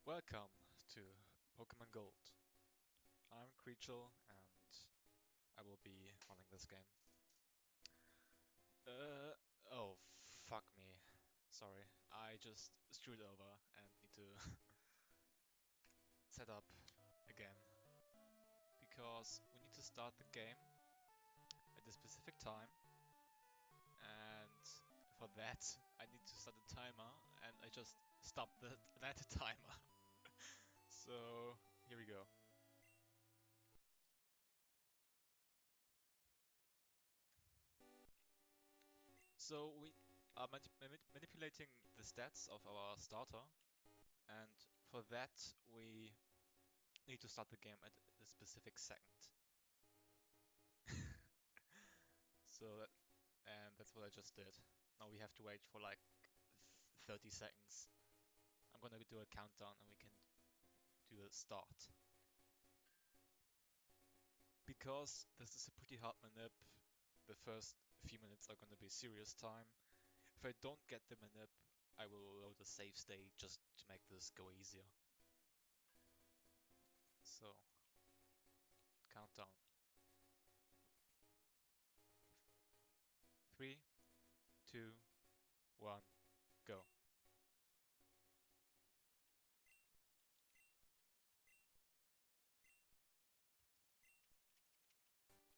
Welcome to Pokemon Gold. I'm Kraechel and I will be running this game. Oh, fuck me. Sorry, I just screwed over and need to set up again. Because we need to start the game at a specific time, and for that I need to start a timer, and I just stopped that timer. So, here we go. So we are manipulating the stats of our starter, and for that we need to start the game at a specific second. And that's what I just did. Now we have to wait for like 30 seconds. I'm gonna do a countdown and we can do a start. Because this is a pretty hard manip, the first few minutes are gonna be serious time. If I don't get the manip, I will load a save state just to make this go easier. So, countdown. 3, 2, 1, go.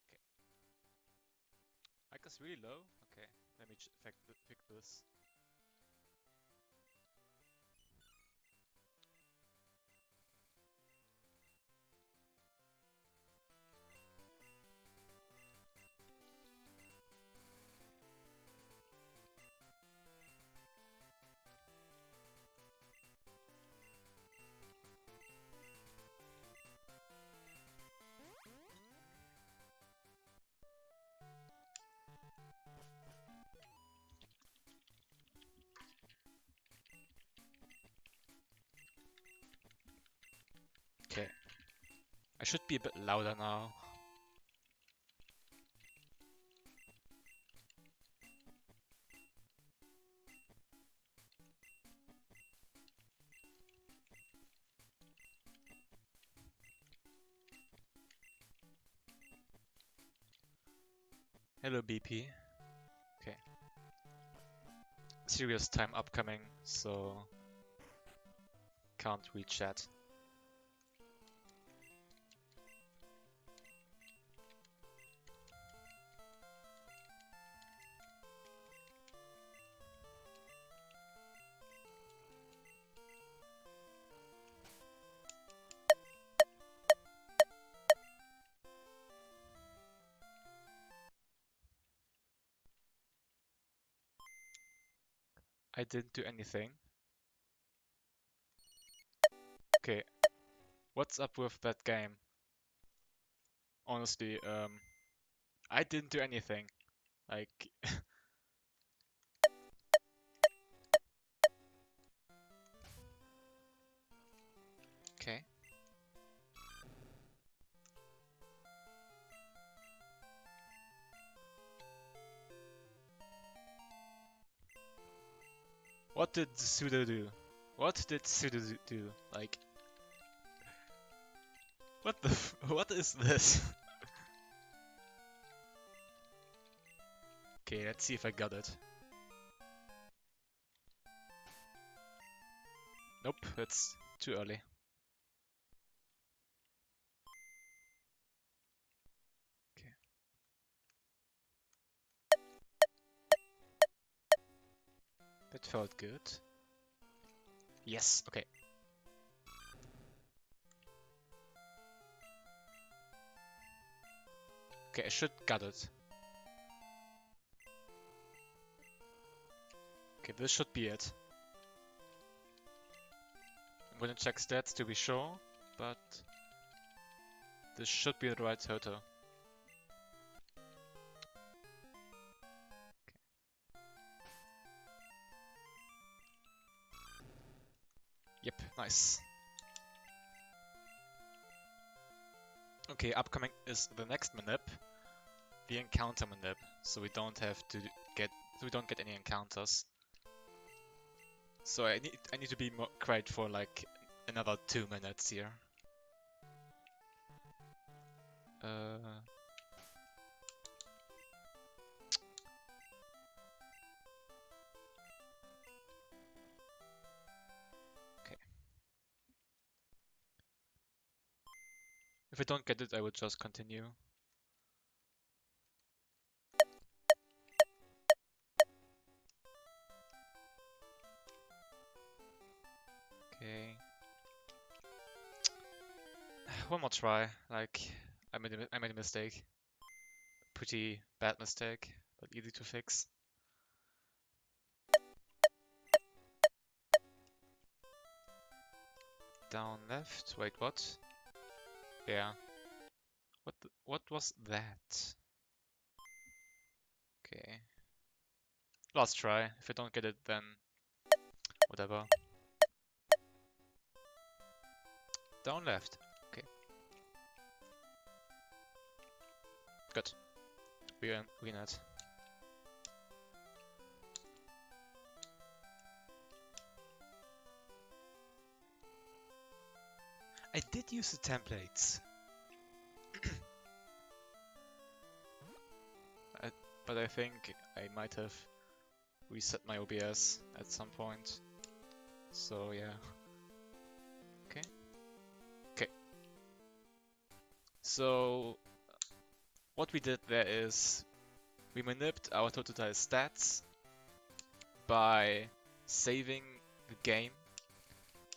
Okay. Mic is really low. Okay, let me fix this. Okay. I should be a bit louder now. Hello BP. Okay. Serious time upcoming, so can't read chat. I didn't do anything. Okay. What's up with that game? Honestly, I didn't do anything. Like, okay. What did Sudo do? What did Sudo do? Like, what the what is this? Okay, let's see if I got it. Nope, it's too early. Okay. That felt good. Yes, okay. Okay, I should got it. Okay, this should be it. I'm gonna check stats to be sure, but this should be the right total. Yep, nice. Okay, upcoming is the next manip, the encounter manip, so we don't get any encounters. So I need to be more quiet for like another 2 minutes here. Okay. If I don't get it, I would just continue. Okay. One more try. Like, I made a mistake. Pretty bad mistake, but easy to fix. Down left. Wait, what? Yeah. What was that? Okay. Last try. If I don't get it, then whatever. Down left. Okay. Good. We in it. I did use the templates. But I think I might have reset my OBS at some point. So yeah. Okay. Okay. So what we did there is we manipulated our total stats by saving the game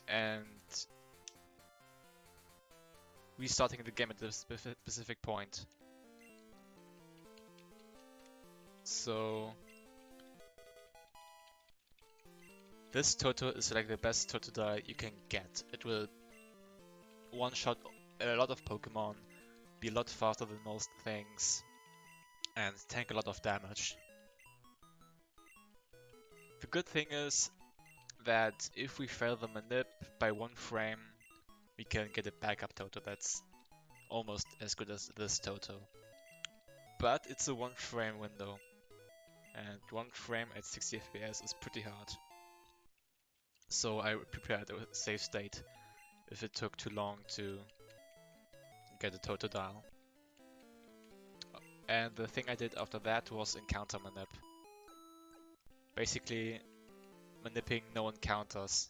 and restarting the game at a specific point. So this Toto is like the best Toto that you can get. It will one-shot a lot of Pokemon, be a lot faster than most things, and tank a lot of damage. The good thing is that if we fail the manip by 1 frame, we can get a backup Toto that's almost as good as this Toto. But it's a 1 frame window, and 1 frame at 60 FPS is pretty hard. So I prepared a save state if it took too long to get a Toto dial. And the thing I did after that was encounter manip. Basically, manipping no encounters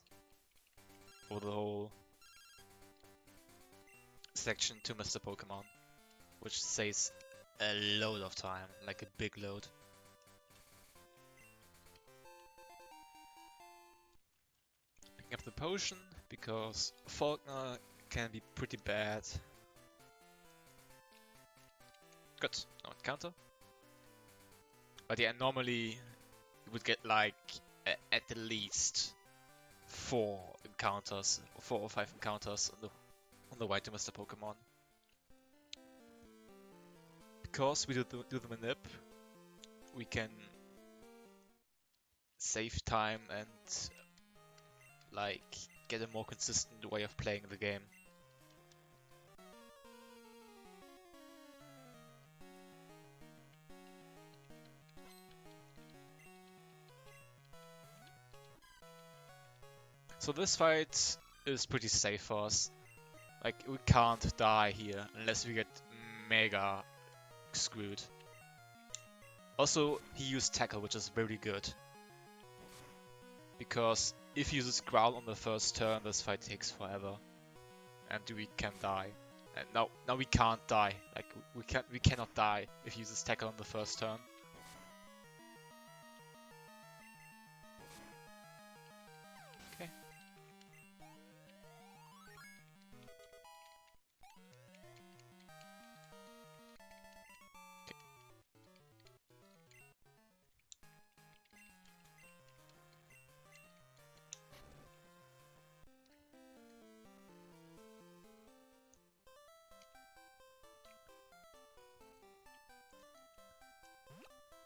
for the whole section to Mr. Pokemon, which saves a load of time, like a big load. Picking up the potion, because Faulkner can be pretty bad. Good, no encounter. But yeah, normally you would get like at the least 4 encounters, 4 or 5 encounters on the way to Mr. Pokemon. Because we do the manip, we can save time and like get a more consistent way of playing the game. So this fight is pretty safe for us. Like, we can't die here unless we get mega screwed. Also, he used Tackle, which is very good. Because if he uses Growl on the first turn, this fight takes forever. And we can die. And now we can't die. Like, we cannot die if he uses Tackle on the first turn. Okay.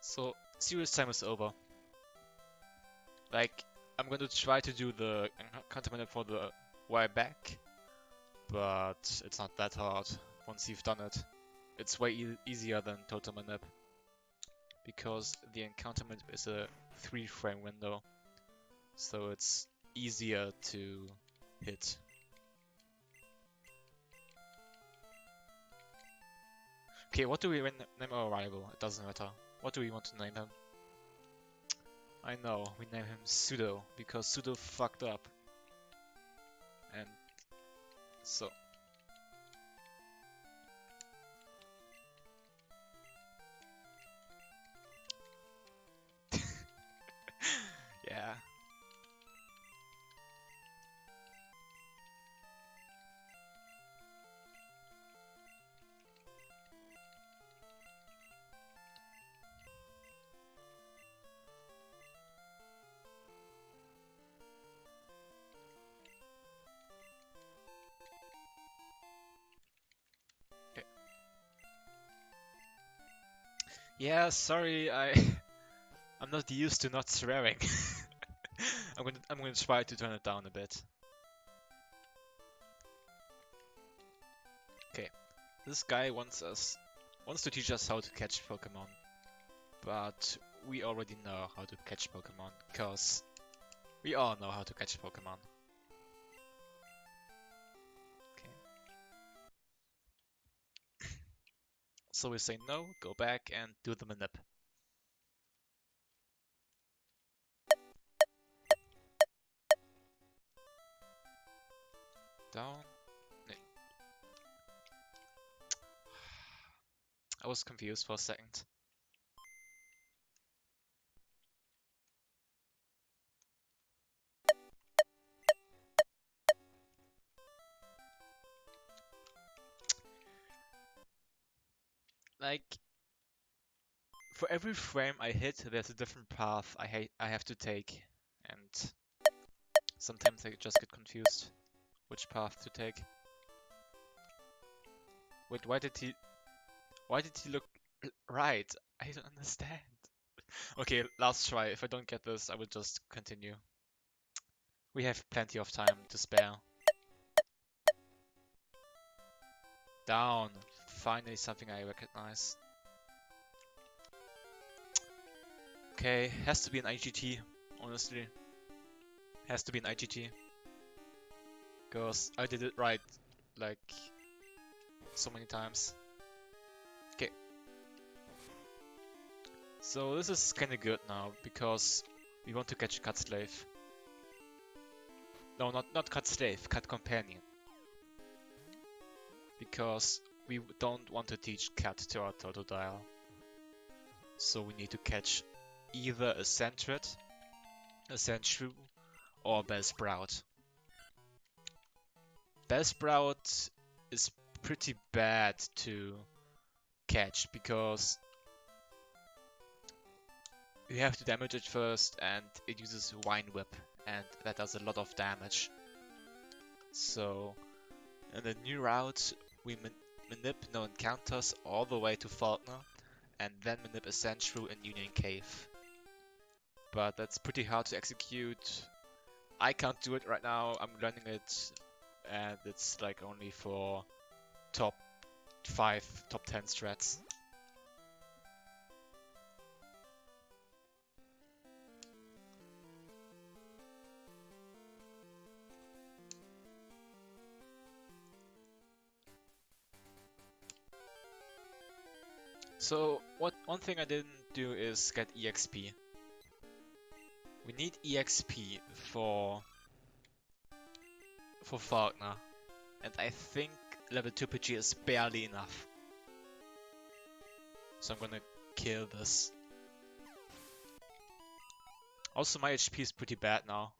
So, serious time is over. Like, I'm going to try to do the counter manip for the way back, but it's not that hard once you've done it. It's way easier than Total Manip, because the encounter manip is a 3 frame window, so it's easier to hit. Okay, what do we name our rival? It doesn't matter. What do we want to name him? I know, we name him Pseudo, because Pseudo fucked up. And so... yeah. Okay. Yeah, sorry, I'm not used to not swearing. I'm gonna try to turn it down a bit. Okay. This guy wants to teach us how to catch Pokemon. But we already know how to catch Pokemon, cause we all know how to catch Pokemon. Okay. So we say no, go back and do the manip. Down. No. I was confused for a second. Like, for every frame I hit, there's a different path I have to take, and sometimes I just get confused which path to take. Wait, why did he look right? I don't understand. Okay, last try. If I don't get this, I will just continue. We have plenty of time to spare. Down. Finally something I recognize. Okay, has to be an IGT, honestly. Has to be an IGT. Because I did it right, like, so many times. Okay. So this is kinda good now, because we want to catch Cut Slave. No, not Cut Slave, Cut Companion. Because we don't want to teach Cat to our Totodile. So we need to catch either a Sentret, a Sandshrew, or a Bellsprout. Bellsprout is pretty bad to catch because you have to damage it first and it uses Vine Whip and that does a lot of damage. So in the new route we manip no encounters all the way to Faulkner and then manip a Sandshrew in Union Cave. But that's pretty hard to execute. I can't do it right now, I'm learning it and it's like only for top 5, top 10 strats. So one thing I didn't do is get EXP. We need EXP for Faulkner, and I think level 2 PG is barely enough. So I'm gonna kill this. Also my HP is pretty bad now,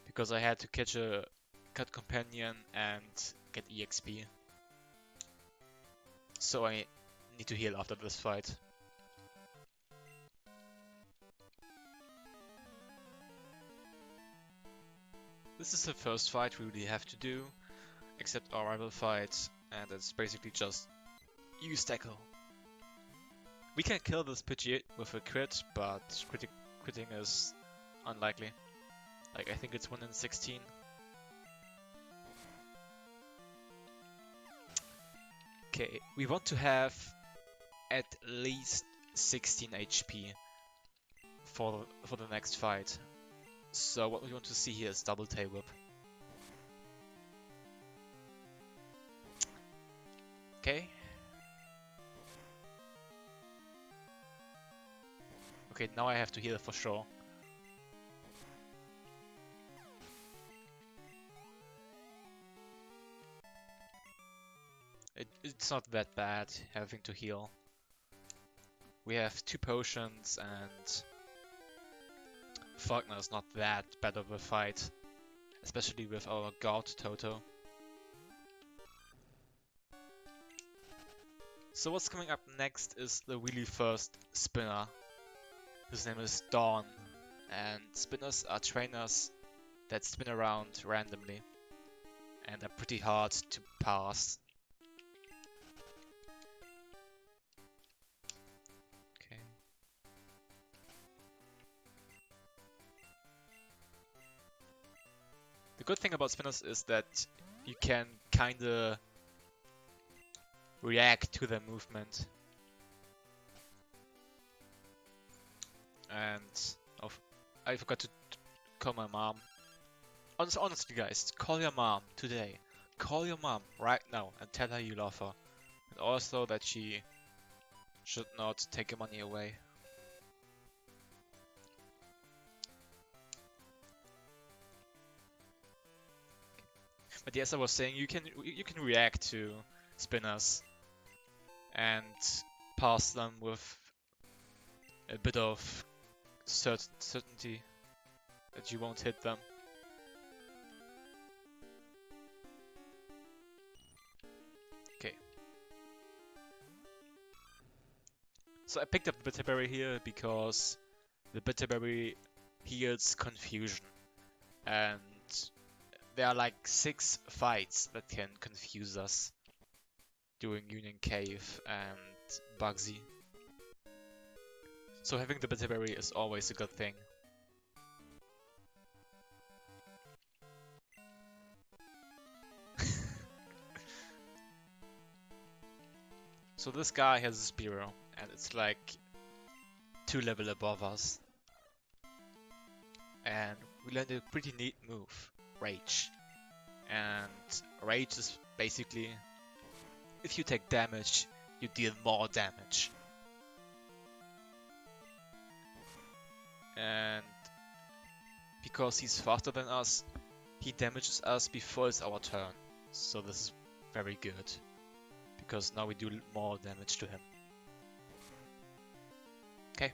because I had to catch a Cut Companion and get EXP. So I need to heal after this fight. This is the first fight we really have to do, except our rival fight, and it's basically just use tackle. We can kill this Pidgeot with a crit, but critting is unlikely. Like, I think it's 1 in 16. Okay, we want to have at least 16 HP for the next fight. So what we want to see here is double tail whip. Okay. Okay, now I have to heal for sure. It's not that bad having to heal. We have 2 potions and Faulkner is not that bad of a fight, especially with our God Toto. So what's coming up next is the really first spinner. His name is Dawn, and spinners are trainers that spin around randomly and are pretty hard to pass. Okay. The good thing about spinners is that you can kinda react to their movement. And I forgot to call my mom. Honestly guys, call your mom today. Call your mom right now and tell her you love her. And also that she should not take your money away. But yes, I was saying you can react to spinners and pass them with a bit of certainty that you won't hit them. Okay. So I picked up the Bitterberry here because the Bitterberry heals confusion, and there are like 6 fights that can confuse us during Union Cave and Bugsy. So having the Bitterberry is always a good thing. So this guy has a Spearow, and it's like 2 level above us. And we learned a pretty neat move, Rage. And Rage is basically, if you take damage, you deal more damage. And because he's faster than us, he damages us before it's our turn. So this is very good, because now we do more damage to him. Okay.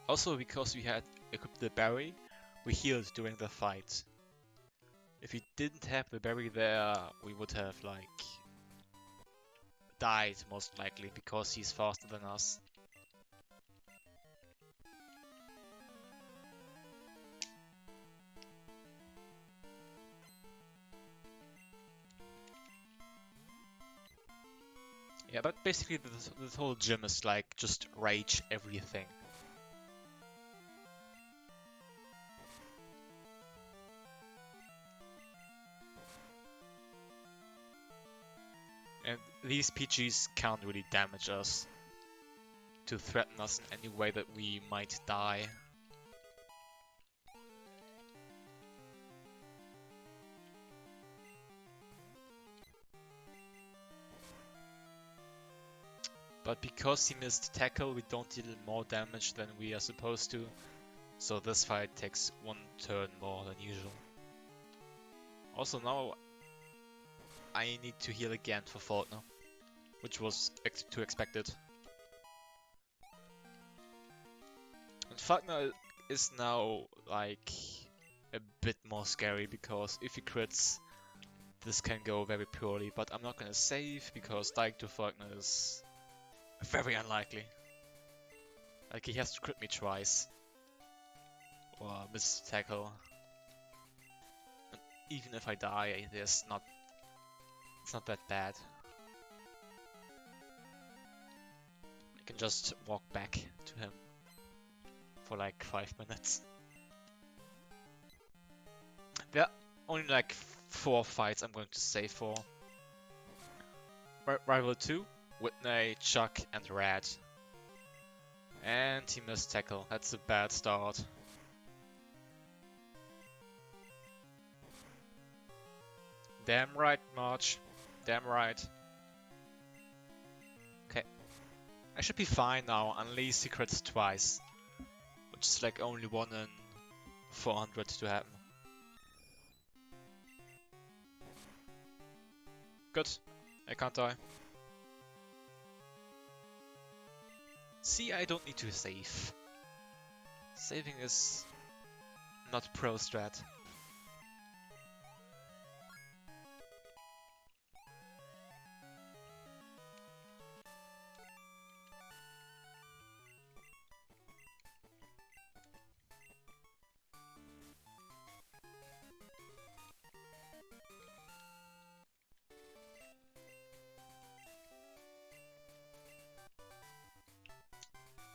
Also, because we had equipped the berry, we healed during the fight. If we didn't have the berry there, we would have like died most likely, because he's faster than us. Yeah, but basically this whole gym is like just rage everything. And these PGs can't really damage us to threaten us in any way that we might die. But because he missed tackle, we don't deal more damage than we are supposed to. So this fight takes 1 turn more than usual. Also now I need to heal again for Faulkner, which was too expected. And Faulkner is now like a bit more scary, because if he crits, this can go very poorly. But I'm not gonna save, because dying to Faulkner is very unlikely. Like, he has to crit me twice or miss tackle. And even if I die, it's not that bad. I can just walk back to him for like 5 minutes. There are only like 4 fights I'm going to save for. Rival 2, Whitney, Chuck, and Rad. And he missed tackle. That's a bad start. Damn right, March. Damn right. Okay. I should be fine now, unleash secrets twice. Which is like only 1 in 400 to happen. Good. I can't die. See, I don't need to save. Saving is not pro strat.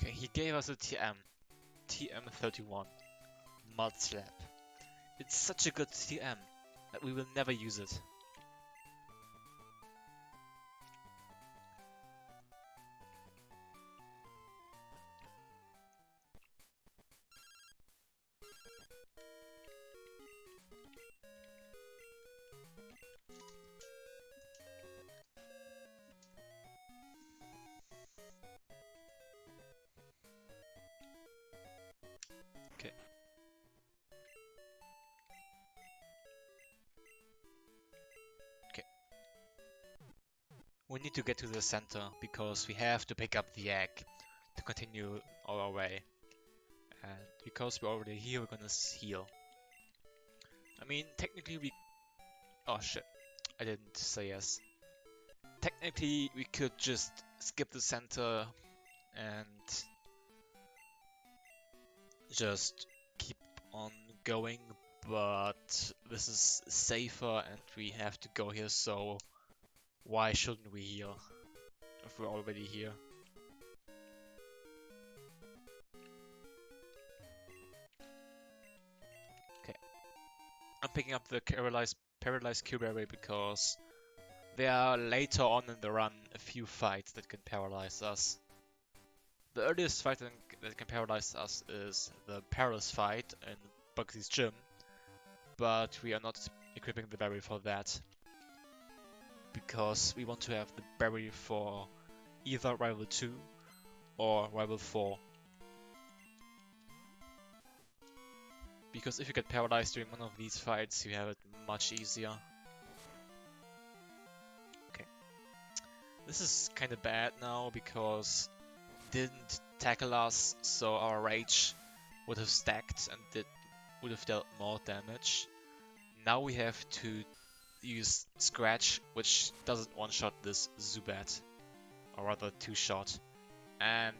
Okay, he gave us a TM31 Mud Slap. It's such a good TM that we will never use it. Okay. Okay. We need to get to the center because we have to pick up the egg to continue our way. And because we're already here, we're gonna heal. I mean, technically we... Oh shit, I didn't say yes. Technically, we could just skip the center and just keep on going, but this is safer and we have to go here, so why shouldn't we heal if we're already here? Okay, I'm picking up the paralyzed Q-Berry because there are later on in the run a few fights that can paralyze us. The earliest fight that can paralyze us is the Paris fight in Bugsy's gym, but we are not equipping the berry for that because we want to have the berry for either Rival 2 or Rival 4. Because if you get paralyzed during one of these fights, you have it much easier. Okay. This is kinda bad now because didn't tackle us, so our rage would have stacked and would have dealt more damage. Now we have to use Scratch, which doesn't one-shot this Zubat, or rather two-shot. And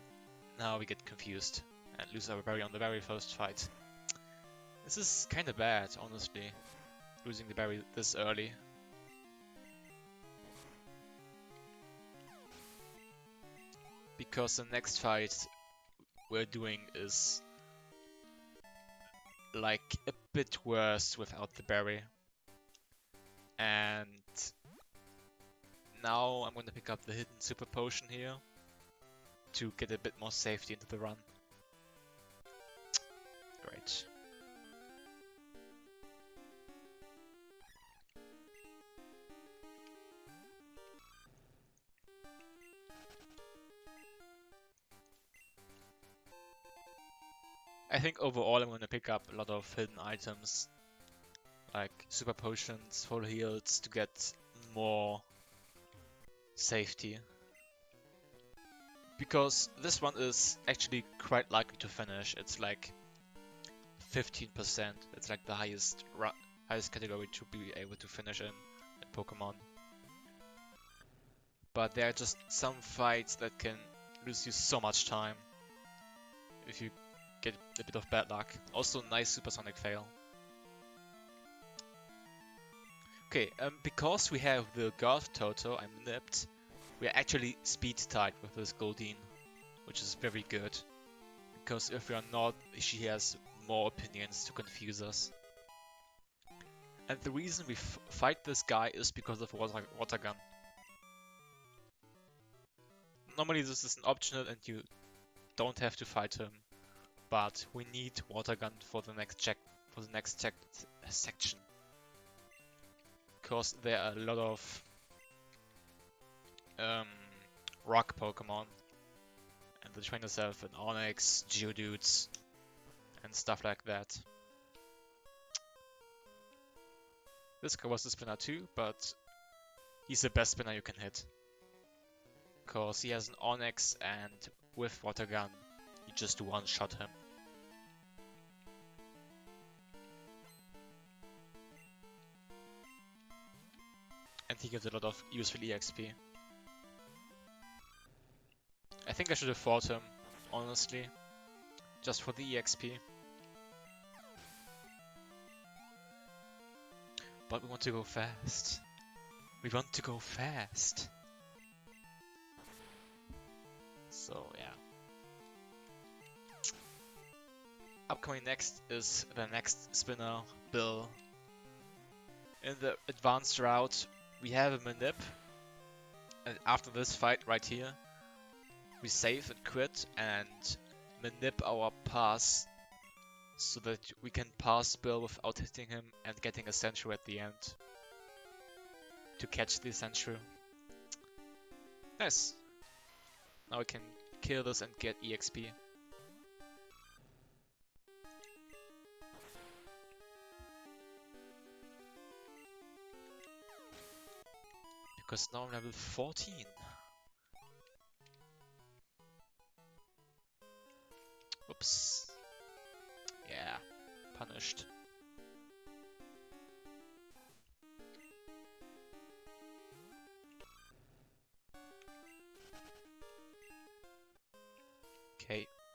now we get confused and lose our berry on the very first fight. This is kinda bad, honestly, losing the berry this early. Because the next fight we're doing is like a bit worse without the berry. And now I'm gonna pick up the hidden super potion here to get a bit more safety into the run. Great. I think overall I'm gonna pick up a lot of hidden items, like super potions, full heals to get more safety. Because this one is actually quite likely to finish. It's like 15%. It's like the highest category to be able to finish in Pokemon. But there are just some fights that can lose you so much time if you get a bit of bad luck. Also, nice supersonic fail. Okay, because we have the Golf Toto I'm nipped, we are actually speed tied with this Goldeen, which is very good. Because if we are not, she has more opinions to confuse us. And the reason we fight this guy is because of water gun. Normally this is an optional and you don't have to fight him, but we need water gun for the next section. Because there are a lot of um, rock Pokemon. And the trainers have an Onix, Geodudes, and stuff like that. This guy was a spinner too, but he's the best spinner you can hit. Because he has an Onix and with Water Gun, you just one-shot him. And he gets a lot of useful EXP. I think I should have fought him, honestly. Just for the EXP. But we want to go fast. We want to go fast. So, yeah. Upcoming next is the next spinner, Bill. In the advanced route, we have a Manip. And after this fight right here, we save and quit and Manip our pass so that we can pass Bill without hitting him and getting a Sentry at the end to catch the Sentry. Nice. Now we can kill this and get EXP. Because now I'm level 14. Oops. Yeah, punished.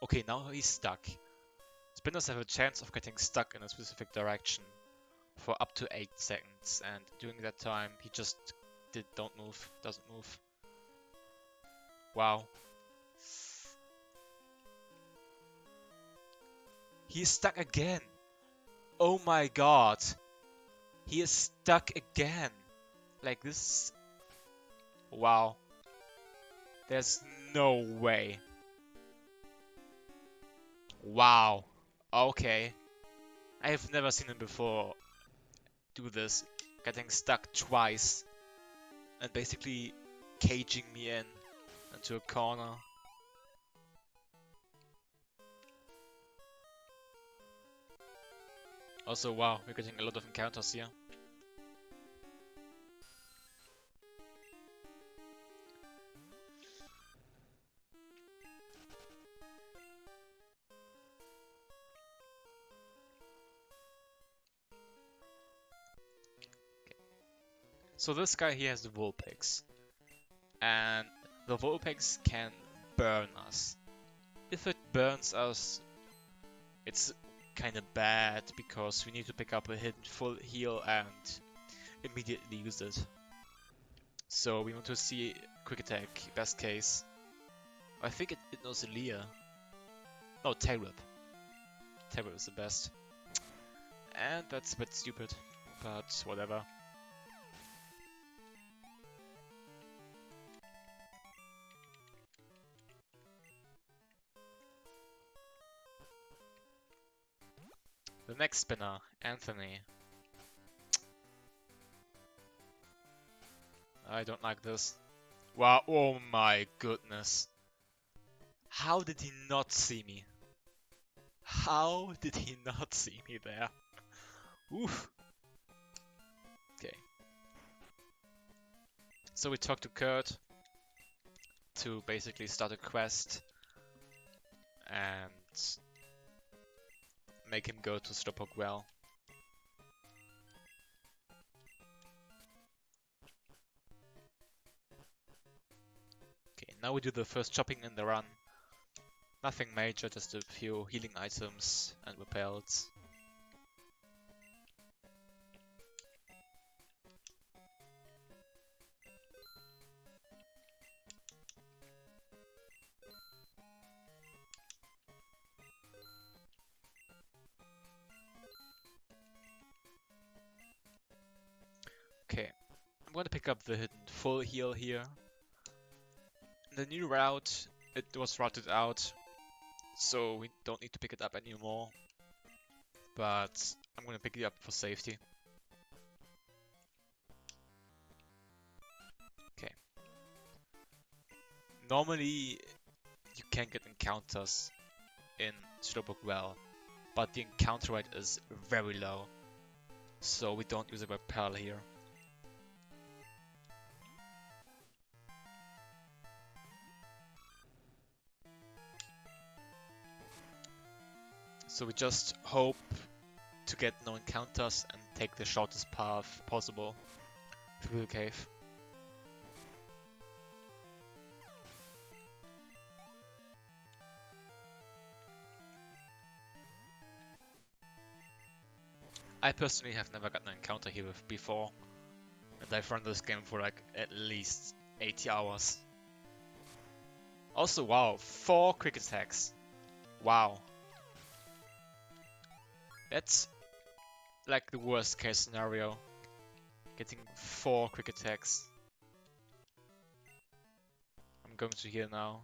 Okay, now he's stuck. Spinners have a chance of getting stuck in a specific direction for up to 8 seconds, and during that time he just doesn't move. Wow. He's stuck again! Oh my god! He is stuck again! Like this... Wow. There's no way. Wow. Okay. I have never seen him before do this. Getting stuck twice. And basically caging me into a corner. Also, wow, we're getting a lot of encounters here. So this guy here has the Vulpix. And the Vulpix can burn us. If it burns us, it's kinda bad because we need to pick up a hidden full heal and immediately use it. So we want to see quick attack, best case. I think it knows Leah. No, Tail Whip. Tail Whip is the best. And that's a bit stupid, but whatever. The next spinner, Anthony. I don't like this. Wow, oh my goodness. How did he not see me? How did he not see me there? Oof. Okay. So we talked to Kurt to basically start a quest and make him go to Slowpoke Well. Okay, now we do the first chopping in the run. Nothing major, just a few healing items and repels. Okay, I'm gonna pick up the hidden full heal here. In the new route, it was routed out, so we don't need to pick it up anymore. But I'm gonna pick it up for safety. Okay. Normally, you can get encounters in Slowpoke well, but the encounter rate is very low, so we don't use a repel here. So we just hope to get no encounters and take the shortest path possible through the cave. I personally have never gotten an encounter here before, and I've run this game for like at least 80 hours. Also, wow, 4 quick attacks. Wow. That's like the worst case scenario. Getting 4 quick attacks. I'm going to here now.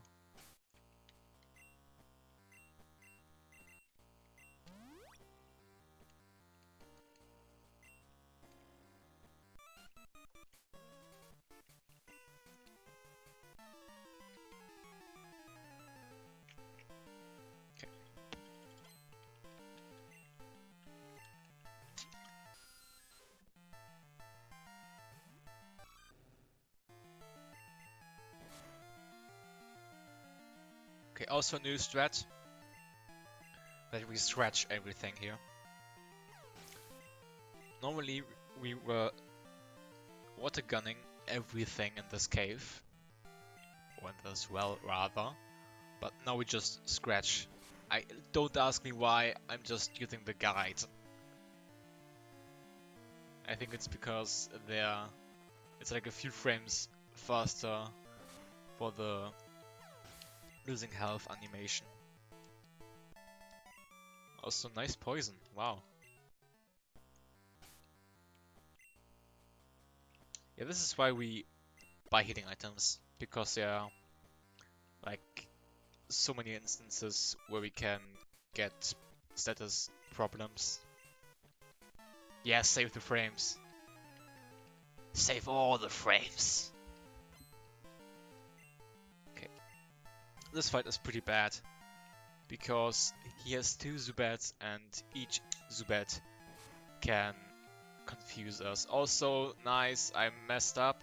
Okay, also a new strat. That we scratch everything here. Normally we were water gunning everything in this cave. Or in this well, rather. But now we just scratch. Don't ask me why, I'm just using the guide. I think it's because it's like a few frames faster for the losing health animation. Also nice poison, wow. Yeah, this is why we buy healing items, because there are like so many instances where we can get status problems. Yeah, save the frames. Save all the frames. Okay. This fight is pretty bad, because he has 2 Zubats and each Zubat can confuse us. Also, nice, I messed up.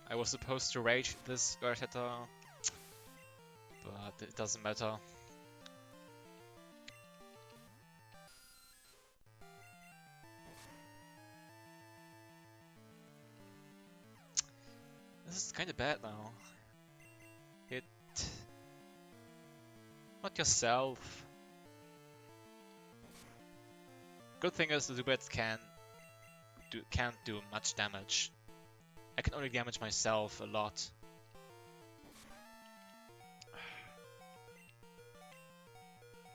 I was supposed to rage this Vertetta, but it doesn't matter. This is kinda bad now. Hit... Not yourself. Good thing is the Zubats can't do much damage. I can only damage myself a lot.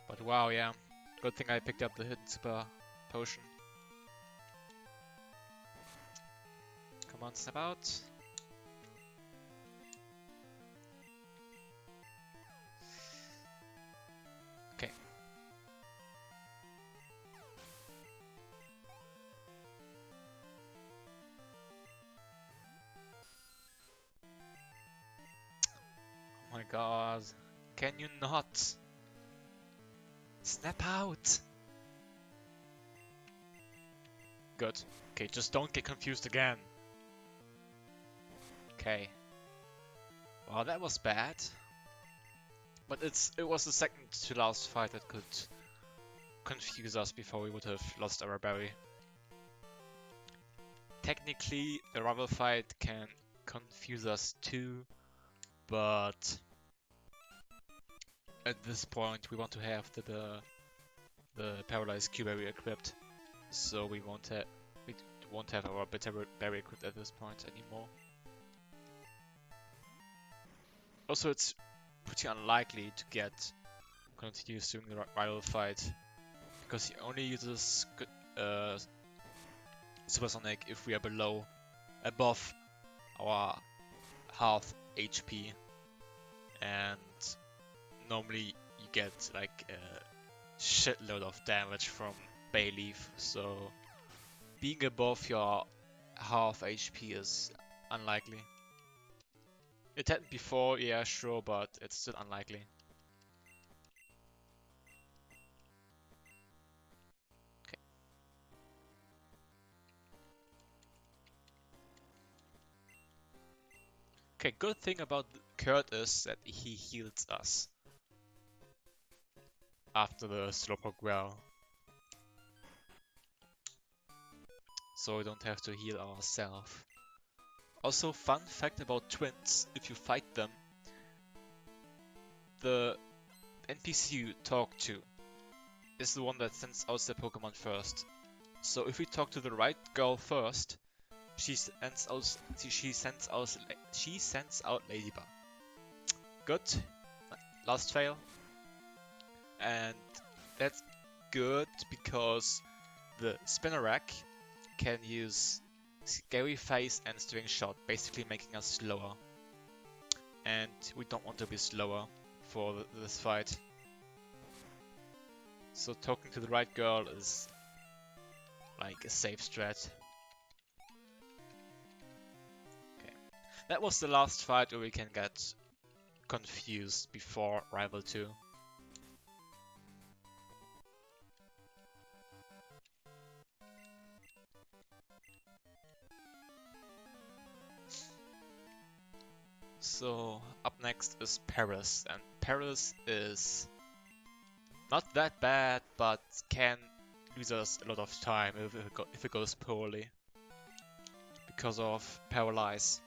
But wow, yeah. Good thing I picked up the hidden super potion. Come on, step out. Okay. Oh my god. Can you not? Snap out! Good. Okay, just don't get confused again. Okay. Well, that was bad. But it was the second to last fight that could confuse us before we would have lost our berry. Technically, the rival fight can confuse us too, but at this point we want to have the paralyzed Q-berry equipped, so we won't have our bitter berry equipped at this point anymore. Also, it's pretty unlikely to get confused during the rival fight, because he only uses Supersonic if we are above our half HP, and normally you get like a shitload of damage from Bayleaf, so being above your half HP is unlikely. It happened before, yeah, sure, but it's still unlikely. Okay. Okay, good thing about Kurt is that he heals us after the Slowpoke Well. So we don't have to heal ourselves. Also, fun fact about twins, if you fight them, the NPC you talk to is the one that sends out the Pokemon first. So if we talk to the right girl first, she sends out Ladybug. Good. Last fail. And that's good because the Spinnerack can use Scary Face and String Shot, basically making us slower. And we don't want to be slower for this fight. So talking to the right girl is like a safe strat. Okay. That was the last fight where we can get confused before Rival 2. So up next is Paris, and Paris is not that bad, but can lose us a lot of time if it goes poorly because of Paralyze.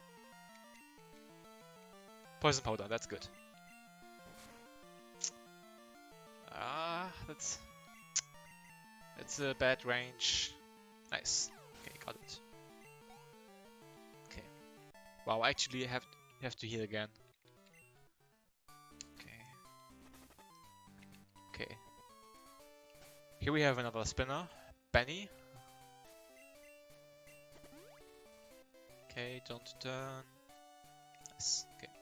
Poison Powder, that's good. That's a bad range. Nice. Okay, got it. Okay. Wow, actually have to heal again. Okay. Okay. Here we have another spinner. Benny. Okay, don't turn. Nice. Okay.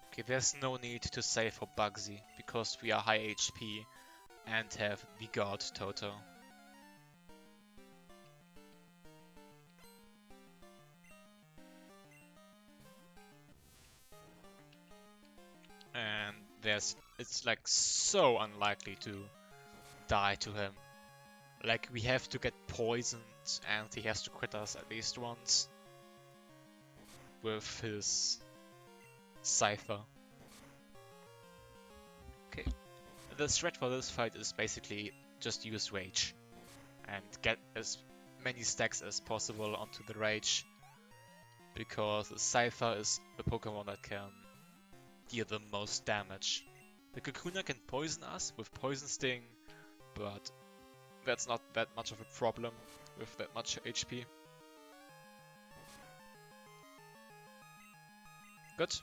Okay, there's no need to save for Bugsy because we are high HP and have the God Toto. And it's like so unlikely to die to him. Like we have to get poisoned and he has to crit us at least once with his Cypher. Okay. The threat for this fight is basically just use Rage and get as many stacks as possible onto the Rage because the Cypher is the Pokemon that can deal the most damage. The Kakuna can poison us with Poison Sting, but that's not that much of a problem with that much HP. Good.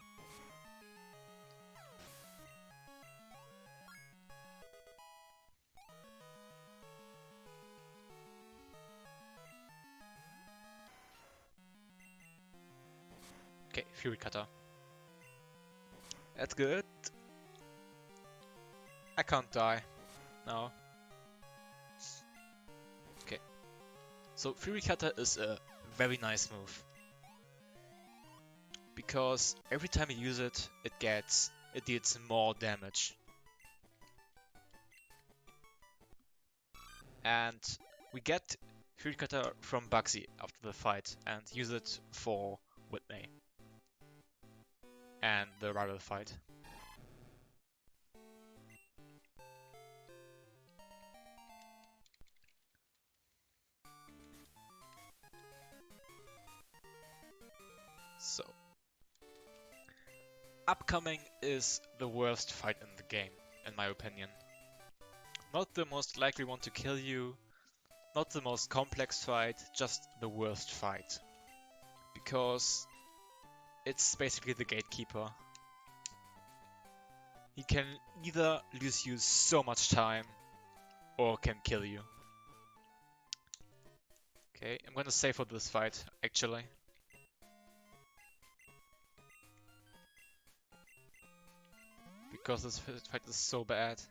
Okay, Fury Cutter. That's good. I can't die. No. Okay. So Fury Cutter is a very nice move. Because every time you use it, it deals more damage. And we get Fury Cutter from Bugsy after the fight and use it for Whitney and the rival fight. So, upcoming is the worst fight in the game, in my opinion. Not the most likely one to kill you, not the most complex fight, just the worst fight. Because it's basically the gatekeeper. He can either lose you so much time or can kill you. Okay, I'm gonna save for this fight, actually. Because this fight is so bad.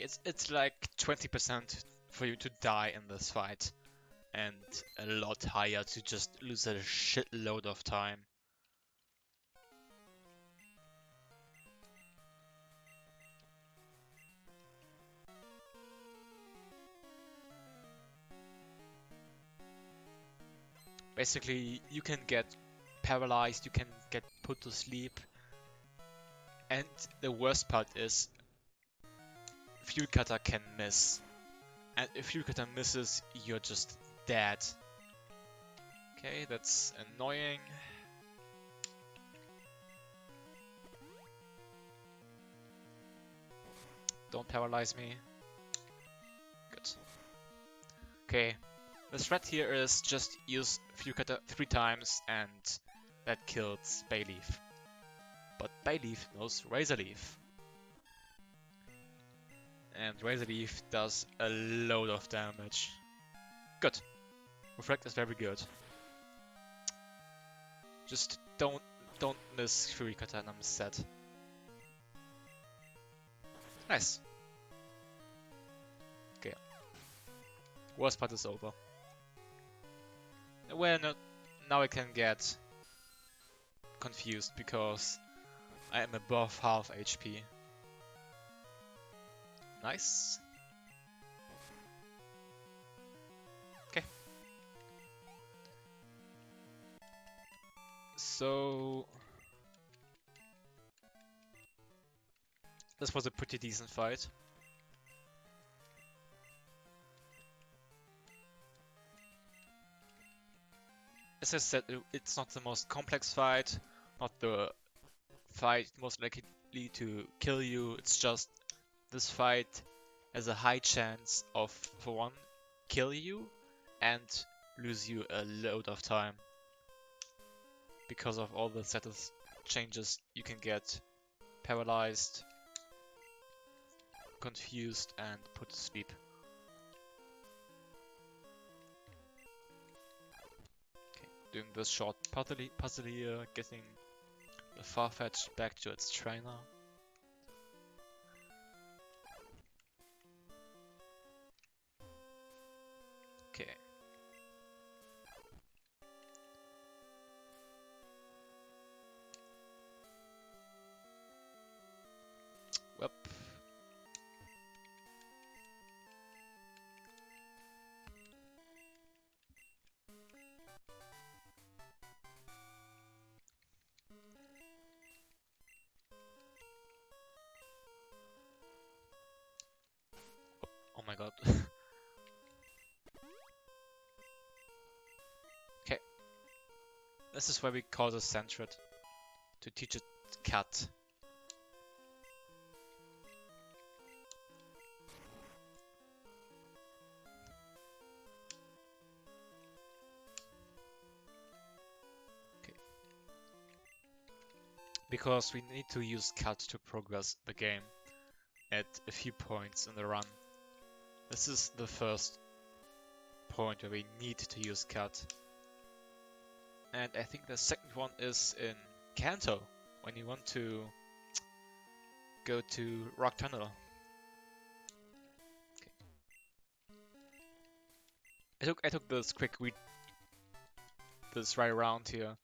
It's like 20% for you to die in this fight, and a lot higher to just lose a shitload of time. Basically, you can get paralyzed, you can get put to sleep, and the worst part is Fuel Cutter can miss. And if Fuel Cutter misses, you're just dead. Okay, that's annoying. Don't paralyze me. Good. Okay, the threat here is just use Fuel Cutter 3 times and that kills Bayleaf. But Bayleaf knows Razor Leaf. And Razor Leaf does a load of damage. Good. Reflect is very good. Just don't miss Fury Cutter and I'm set. Nice. Okay. Worst part is over. Well, no, now I can get confused because I am above half HP. Nice. Okay. So this was a pretty decent fight. As I said, it's not the most complex fight, not the fight most likely to kill you. It's just this fight has a high chance of, for one, kill you and lose you a load of time. Because of all the status changes, you can get paralyzed, confused, and put to sleep. Okay, doing this short puzzle here, getting the Farfetch'd back to its trainer. Okay. Whoop. Oh my god. Okay. This is where we call the Sentret to teach it cut. Because we need to use cut to progress the game at a few points in the run. This is the first point where we need to use cut. And I think the second one is in Kanto, when you want to go to Rock Tunnel. Okay. I took this quick read, this right around here,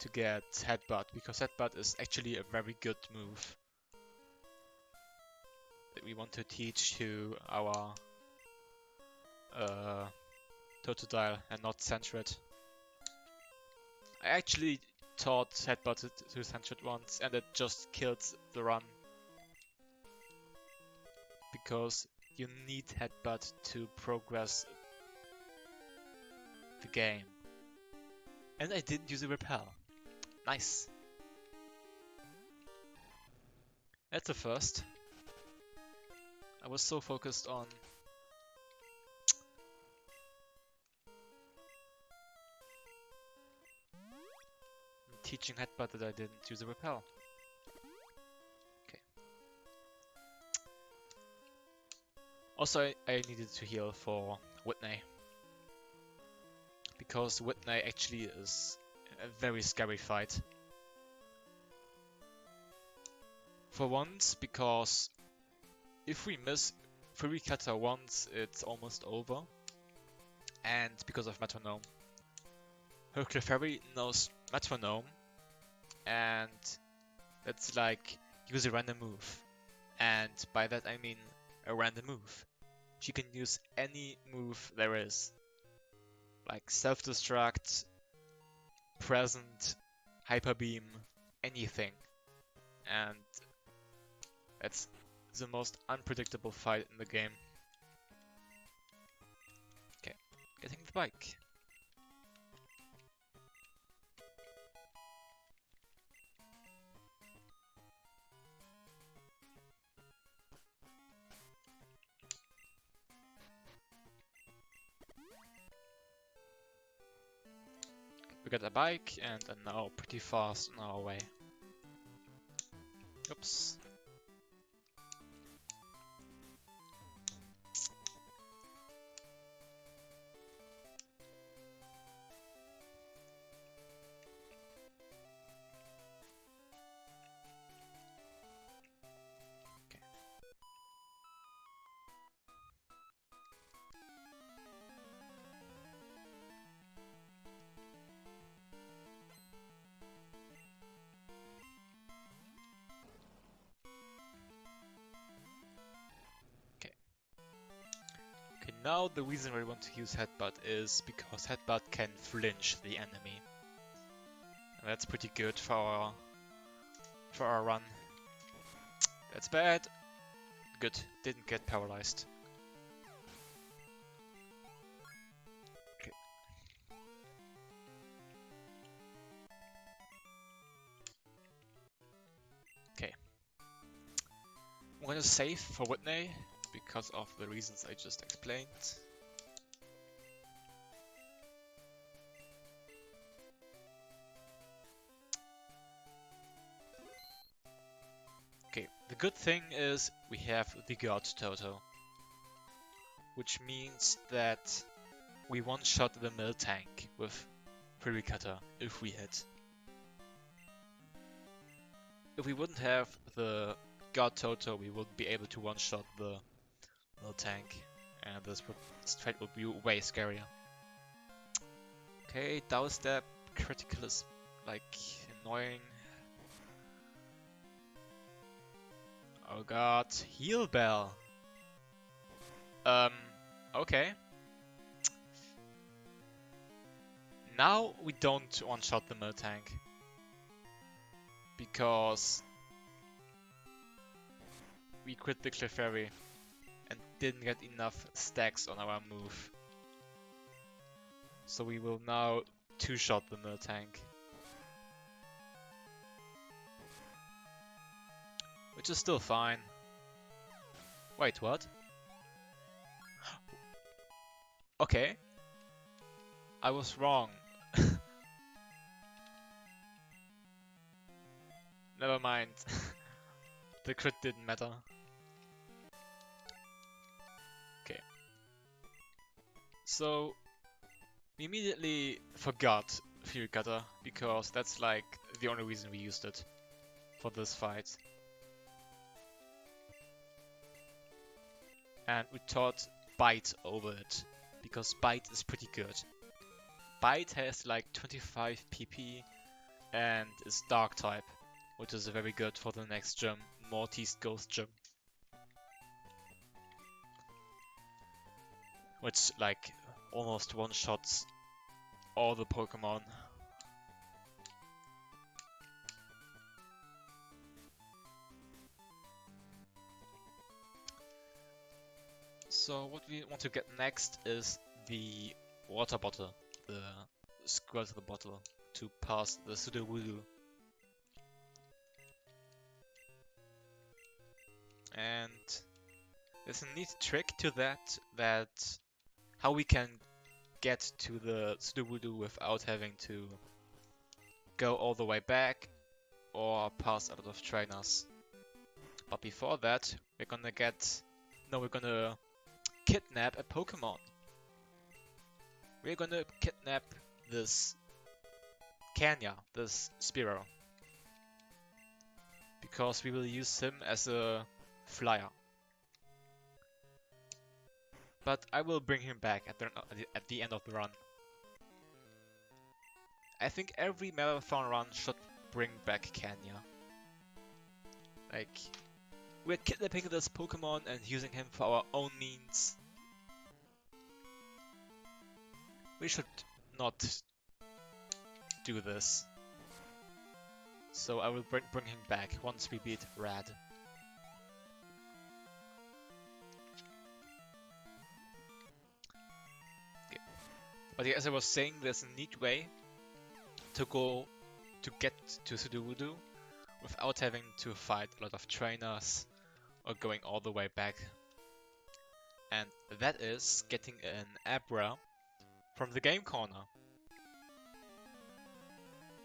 to get Headbutt, because Headbutt is actually a very good move that we want to teach to our Totodile and not Sentret. I actually taught Headbutt to Sentret once and it just killed the run. Because you need Headbutt to progress the game. And I didn't use a Repel. Nice. That's a first. I was so focused on teaching Headbutt that I didn't use a Repel. Okay. Also, I needed to heal for Whitney. Because Whitney actually is a very scary fight. For once, because if we miss Fury Cutter once, it's almost over. And because of Metronome. Her Clefairy knows Metronome, and that's like use a random move. And by that I mean a random move. She can use any move there is. Like Self-Destruct, Present, Hyper Beam, anything. And that's the most unpredictable fight in the game. Okay, getting the bike. We got a bike and are now pretty fast on our way. Oops. Okay, now the reason we want to use Headbutt is because Headbutt can flinch the enemy. And that's pretty good for our run. That's bad. Good, didn't get paralyzed. Okay. Okay. I'm gonna save for Whitney because of the reasons I just explained. Okay, the good thing is we have the God Toto, which means that we one-shot the mill tank with Fury Cutter if we hit. If we wouldn't have the God Toto, we wouldn't be able to one-shot the mill tank, and this fight would be way scarier. Okay, Dow Step, critical is like annoying. Oh god, Heal Bell. Okay. Now we don't one-shot the mill tank. Because we quit the Clefairy and didn't get enough stacks on our move. So we will now two-shot the mill tank. Which is still fine. Wait, what? Okay. I was wrong. Never mind. The crit didn't matter. Okay. So, we immediately forgot Fury Cutter, because that's like the only reason we used it for this fight. And we thought Bite over it, because Bite is pretty good. Bite has like 25 PP and is Dark type, which is very good for the next gym, Morty's Ghost Gym. Which like almost one-shots all the Pokémon. So what we want to get next is the water bottle, the Squirtle bottle, to pass the Sudowoodo. And there's a neat trick to that how we can get to the Sudowoodo without having to go all the way back or pass a lot of trainers. But before that, we're gonna kidnap a Pokemon. We're gonna kidnap this Kenya, this Spearow. Because we will use him as a flyer. but I will bring him back at the end of the run. I think every marathon run should bring back Kenya. Like, we're kidnapping this Pokemon and using him for our own means. We should not do this. So I will bring him back once we beat Rad. Okay. But yeah, as I was saying, there's a neat way to get to Sudowoodo without having to fight a lot of trainers or going all the way back. And that is getting an Abra from the game corner.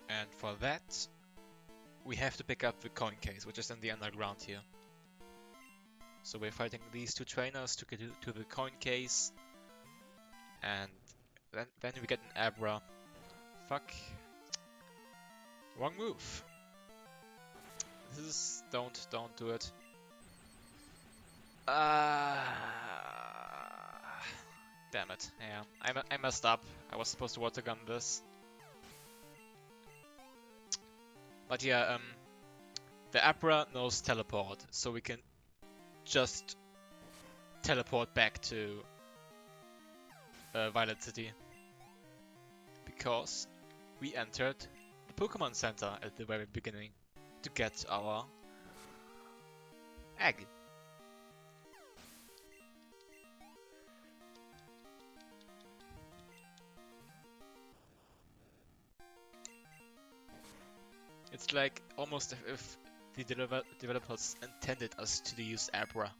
And for that, we have to pick up the coin case, which is in the underground here. So we're fighting these two trainers to get to the coin case. And then we get an Abra. Fuck. Wrong move. This is... don't do it. Damn it. Yeah, I messed up. I was supposed to water gun this. But yeah, the Abra knows teleport, so we can just teleport back to Violet City. Because we entered the Pokemon Center at the very beginning to get our egg. It's like almost as if the developers intended us to use Abra.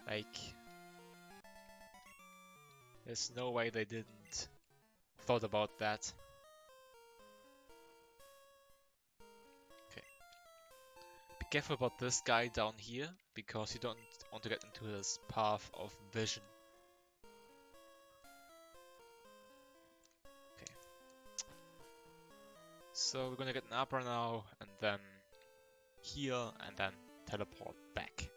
Like, there's no way they didn't thought about that. Okay. Be careful about this guy down here, because you don't want to get into his path of vision. So we're gonna get an Abra now, and then heal, and then teleport back.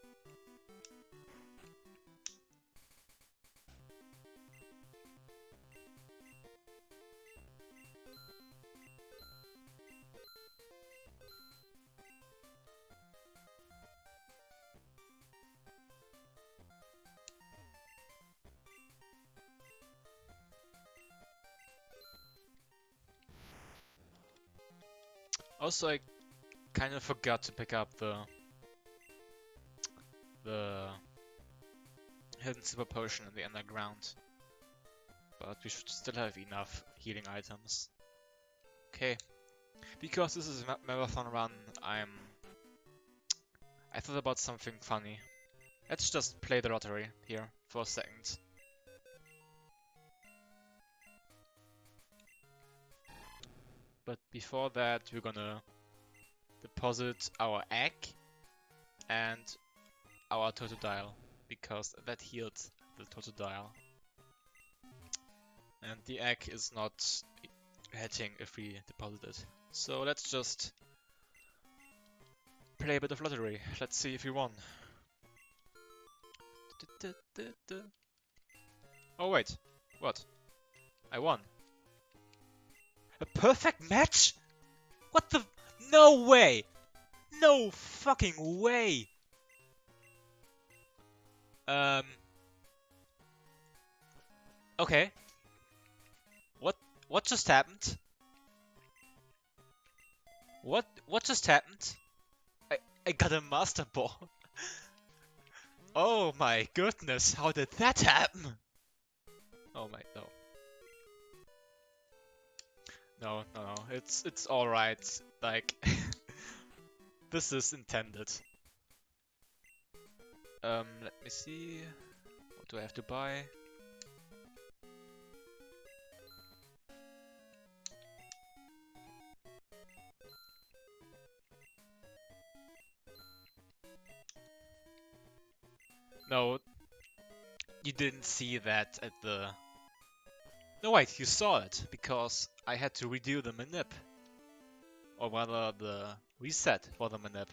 Also, I kind of forgot to pick up the hidden super potion in the underground, but we should still have enough healing items. Okay, because this is a marathon run, I thought about something funny. Let's just play the lottery here for a second. But before that, we're gonna deposit our egg and our Totodile, because that healed the Totodile. And the egg is not hitting if we deposit it. So let's just play a bit of lottery. Let's see if we won. Oh wait, what? I won. A perfect match? What the? No way! No fucking way! Okay. What just happened? What just happened? I got a Master Ball. Oh my goodness, how did that happen? Oh my, no. No, it's alright, like, this is intended. Let me see, what do I have to buy? No, you didn't see that at the... No wait, you saw it, because I had to redo the manip. Or rather, the reset for the manip.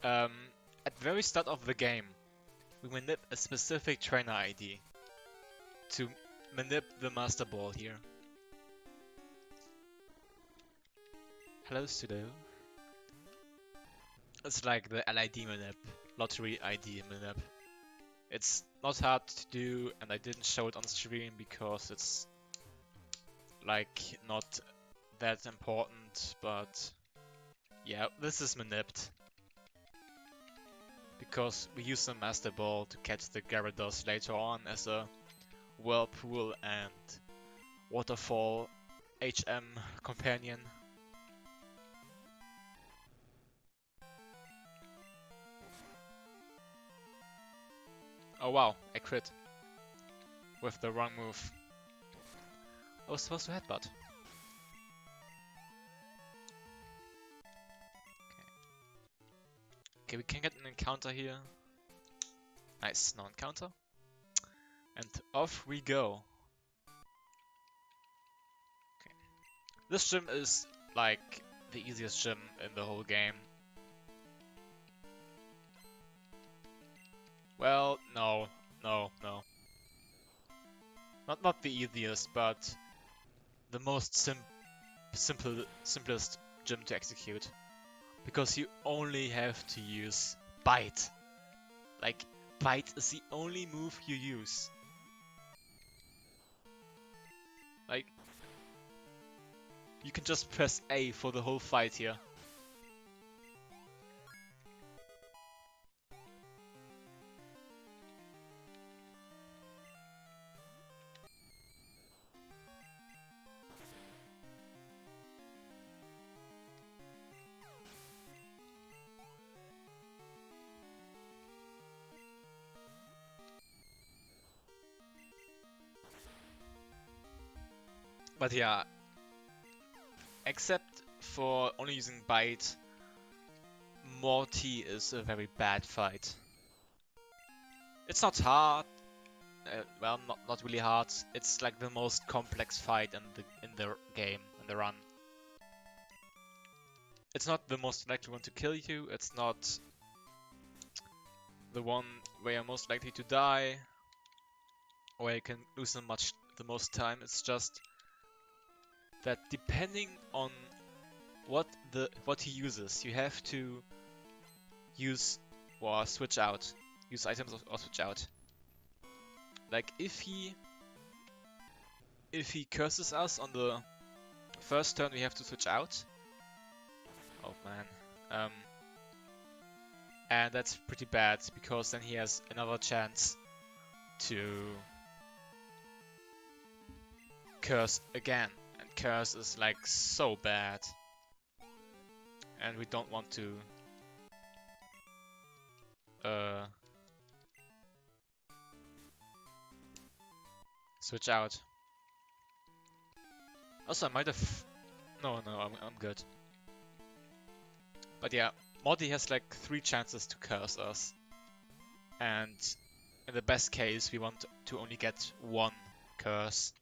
Um, at the very start of the game, we manip a specific trainer ID to manip the Master Ball here. Hello, Studio. It's like the LID manip, lottery ID manip. It's not hard to do, and I didn't show it on stream because it's like not that important, but yeah, this is manipped. Because we use the Master Ball to catch the Gyarados later on as a Whirlpool and Waterfall HM companion. Oh wow, I crit. With the wrong move. I was supposed to headbutt. Okay, we can get an encounter here. Nice, no encounter. And off we go. Okay. This gym is like the easiest gym in the whole game. Well, no. Not the easiest, but the most simplest gym to execute. Because you only have to use Bite. Like, Bite is the only move you use. Like, you can just press A for the whole fight here. But yeah, except for only using Bite, Morty is a very bad fight. It's not hard, well, not really hard. It's like the most complex fight in the game, in the run. It's not the most likely one to kill you. It's not the one where you're most likely to die, or where you can lose the most time. It's just that depending on what he uses, you have to use or switch out. Use items or switch out. Like if he curses us on the first turn, we have to switch out. Oh man. And that's pretty bad because then he has another chance to curse again. And curse is like so bad. And we don't want to switch out. Also, I might have... No, I'm good. But yeah, Morty has like 3 chances to curse us. And in the best case, we want to only get 1 curse.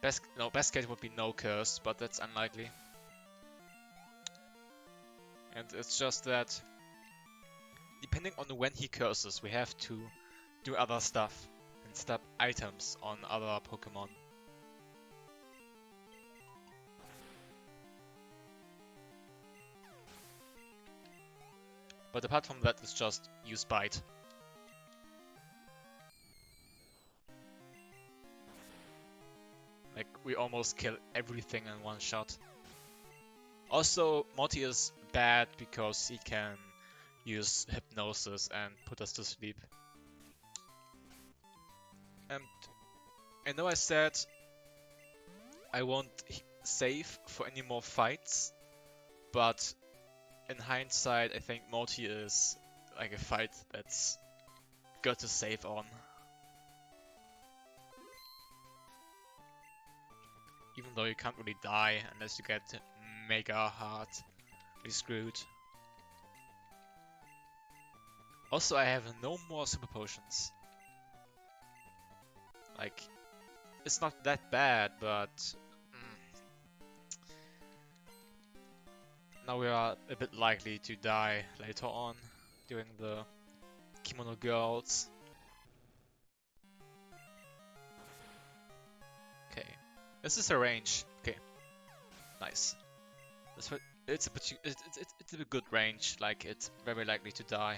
Best case would be no curse, but that's unlikely. And it's just that, depending on when he curses, we have to do other stuff and stop items on other Pokemon. But apart from that, it's just use Bite. Like, we almost kill everything in one shot. Also, Morty is bad because he can use Hypnosis and put us to sleep. And I know I said I won't save for any more fights, but in hindsight, I think Morty is like a fight that's good to save on. Even though you can't really die unless you get mega hard, you're screwed. Also, I have no more super potions. Like, it's not that bad, but Now we are a bit likely to die later on during the Kimono Girls. Okay, this is a range. Okay, nice. It's a good range. Like it's very likely to die.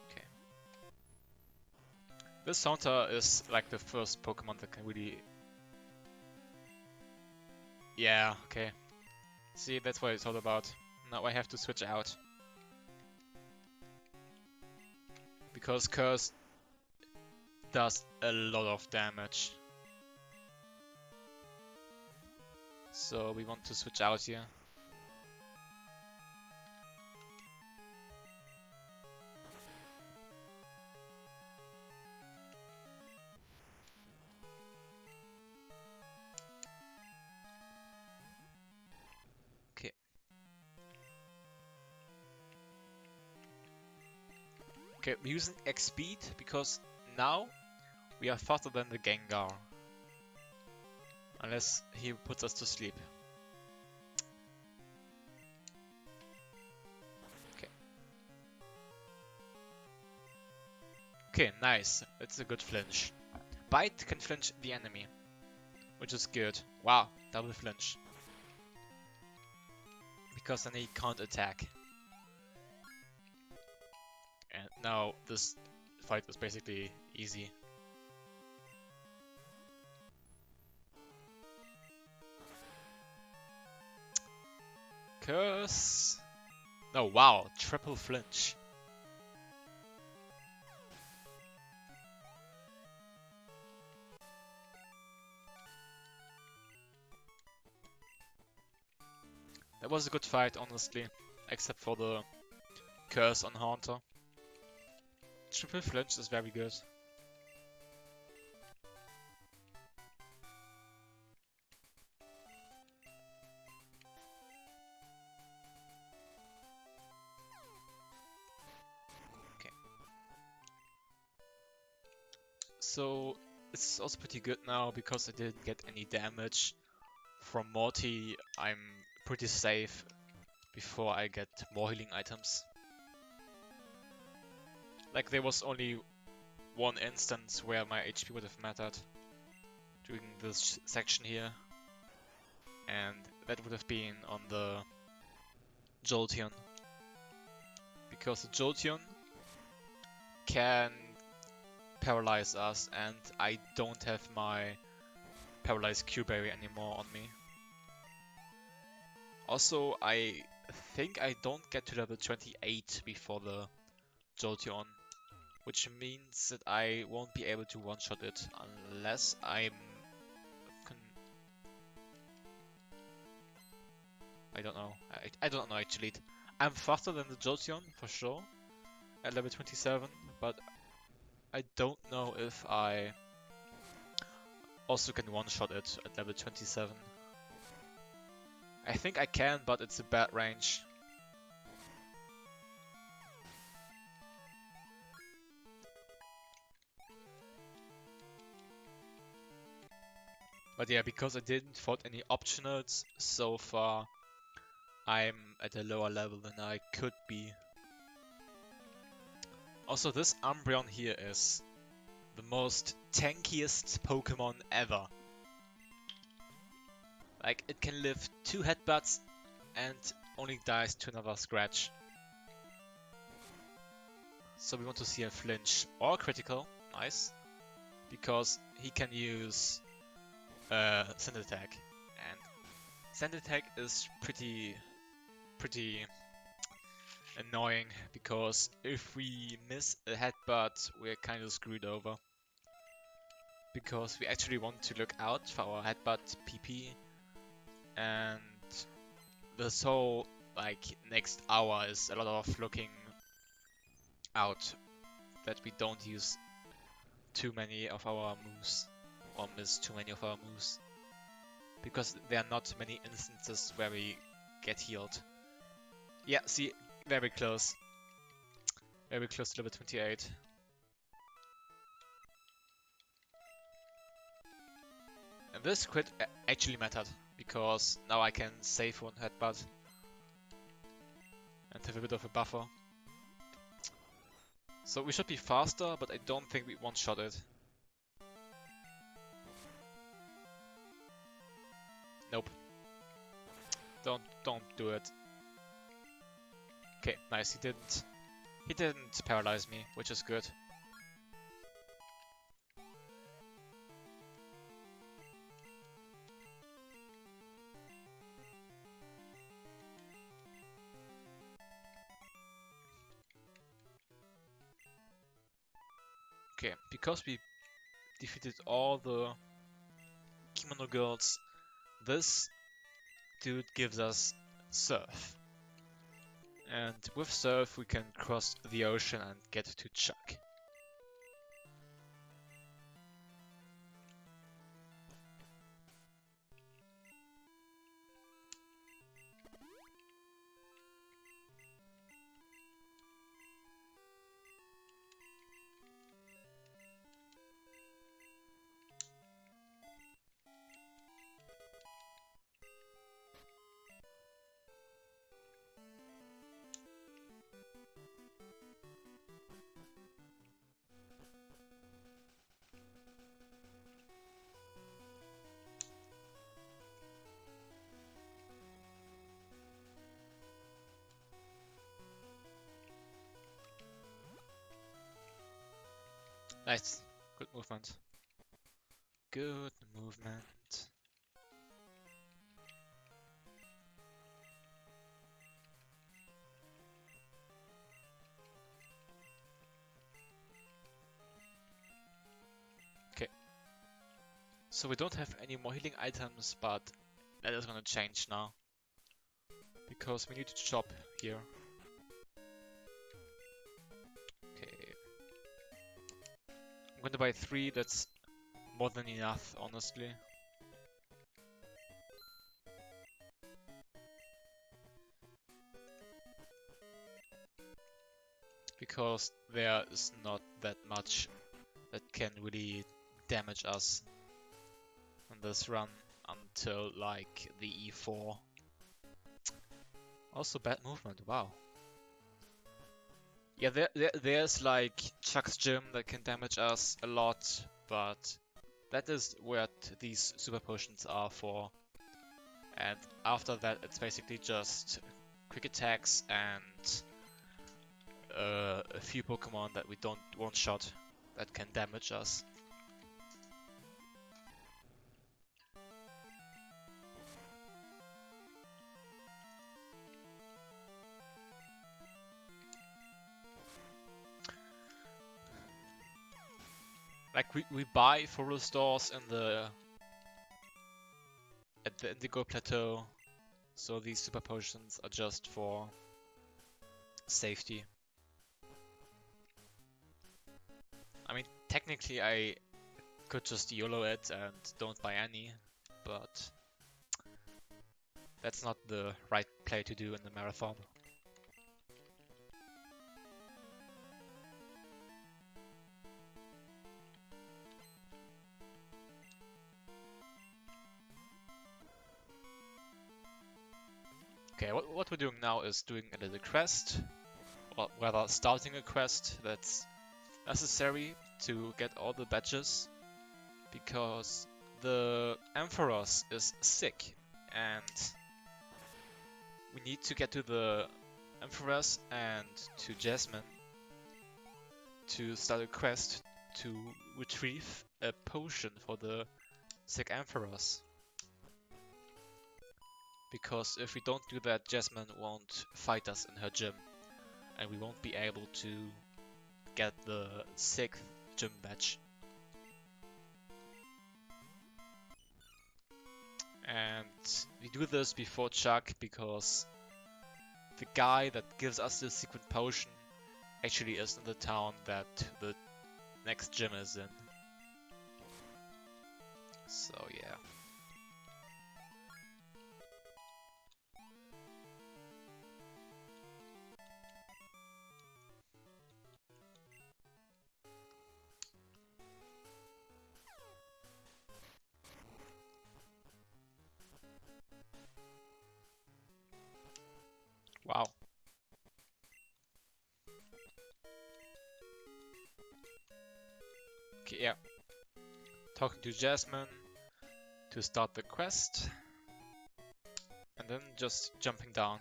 Okay, this Haunter is like the first Pokemon that can really. Yeah. Okay. See, that's what it's all about. Now I have to switch out because Curse does a lot of damage. So we want to switch out here. Okay. Okay, we're using X speed because now we are faster than the Gengar. Unless he puts us to sleep. Okay. Okay, nice. It's a good flinch. Bite can flinch the enemy, which is good. Wow, double flinch. Because then he can't attack. And now this fight is basically easy. Curse! No, wow, triple flinch. That was a good fight, honestly. Except for the curse on Haunter. Triple flinch is very good. Okay. So, it's also pretty good now because I didn't get any damage from Morty. I'm pretty safe before I get more healing items. Like there was only one instance where my HP would have mattered during this section here, and that would have been on the Jolteon, because the Jolteon can paralyze us and I don't have my paralyzed Q-Berry anymore on me. Also, I think I don't get to level 28 before the Jolteon, which means that I won't be able to one-shot it unless I'm... I don't know. I don't know actually. I'm faster than the Jolteon, for sure, at level 27, but I don't know if I also can one-shot it at level 27. I think I can, but it's a bad range. But yeah, because I didn't fought any optionals so far, I'm at a lower level than I could be. Also, this Umbreon here is the most tankiest Pokemon ever. Like, it can live 2 headbutts and only dies to another scratch. So we want to see a flinch or critical, nice, because he can use Sand Attack, and Sand Attack is pretty annoying because if we miss a headbutt, we're kind of screwed over. Because we actually want to look out for our headbutt PP, and this whole like next hour is a lot of looking out that we don't use too many of our moves or miss too many of our moves, because there are not many instances where we get healed. Yeah, see, very close to level 28. And this crit actually mattered, because now I can save one headbutt and have a bit of a buffer. So we should be faster, but I don't think we one-shot it. Nope. Don't do it. Okay, nice, he didn't paralyze me, which is good. Okay, because we defeated all the Kimono girls, this dude gives us Surf. And with Surf we can cross the ocean and get to Chuck. Nice. Good movement. Good movement. Okay. So we don't have any more healing items, but that is gonna change now. Because we need to chop here. Okay. I'm gonna buy 3, that's more than enough, honestly. Because there is not that much that can really damage us on this run until like the E4. Also bad movement, wow. Yeah, there's like Chuck's Gym that can damage us a lot, but that is what these super potions are for. And after that it's basically just quick attacks and a few Pokemon that we don't one-shot that can damage us. Like we buy full stores at the Indigo Plateau, so these super potions are just for safety. I mean, technically I could just YOLO it and don't buy any, but that's not the right play to do in the marathon. Okay, what we're doing now is doing a little quest, or rather starting a quest that's necessary to get all the badges, because the Ampharos is sick, and we need to get to the Ampharos and to Jasmine to start a quest to retrieve a potion for the sick Ampharos. Because if we don't do that, Jasmine won't fight us in her gym, and we won't be able to get the 6th gym badge. And we do this before Chuck because the guy that gives us the secret potion actually is in the town that the next gym is in. So yeah. Wow. Okay, yeah. Talking to Jasmine to start the quest. And then just jumping down.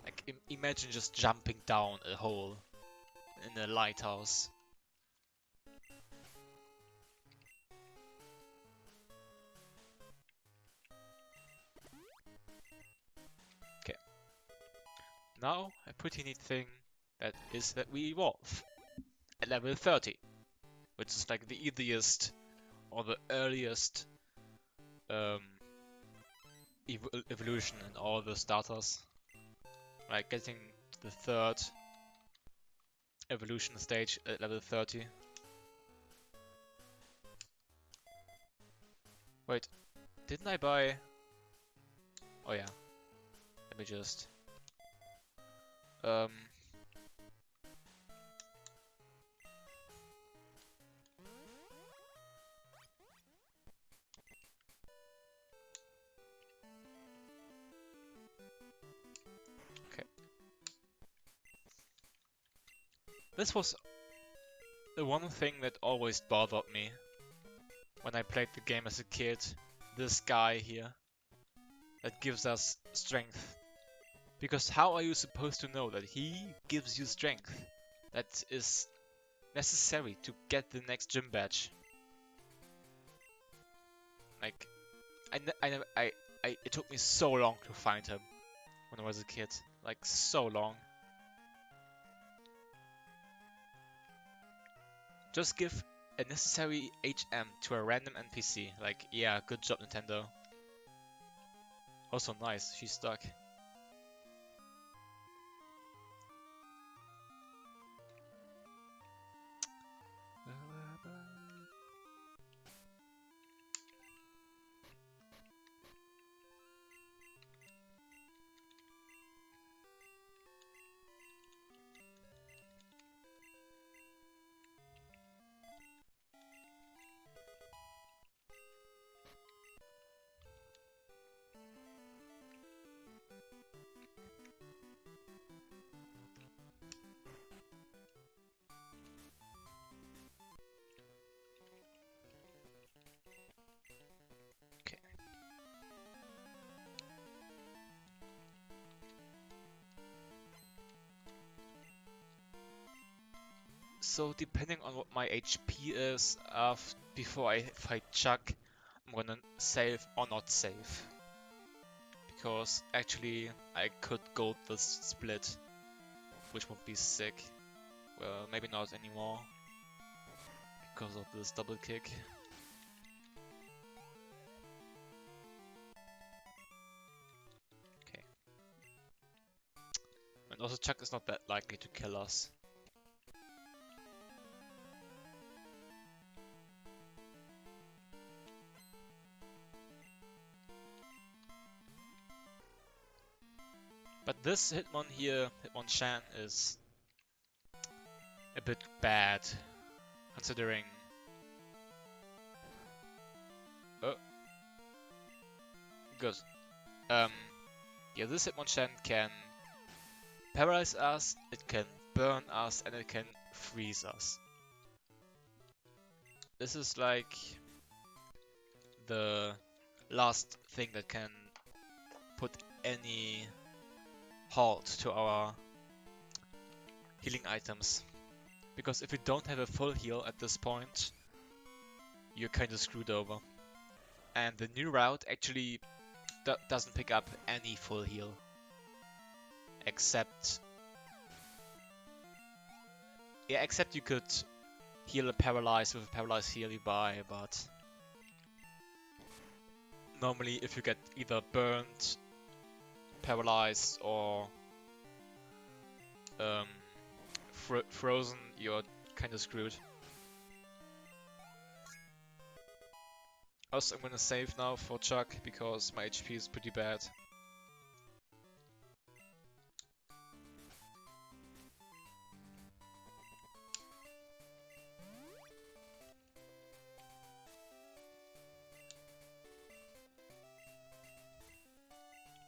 Like, imagine just jumping down a hole in a lighthouse. Okay. Now, a pretty neat thing that is that we evolve at level 30, which is like the easiest or the earliest evolution in all the starters. Like getting the third evolution stage at level 30. Wait, didn't I buy... Oh yeah, let me just... Okay. This was the one thing that always bothered me when I played the game as a kid. This guy here that gives us strength. Because how are you supposed to know that he gives you strength that is necessary to get the next gym badge? Like, it took me so long to find him when I was a kid. Like, so long. Just give a necessary HM to a random NPC. Like, yeah, good job, Nintendo. Also nice, she's stuck. Okay. So depending on what my HP is, before I fight Chuck, I'm gonna save or not save. Because actually I could gold this split, which would be sick. Well, maybe not anymore, because of this double kick. Okay. And also Chuck is not that likely to kill us. But this Hitmon here, Hitmonchan, is a bit bad, considering... Oh. Good. Yeah, this Hitmonchan can paralyze us, it can burn us, and it can freeze us. This is like the last thing that can put any halt to our healing items. Because if you don't have a full heal at this point, you're kinda screwed over. And the new route actually doesn't pick up any full heal. Except... Yeah, except you could heal a paralyze with a paralyzed heal you buy, but... Normally if you get either burned, paralyzed, or frozen, you're kinda screwed. Also, I'm gonna save now for Chuck, because my HP is pretty bad.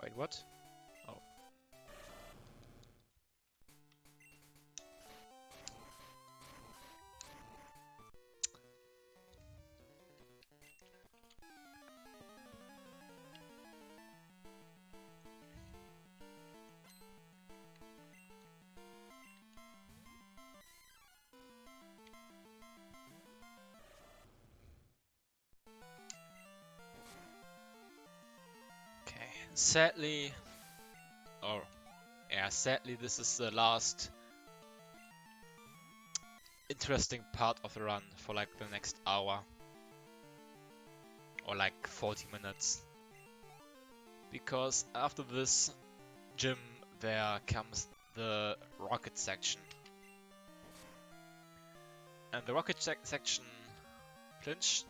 Wait, what? Oh. Sadly, or yeah, sadly, this is the last interesting part of the run for like the next hour or like 40 minutes. Because after this gym, there comes the rocket section. And the rocket section, Flinch.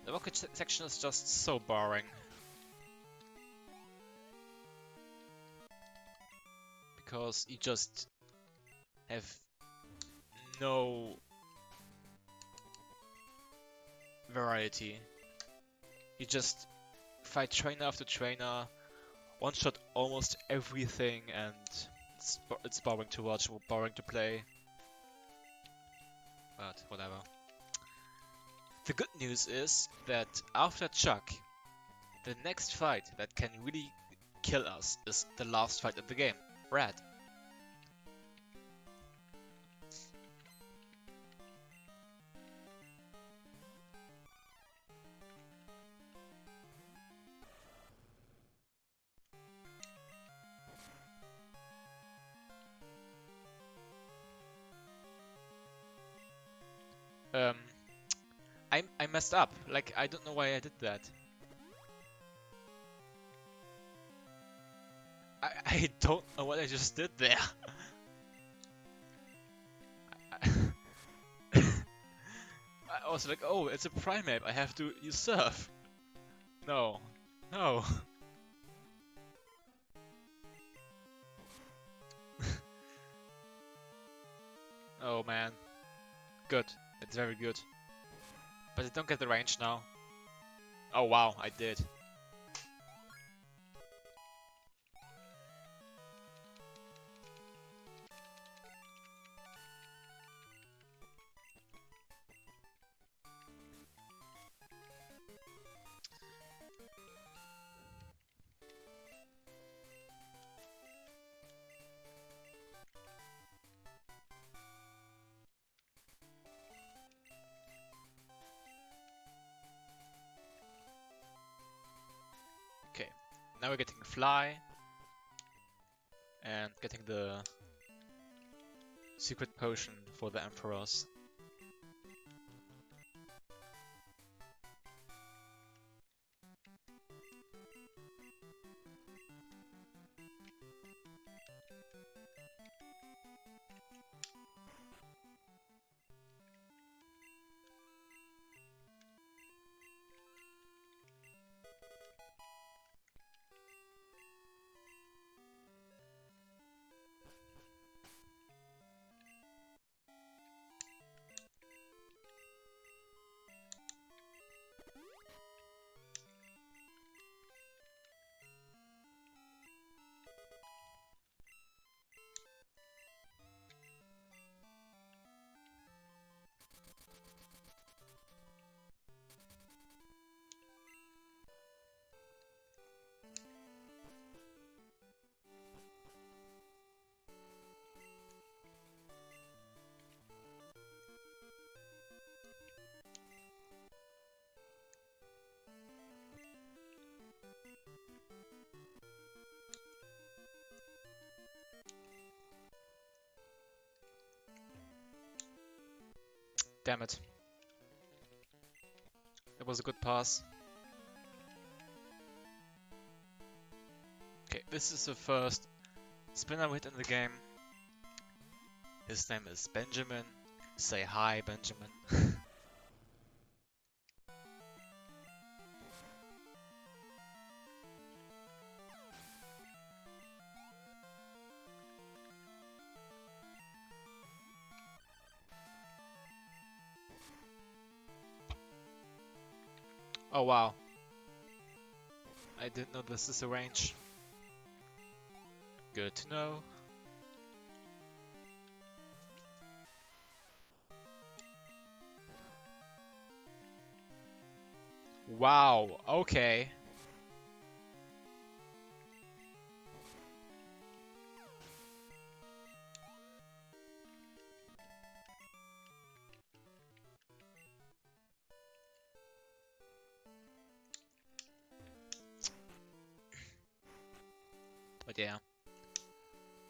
The rocket section is just so boring. Because you just have no variety. You just fight trainer after trainer, one-shot almost everything, and it's boring to watch, boring to play. But whatever. The good news is that after Chuck, the next fight that can really kill us is the last fight of the game, Red. Um, I messed up. Like, I don't know why I did that. I don't know what I just did there. I was like, oh, it's a Primate, I have to use Surf. No. No. Oh man. Good. It's very good. But I don't get the range now. Oh wow, I did. Okay. Now we're getting Fly. And getting the secret potion for the Emperors. Damn it. It was a good pass. Okay, this is the first spinner hit in the game. His name is Benjamin. Say hi, Benjamin. Oh wow. I didn't know this is a range. Good to know. Wow, okay. But yeah.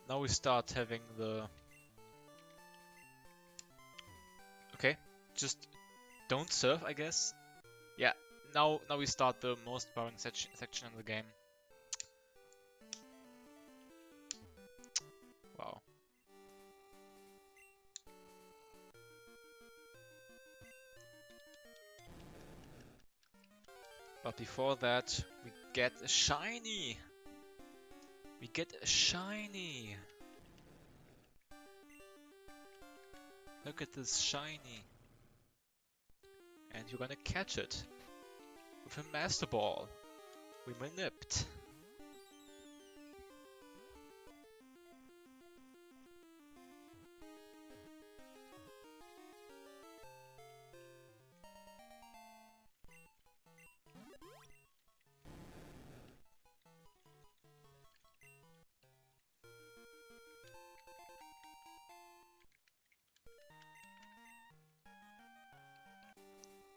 Now we start having the... Okay, just don't surf, I guess. Yeah, now we start the most boring section in the game. Wow. But before that, we get a shiny! We get a shiny! Look at this shiny! And you're gonna catch it with a Master Ball. We manipped.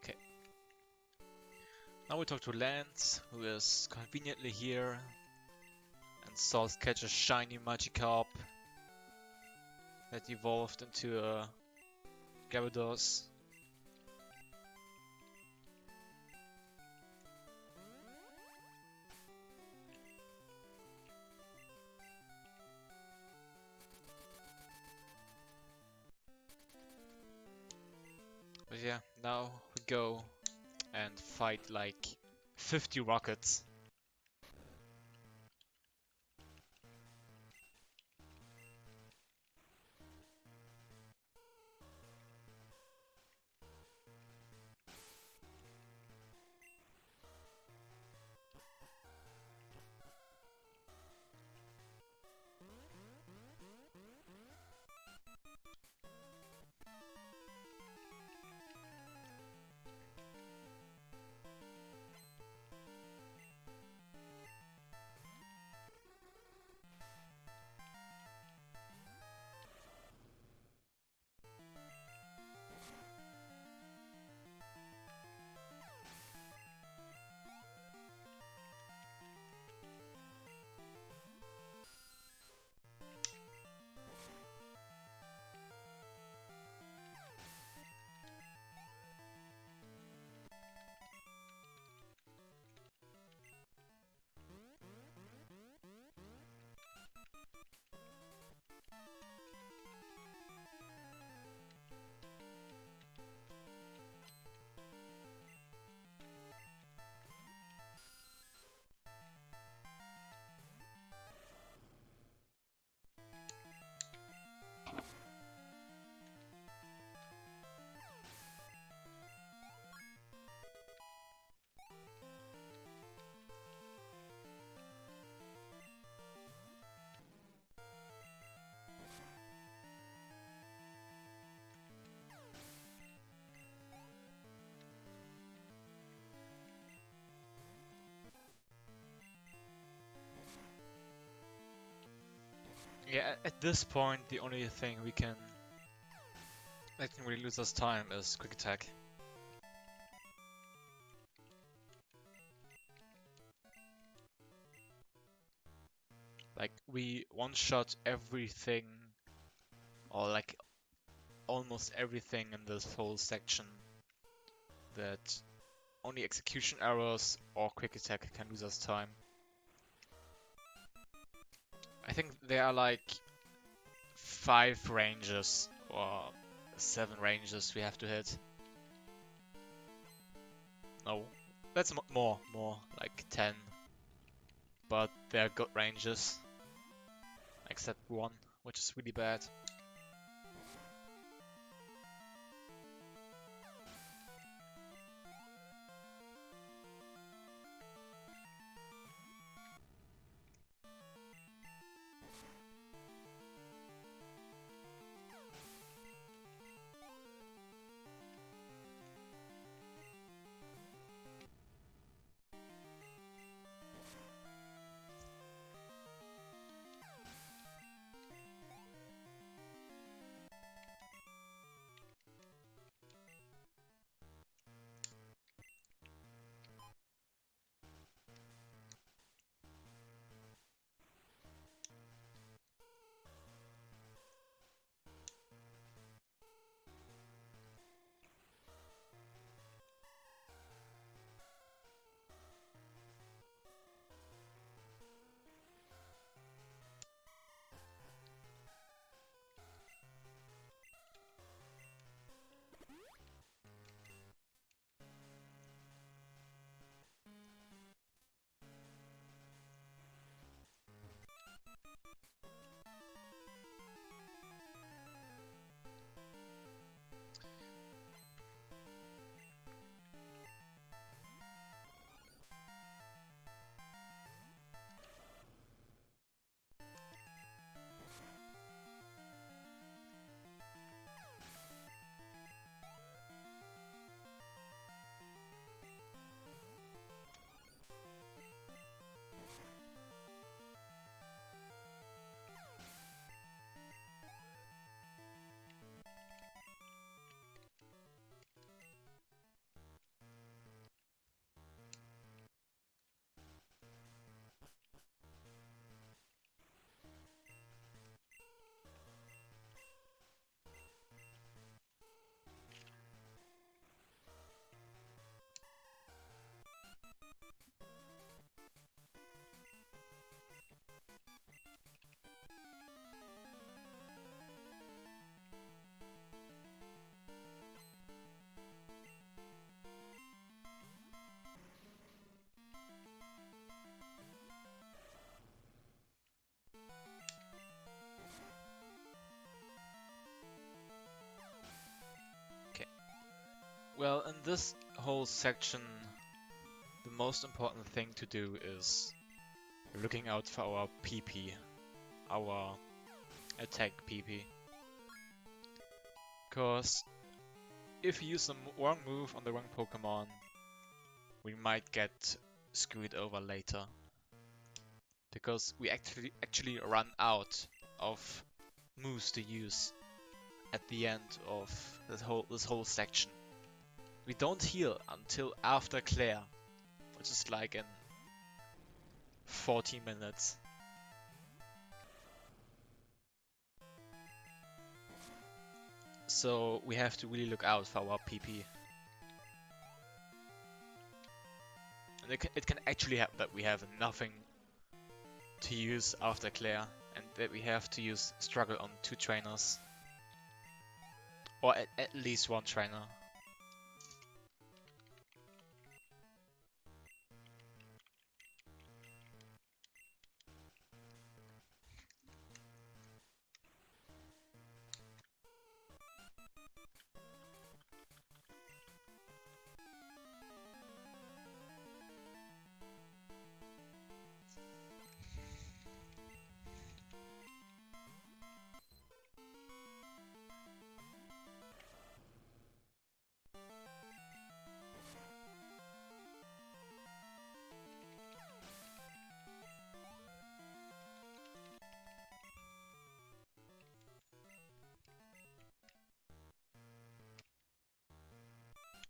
Okay. Now we talk to Lance, who is conveniently here, and Sauce catch a shiny Magikarp that evolved into a Gyarados. But yeah, now we go and fight like 50 rockets. Yeah, at this point, the only thing that can really lose us time is Quick Attack. Like, we one-shot everything, or like almost everything in this whole section that only execution errors or Quick Attack can lose us time. I think there are like 5 ranges or 7 ranges we have to hit. No, that's more, like 10. But they're good ranges. Except one, which is really bad. Well, in this whole section, the most important thing to do is looking out for our PP, our attack PP. Because if you use the wrong move on the wrong Pokemon, we might get screwed over later. Because we actually run out of moves to use at the end of this whole section. We don't heal until after Claire, which is like in 40 minutes. So we have to really look out for our PP. And it can actually happen that we have nothing to use after Claire, and that we have to use Struggle on 2 trainers. Or at least 1 trainer.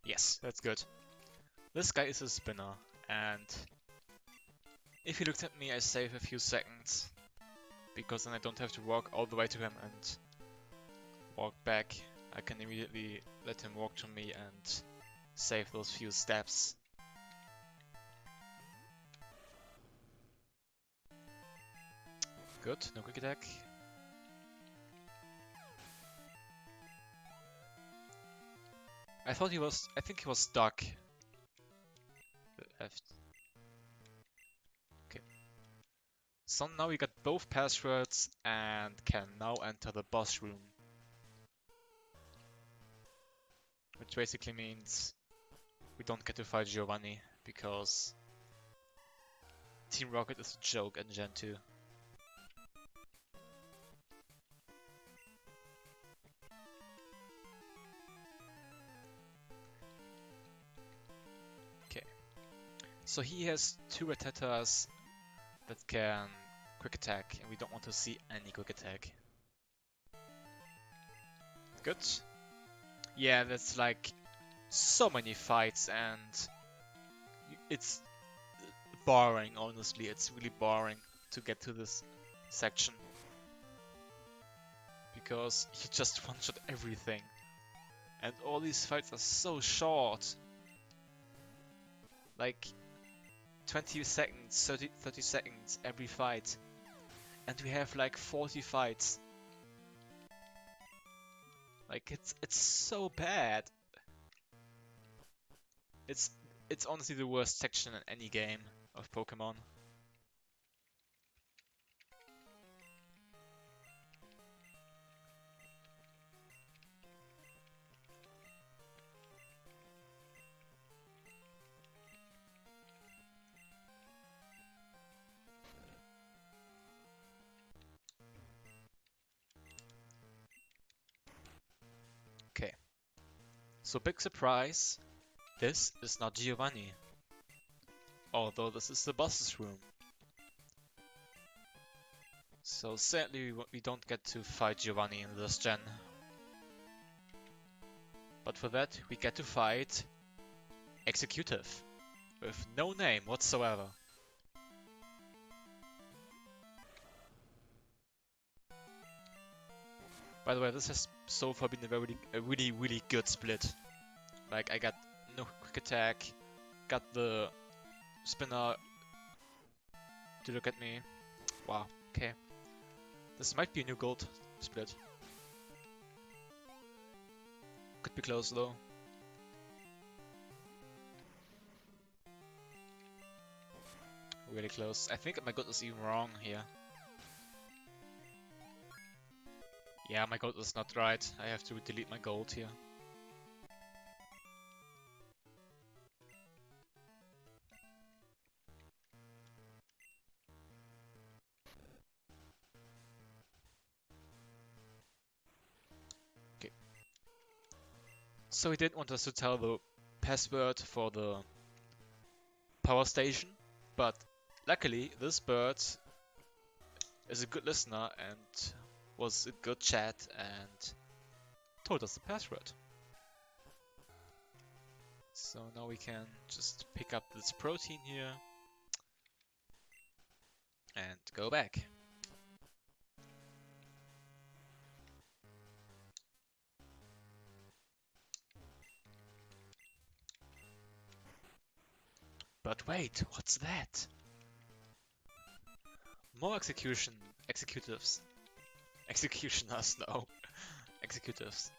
Yes, that's good. This guy is a spinner, and if he looks at me, I save a few seconds, because then I don't have to walk all the way to him and walk back. I can immediately let him walk to me and save those few steps. Good, no quick attack. I think he was stuck. Left. Okay. So now we got both passwords and can now enter the boss room. Which basically means we don't get to fight Giovanni, because Team Rocket is a joke in Gen 2. Okay. So he has 2 Rattatas that can quick attack, and we don't want to see any quick attack. Good. Yeah, that's like so many fights, and it's boring, honestly. It's really boring to get to this section, because you just one-shot everything, and all these fights are so short. Like 20 seconds, 30 seconds every fight, and we have like 40 fights. Like it's so bad. It's honestly the worst section in any game of Pokemon. Okay. So big surprise, this is not Giovanni. Although this is the boss's room. So sadly we don't get to fight Giovanni in this gen. But for that we get to fight Executive, with no name whatsoever. By the way, this has so far been a really good split. Like, I got no quick attack, got the spinner to look at me. Wow, okay. This might be a new gold split. Could be close though. Really close. I think my gold is even wrong here. Yeah, my gold is not right. I have to delete my gold here. So he didn't want us to tell the password for the power station, but luckily this bird is a good listener and was a good chat and told us the password. So now we can just pick up this protein here and go back. But wait, what's that? More executives. Executioners, no. Executives.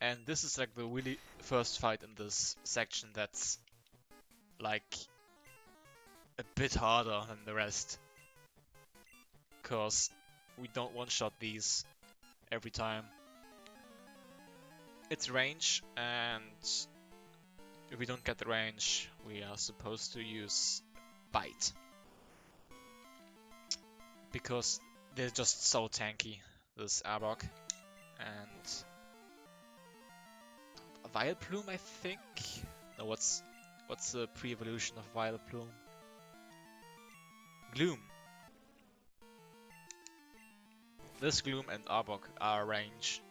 And this is like the really first fight in this section that's like a bit harder than the rest. Cause we don't one-shot these every time. It's range, and if we don't get the range, we are supposed to use bite. Because they're just so tanky, this Arbok. And a Violet Plume, I think? No, what's the pre-evolution of Violet Plume? Gloom. This Gloom and Arbok are range.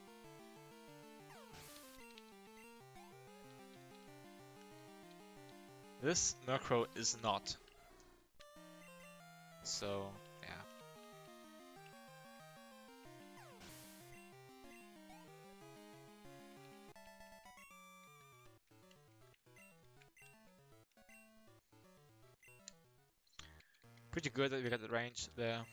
This Murkrow is not. So, yeah. Pretty good that we got the range there.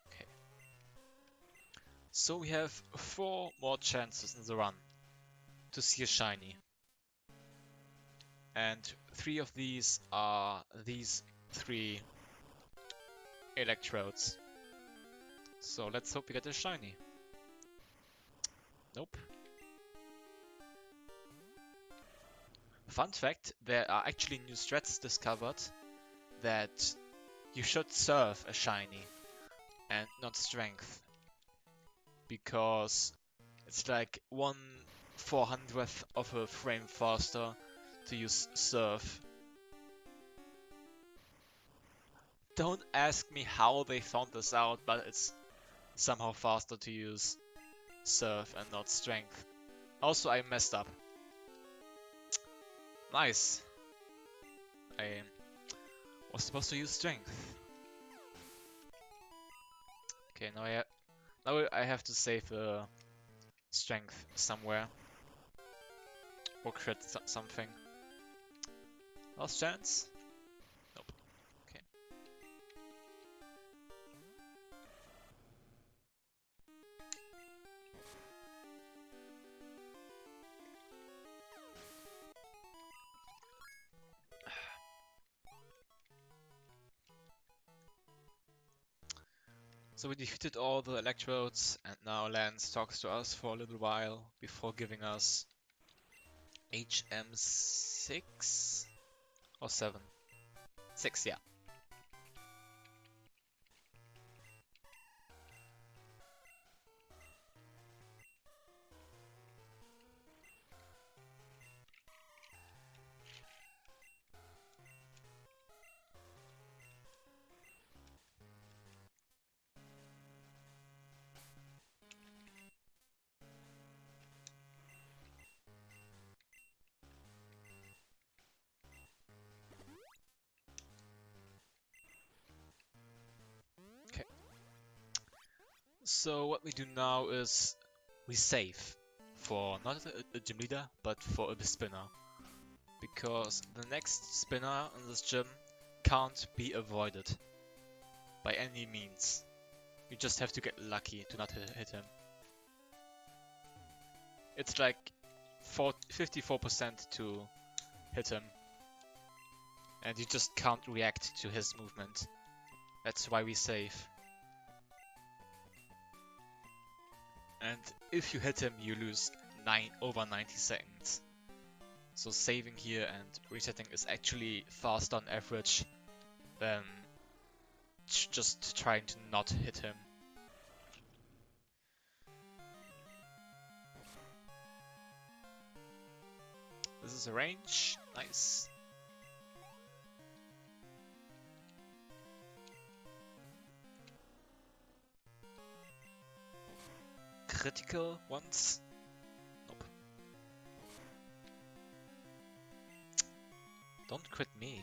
Okay. So we have 4 more chances in the run to see a shiny. And 3 of these are these 3 electrodes. So let's hope we get a shiny. Nope. Fun fact, there are actually new strats discovered that you should serve a shiny and not strength. Because it's like 1/400th of a frame faster to use serve. Don't ask me how they found this out, but it's somehow faster to use serve and not strength. Also, I messed up. Nice. I was supposed to use strength. Okay, now I have to save strength somewhere. Or crit something. Last chance? Nope. Okay. So we defeated all the electrodes, and now Lance talks to us for a little while before giving us HM6 or 7? 6, yeah. Okay. So what we do now is we save for not a gym leader, but for a spinner. Because the next spinner in this gym can't be avoided by any means. You just have to get lucky to not hit him. It's like 54% to hit him. And you just can't react to his movement. That's why we save. And if you hit him, you lose over 90 seconds. So saving here and resetting is actually faster on average than just trying to not hit him. This is a range. Nice. Critical once. Nope. Don't crit me.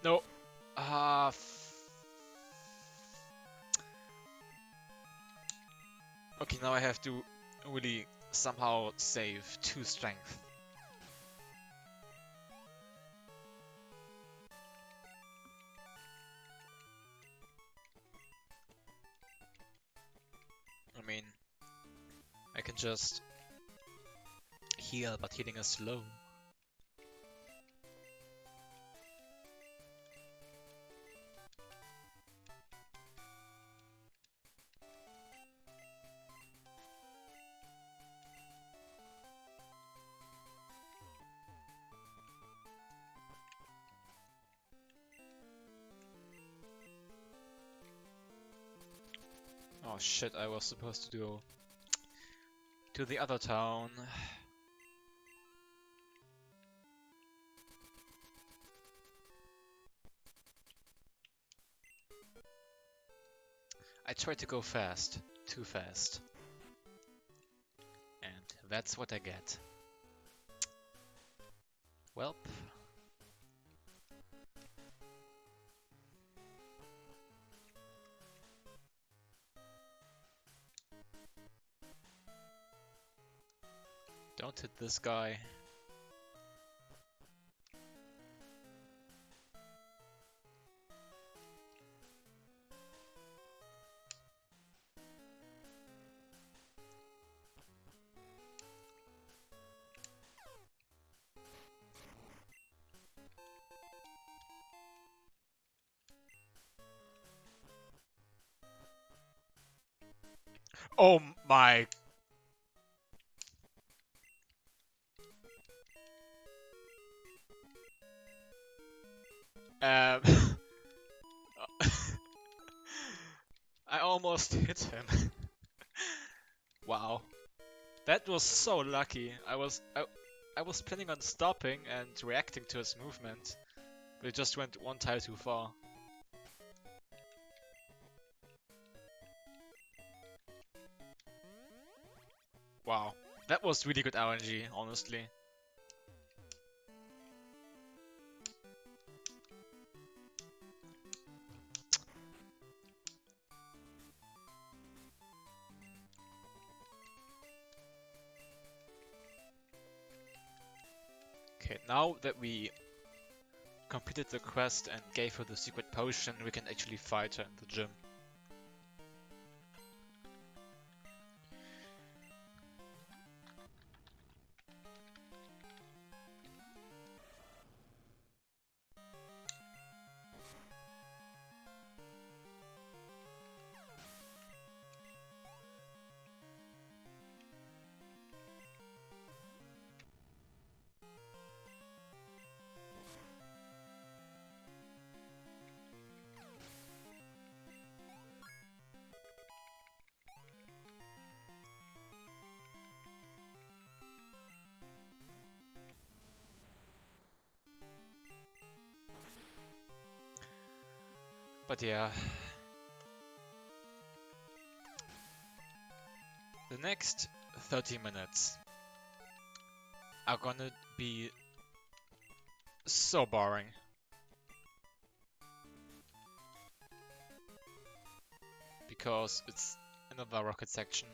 No. Okay, now I have to really somehow save 2 strength. I mean, I can just heal, but healing is slow. Oh shit, I was supposed to go to the other town. I tried to go fast, too fast. And that's what I get. Welp. Don't hit this guy. Oh my... I almost hit him. Wow. That was so lucky. I was planning on stopping and reacting to his movement, but it just went one tile too far. Wow. That was really good RNG, honestly. Okay, now that we completed the quest and gave her the secret potion, we can actually fight her in the gym. But yeah. The next 30 minutes are gonna be so boring. Because it's another rocket section.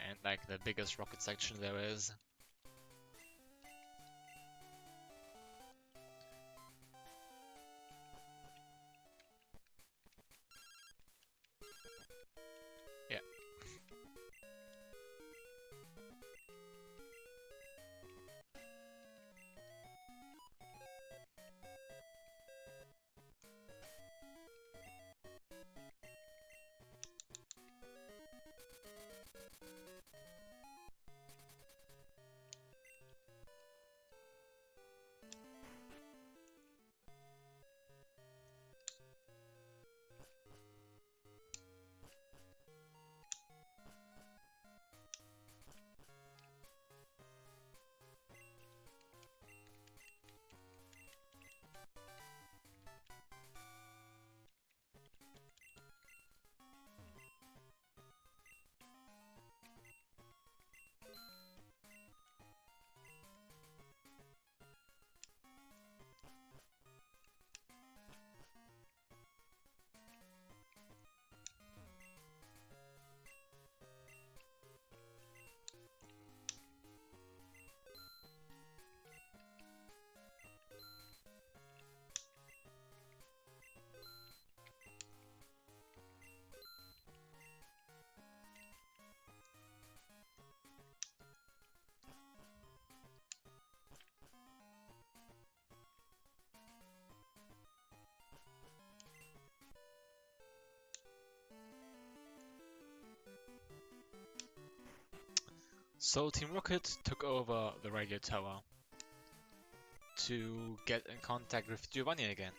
And like the biggest rocket section there is. So Team Rocket took over the radio tower to get in contact with Giovanni again.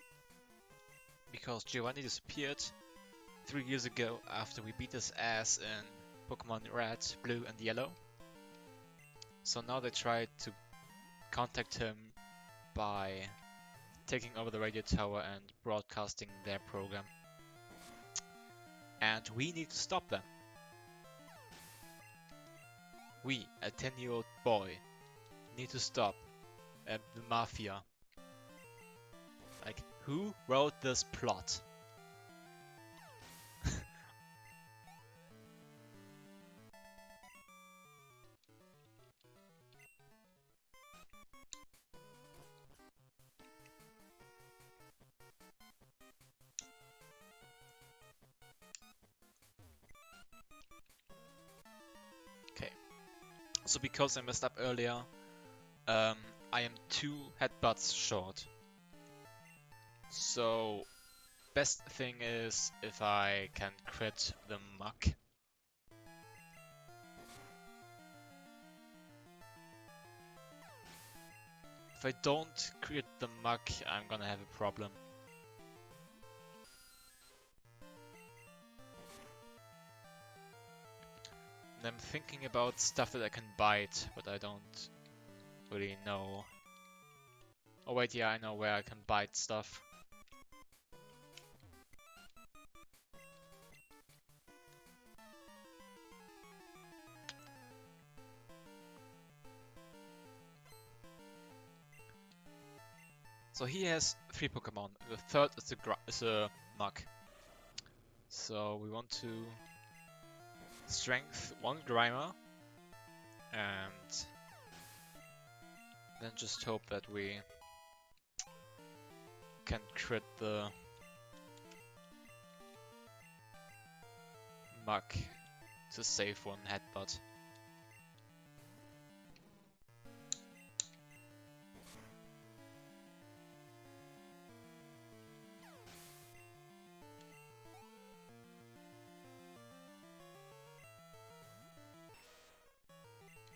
Because Giovanni disappeared 3 years ago after we beat his ass in Pokemon Red, Blue and Yellow. So now they tried to contact him by taking over the radio tower and broadcasting their program. And we need to stop them. We, a 10-year-old boy, need to stop the Mafia. Like, who wrote this plot? Okay. So because I messed up earlier, I am 2 headbutts short. So, best thing is if I can crit the muck. If I don't crit the muck, I'm gonna have a problem. And I'm thinking about stuff that I can bite, but I don't really know. Oh wait, yeah, I know where I can bite stuff. So he has 3 Pokemon. The third is a Muk. So we want to strength 1 Grimer and then just hope that we can crit the Muk to save 1 headbutt.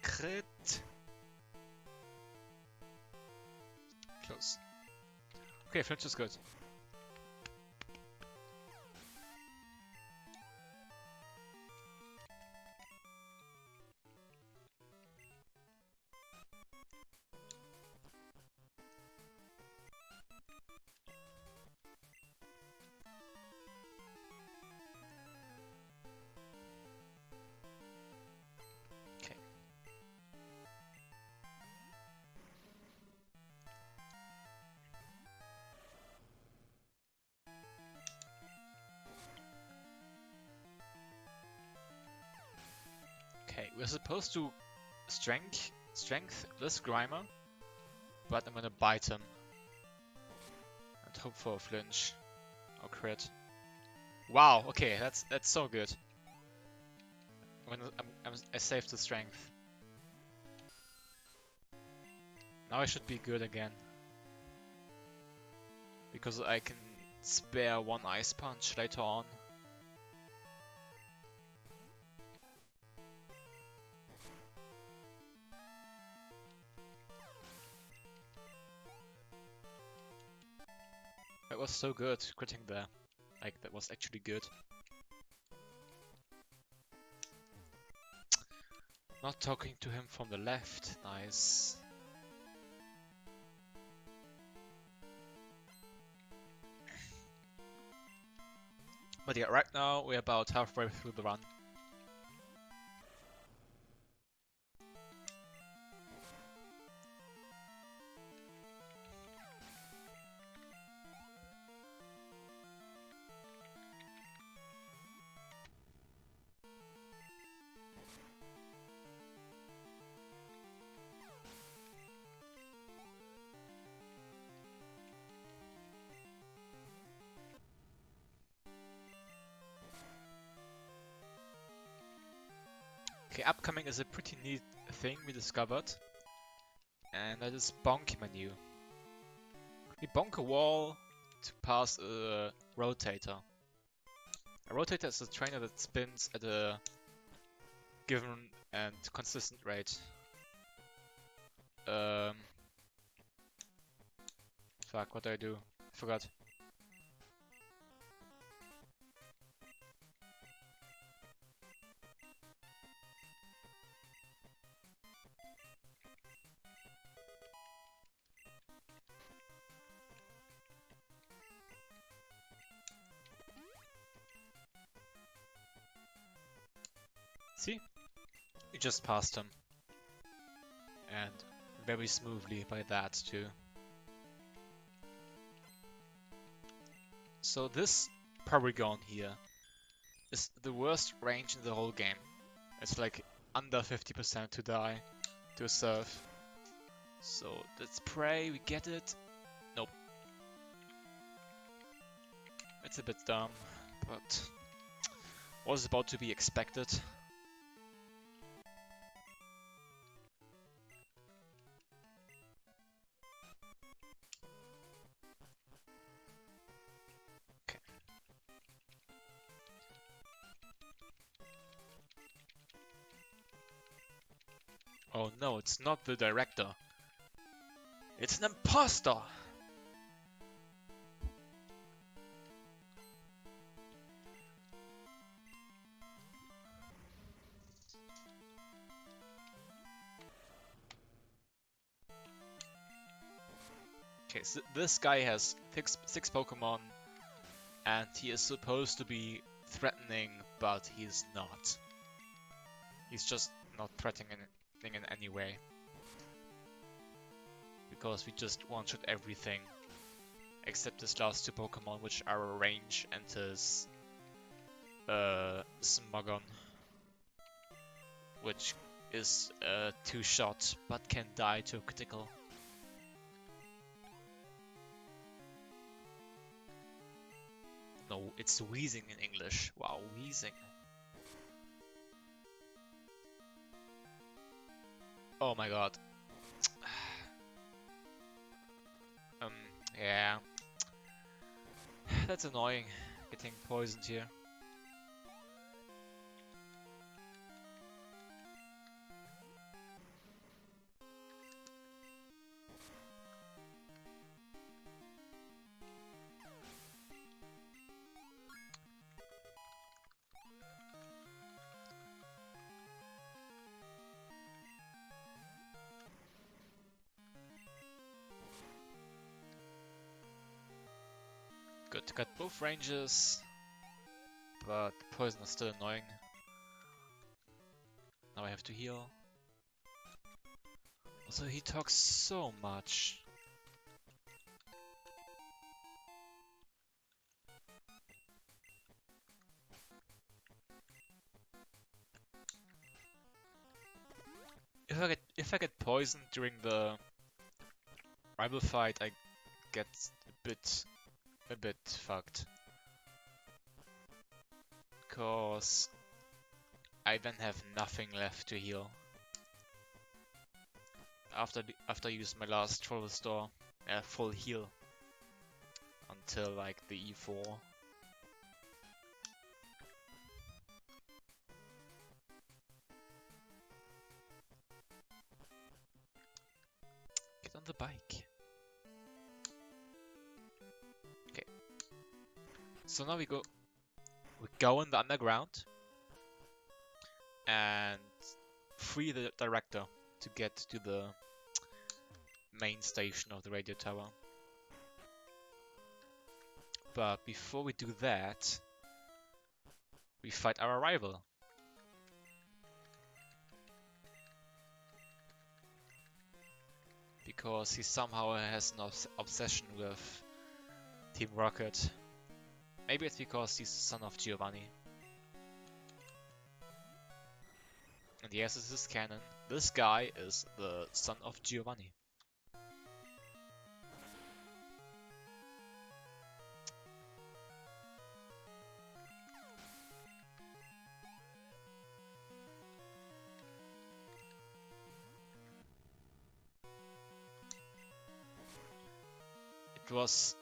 Crit. Close. Okay, flinch is good. Okay. Okay, we're supposed to strength this Grimer, but I'm gonna bite him and hope for a flinch or crit. Wow, okay, that's so good. I saved the strength. Now I should be good again. Because I can spare 1 Ice Punch later on. That was so good, critting there. Like, that was actually good. Not talking to him from the left, nice. But yeah, right now we're about halfway through the run. Okay, upcoming is a pretty neat thing we discovered. And that is bonk menu. We bonk a wall to pass a rotator. A rotator is a trainer that spins at a given and consistent rate. Fuck, what do I do? I forgot. See? You just passed him. And very smoothly by that too. So this Porygon here is the worst range in the whole game. It's like under 50% to die to a surf. So let's pray we get it. Nope. It's a bit dumb, but was about to be expected. Okay. Oh no, it's not the director. It's an imposter! Okay, so this guy has six Pokemon, and he is supposed to be threatening, but he's not. He's just not threatening in any way. Because we just one-shot everything. Except his last two Pokemon, which are a range, and his Smogon. Which is a 2-shot, but can die to a critical. No, it's wheezing in English. Wow, wheezing. Oh my god. Yeah. That's annoying, getting poisoned here. Good to cut both ranges, but poison is still annoying. Now I have to heal. Also, he talks so much. If I get poisoned during the rival fight, I get a bit fucked. Cause I then have nothing left to heal. After I use my last Troll Restore, full heal until like the E4. Get on the bike. Okay. So now we go in the underground and free the director to get to the main station of the radio tower. But before we do that, we fight our rival. Because he somehow has an obsession with Team Rocket. Maybe it's because he's the son of Giovanni. And yes, this is canon. This guy is the son of Giovanni. It was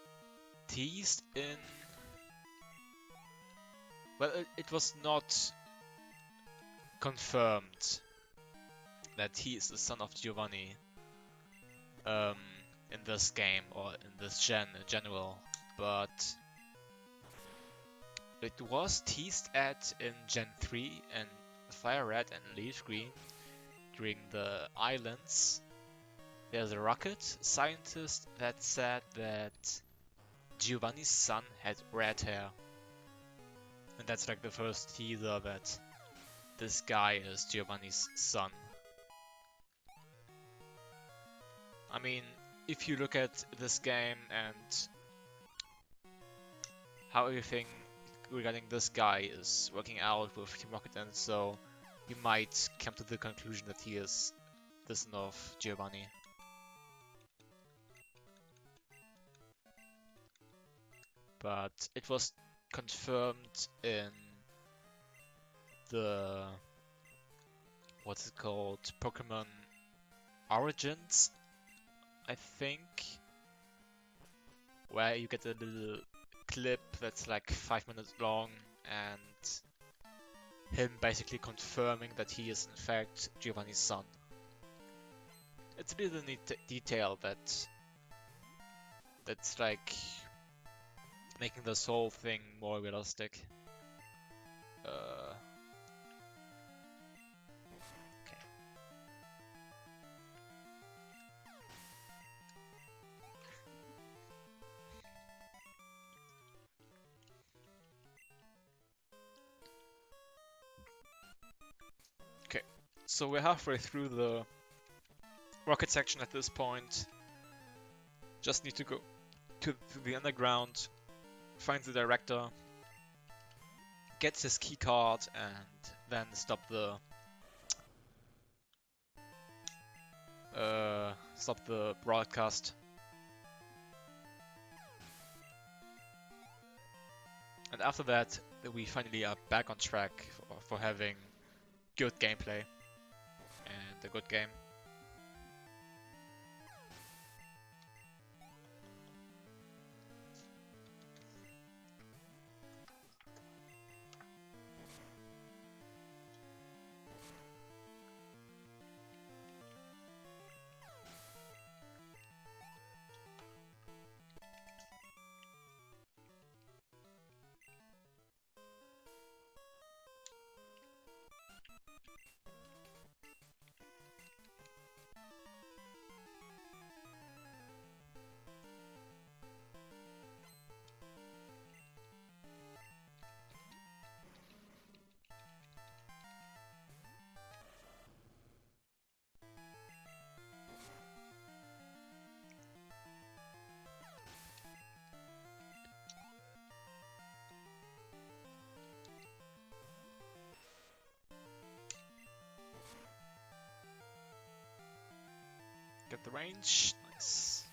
teased in... Well, it was not confirmed that he is the son of Giovanni in this game or in this gen in general, but it was teased at in Gen 3 and Fire Red and Leaf Green during the islands. There's a rocket scientist that said that Giovanni's son had red hair. And that's like the first teaser that this guy is Giovanni's son. I mean, if you look at this game and how everything regarding this guy is working out with Team Rocket, and so you might come to the conclusion that he is the son of Giovanni. But it was confirmed in the, what's it called, Pokémon Origins, I think, where you get a little clip that's like 5 minutes long and him basically confirming that he is in fact Giovanni's son. It's a little neat detail that's like making this whole thing more realistic. Okay, so we're halfway through the rocket section at this point. Just need to go to the underground, find the director, get his key card, and then stop the broadcast. And after that, we finally are back on track for having good gameplay and a good game. Get the range, nice.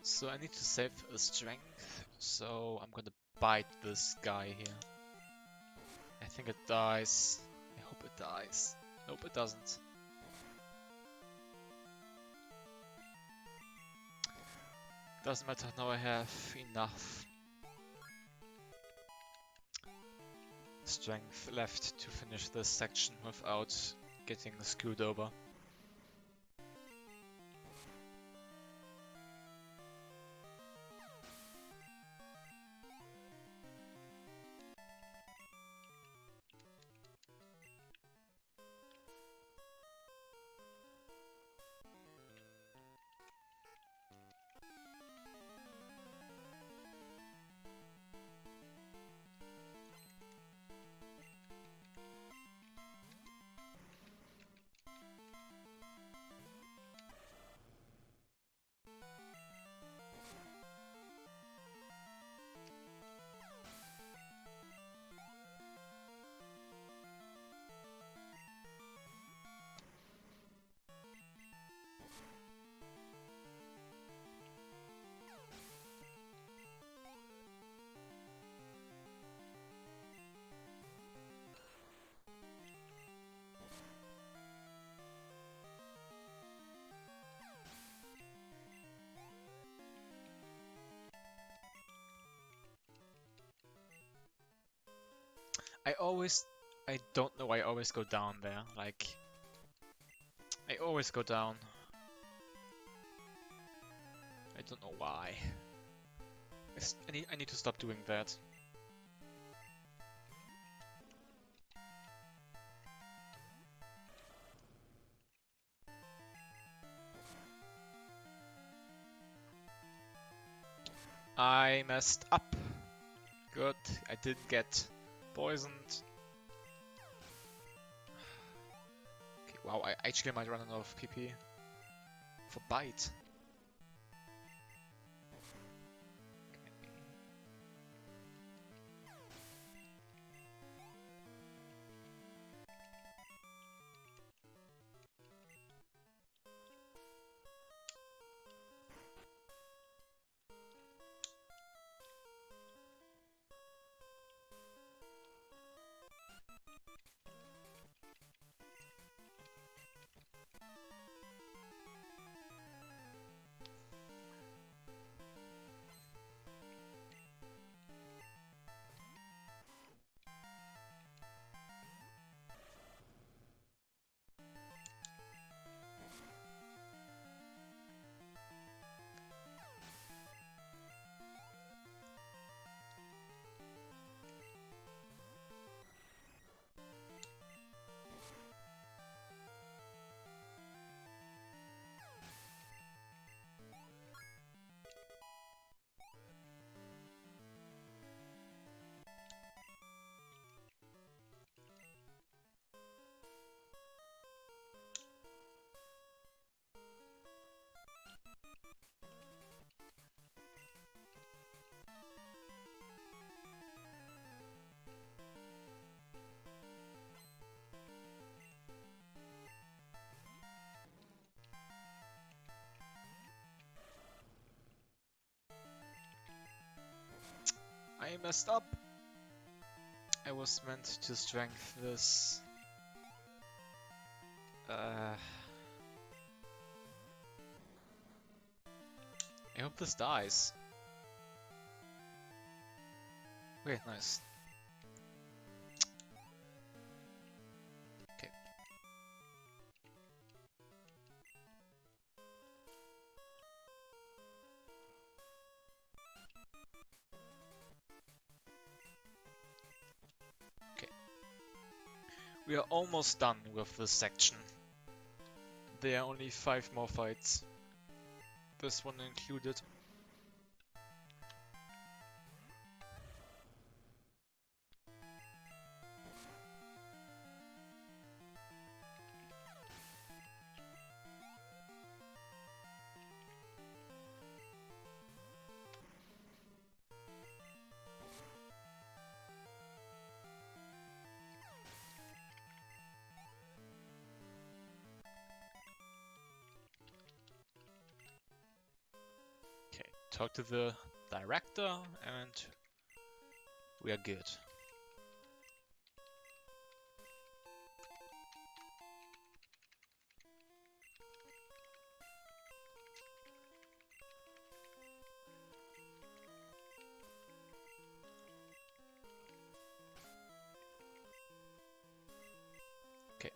So I need to save a strength, so I'm gonna bite this guy here. I think it dies. I hope it dies. Nope, it doesn't. Doesn't matter, now I have enough strength left to finish this section without getting screwed over. I don't know why I always go down there. Like, I always go down. I don't know why. I need to stop doing that. I messed up. Good, I didn't get poisoned. Okay, wow, I actually might run out of PP for bite. I messed up. I was meant to strength this. I hope this dies. Okay, nice. Okay. Okay. We are almost done with this section. There are only 5 more fights. This one included. Okay, talk to the director and we are good. Okay.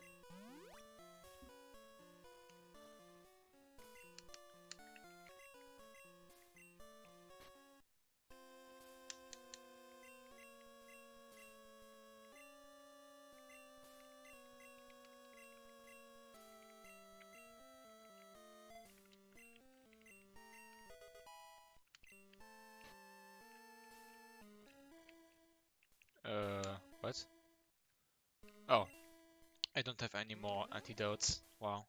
What? Oh, I don't have any more antidotes. Wow.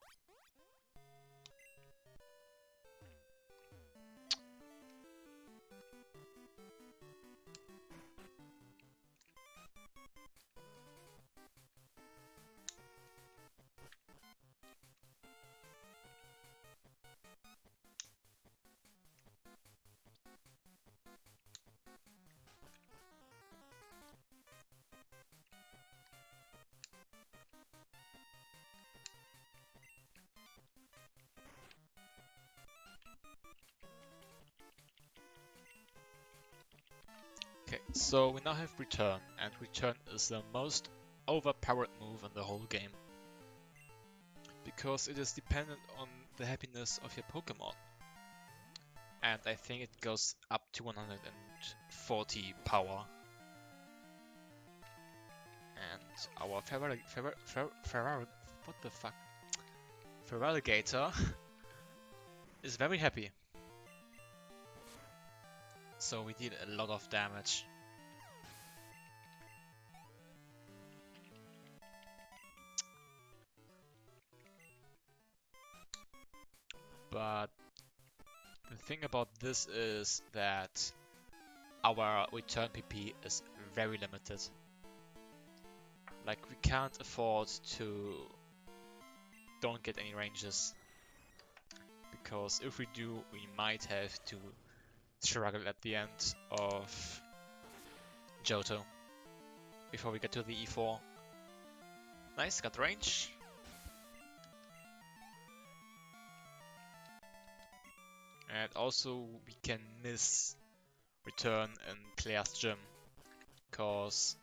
Okay, so we now have Return, and Return is the most overpowered move in the whole game. Because it is dependent on the happiness of your Pokémon. And I think it goes up to 140 power. And our what the fuck? Feraligatr is very happy. So we did a lot of damage. But the thing about this is that our return PP is very limited. Like, we can't afford to don't get any ranges. Because if we do, we might have to struggle at the end of Johto before we get to the E4. Nice, got range. And also we can miss Return in Claire's gym, cause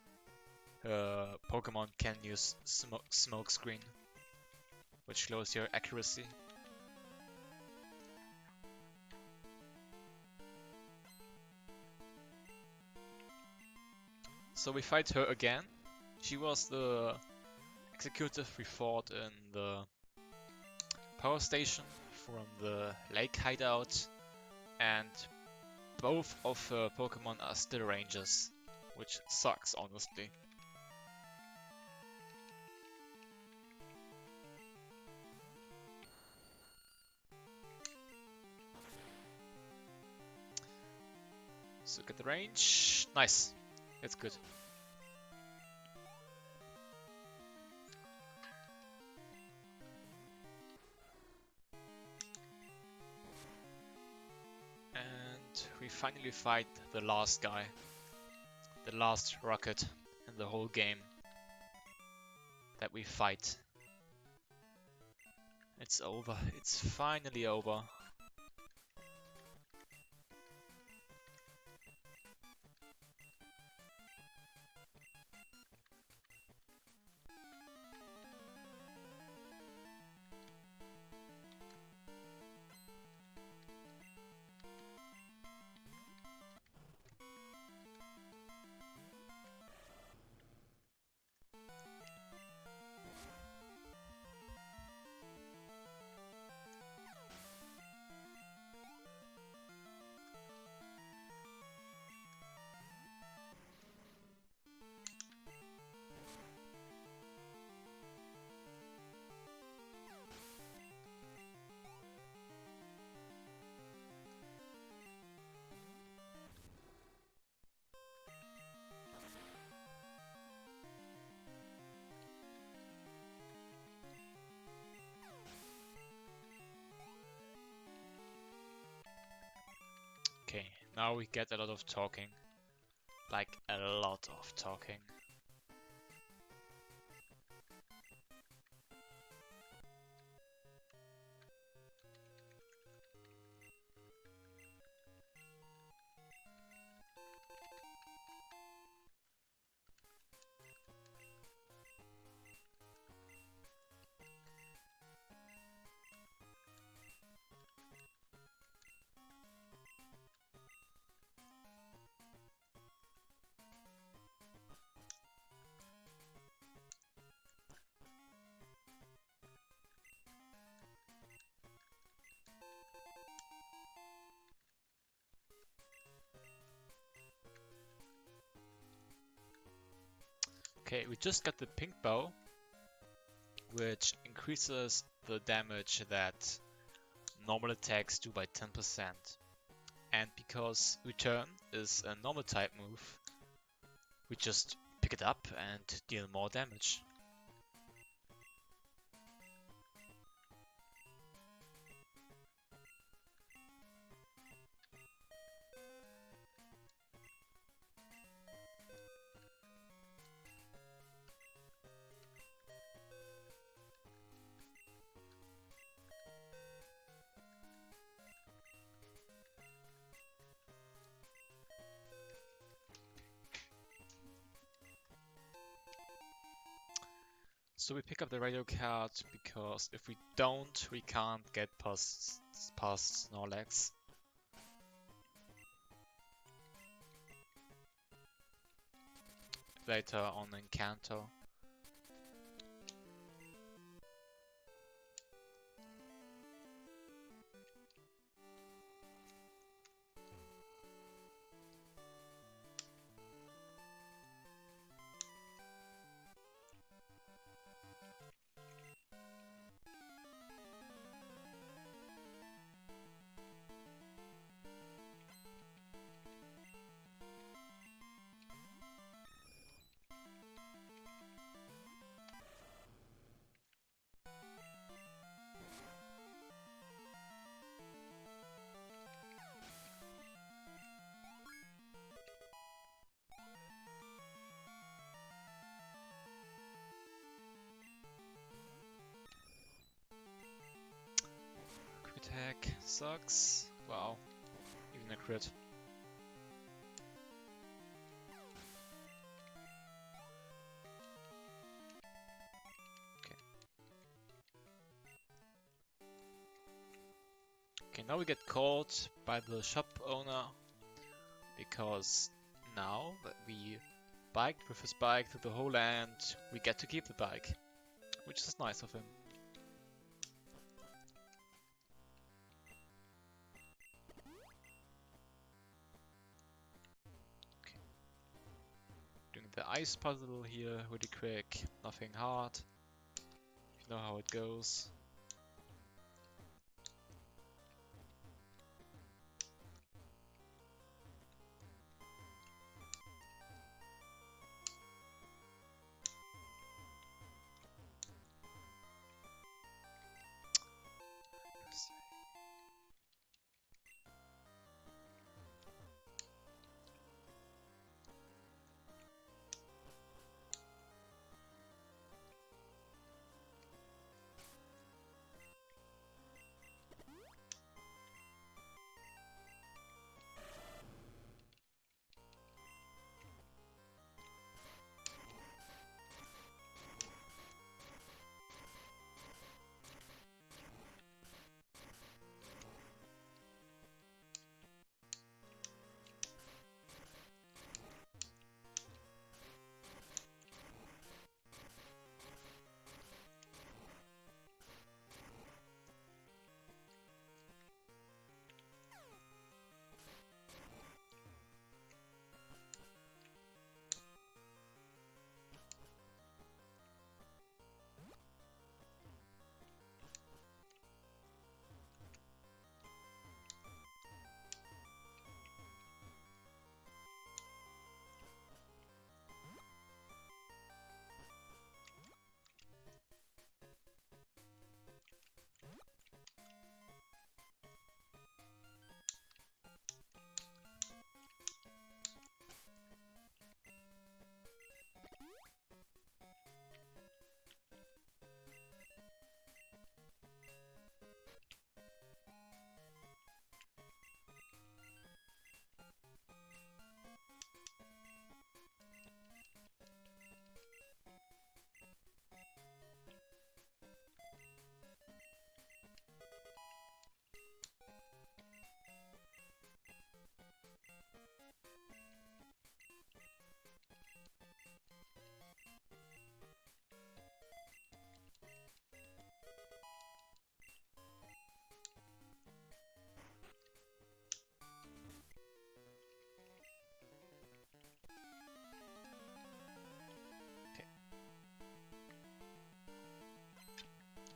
Pokemon can use smoke screen, which lowers your accuracy. So we fight her again. She was the executive we fought in the power station from the lake hideout, and both of her Pokemon are still rangers, which sucks, honestly. So get the range. Nice. It's good. And we finally fight the last guy. The last rocket in the whole game that we fight. It's over. It's finally over. Okay, now we get a lot of talking. Like, a lot of talking. Okay, we just got the pink bow, which increases the damage that normal attacks do by 10%. And because Return is a normal type move, we just pick it up and deal more damage. So we pick up the radio card because if we don't, we can't get past Snorlax. Later on in Kanto. Crit hack sucks. Wow, even a crit. Okay, now we get caught by the shop owner because now that we biked with his bike through the whole land, we get to keep the bike, which is nice of him. Okay. Doing the ice puzzle here really quick, nothing hard. You know how it goes.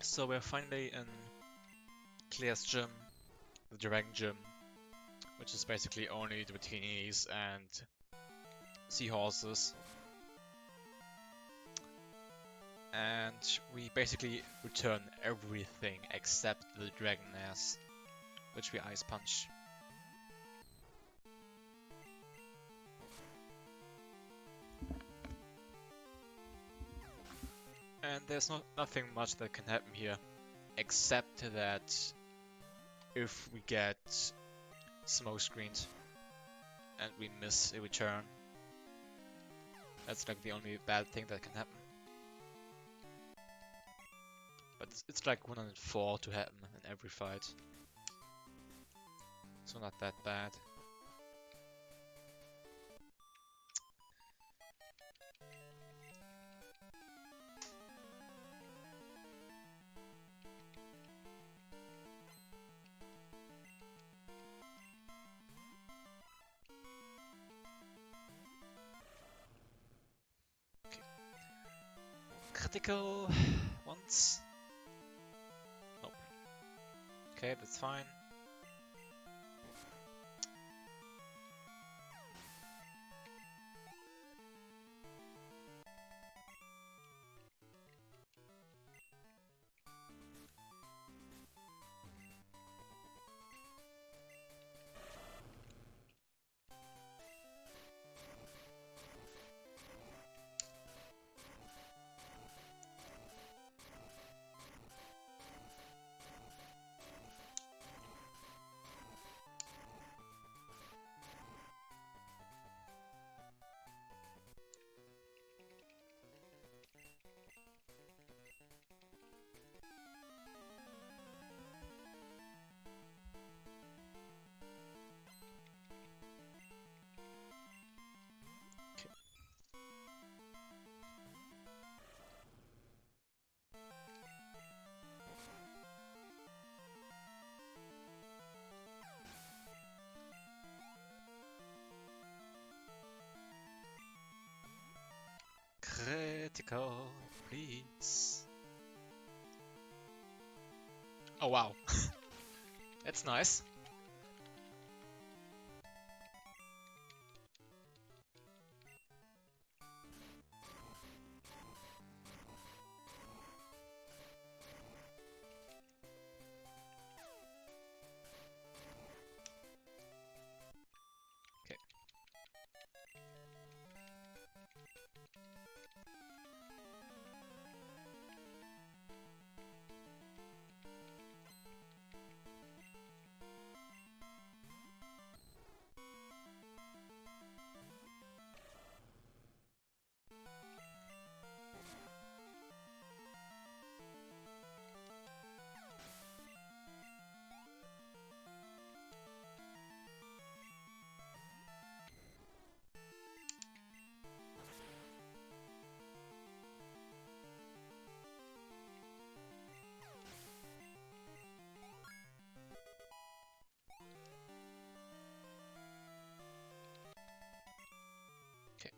So we're finally in Claire's gym, the Dragon Gym, which is basically only the bikinis and seahorses. And we basically return everything except the Dragon Ass, which we Ice Punch. And there's nothing much that can happen here, except that if we get smoke screened and we miss a return, that's like the only bad thing that can happen. It's like 104 to happen in every fight. So not that bad. Okay. Critical once. Nope. Okay, that's fine. Critical, please. Oh wow. That's nice. Okay. Okay.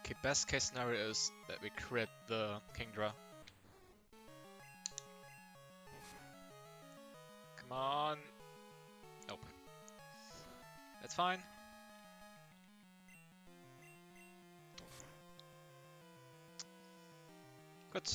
Okay, best case scenario is that we crit the Kingdra. Come on. Nope. That's fine. Good.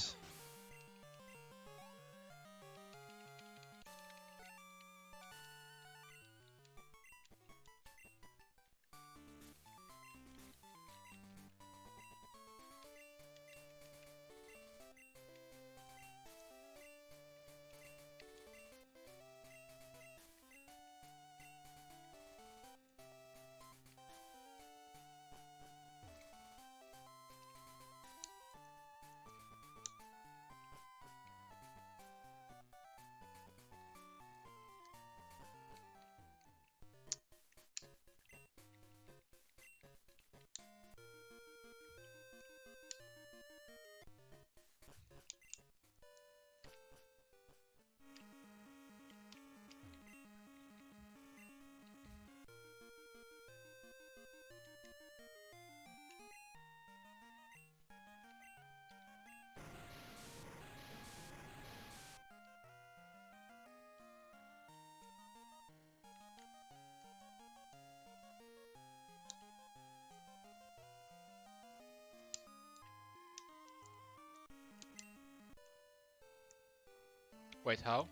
Wait, how?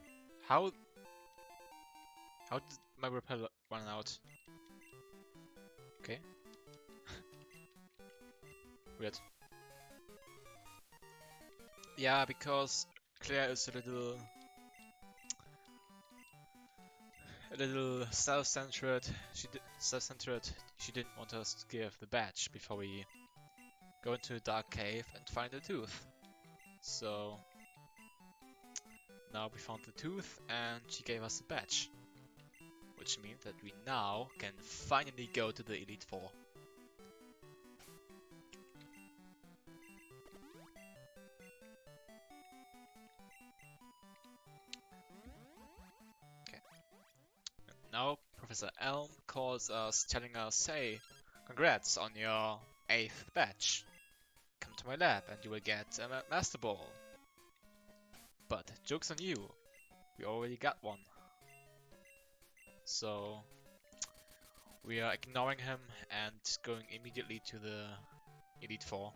How? How did my repel run out? Okay. Weird. Yeah, because Claire is a little self-centered. Self-centered. She didn't want us to give the badge before we go into a dark cave and find a tooth. So now we found the tooth and she gave us a badge. Which means that we now can finally go to the Elite Four. Okay. And now Professor Elm calls us telling us, hey, congrats on your 8th badge. Come to my lab and you will get a Master Ball. But joke's on you, we already got one. So we are ignoring him and going immediately to the Elite Four.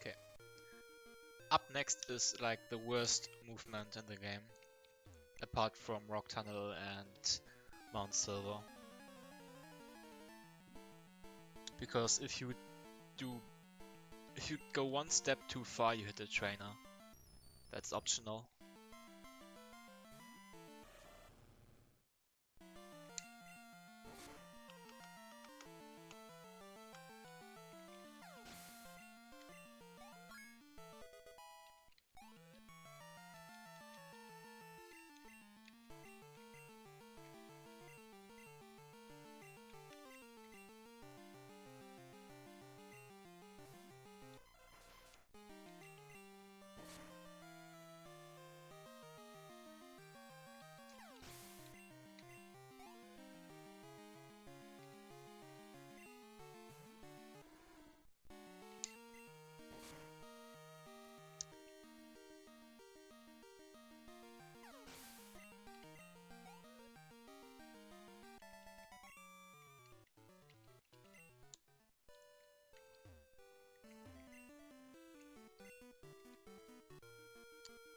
Okay. Up next is like the worst movement in the game, apart from Rock Tunnel and Mount Silver. Because if you go one step too far, you hit the trainer. That's optional.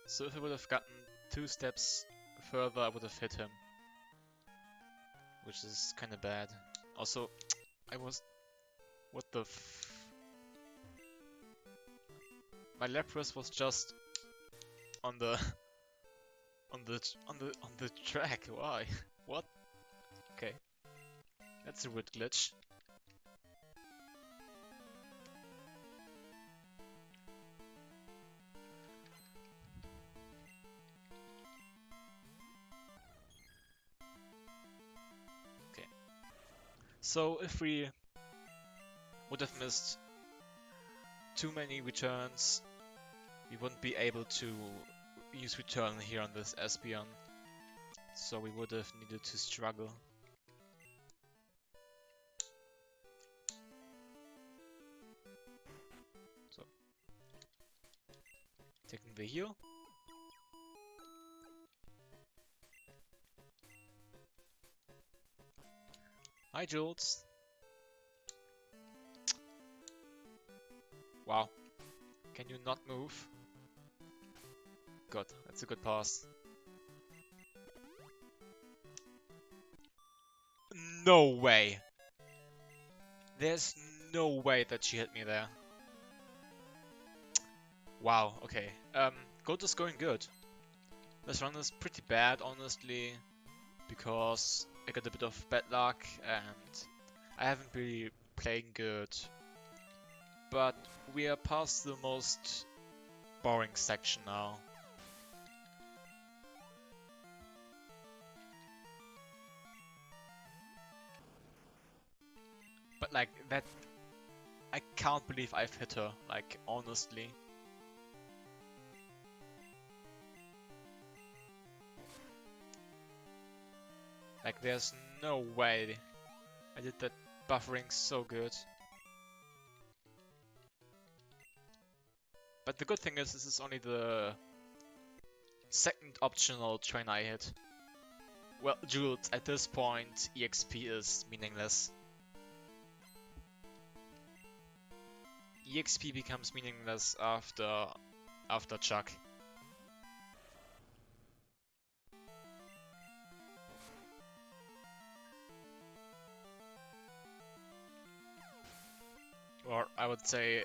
So if I would have gotten 2 steps further, I would have hit him. Which is kinda bad. Also, I was... What the My Lapras was just on the... on the track. Why? What? Okay. That's a weird glitch. Okay. So if we would have missed too many returns, we wouldn't be able to use return here on this Espeon. So we would have needed to struggle. So, taking the heal. Hi, Jules. Wow. Can you not move? Good. That's a good pass. No way. There's no way that she hit me there. Wow. Okay. Gold is going good. This run is pretty bad, honestly, because I got a bit of bad luck and I haven't really playing good. But we are past the most boring section now. But like that, I can't believe I've hit her, like, honestly. Like, there's no way I did that buffering so good. But the good thing is, this is only the second optional train I hit. Well, Jules, at this point, EXP is meaningless. EXP becomes meaningless after Chuck. Or I would say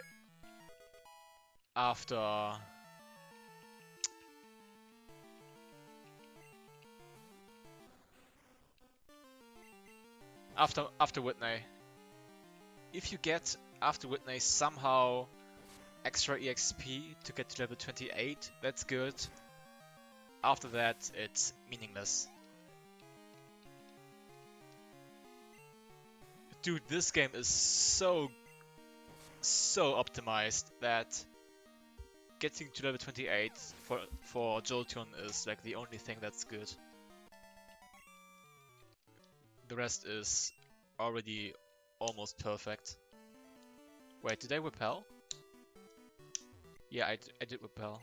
after Whitney. If you get after Whitney somehow extra EXP to get to level 28, that's good. After that, it's meaningless. Dude, this game is so optimized that getting to level 28 for Jolteon is like the only thing that's good. The rest is already almost perfect. Wait, did I repel? Yeah, I did repel.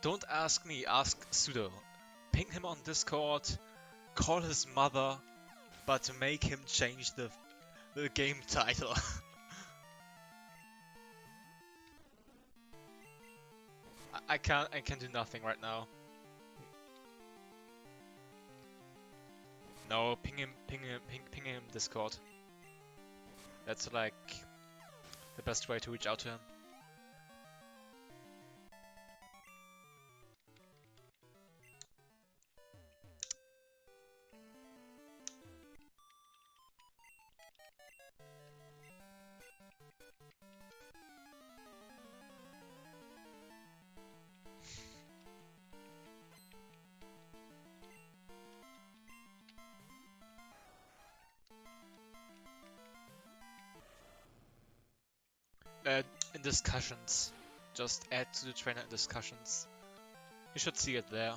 Don't ask me, ask Pseudo. Ping him on Discord, call his mother, but make him change the game title. I can't do nothing right now. No, ping him Discord. That's like the best way to reach out to him. In discussions. Just add to the trainer in discussions. You should see it there.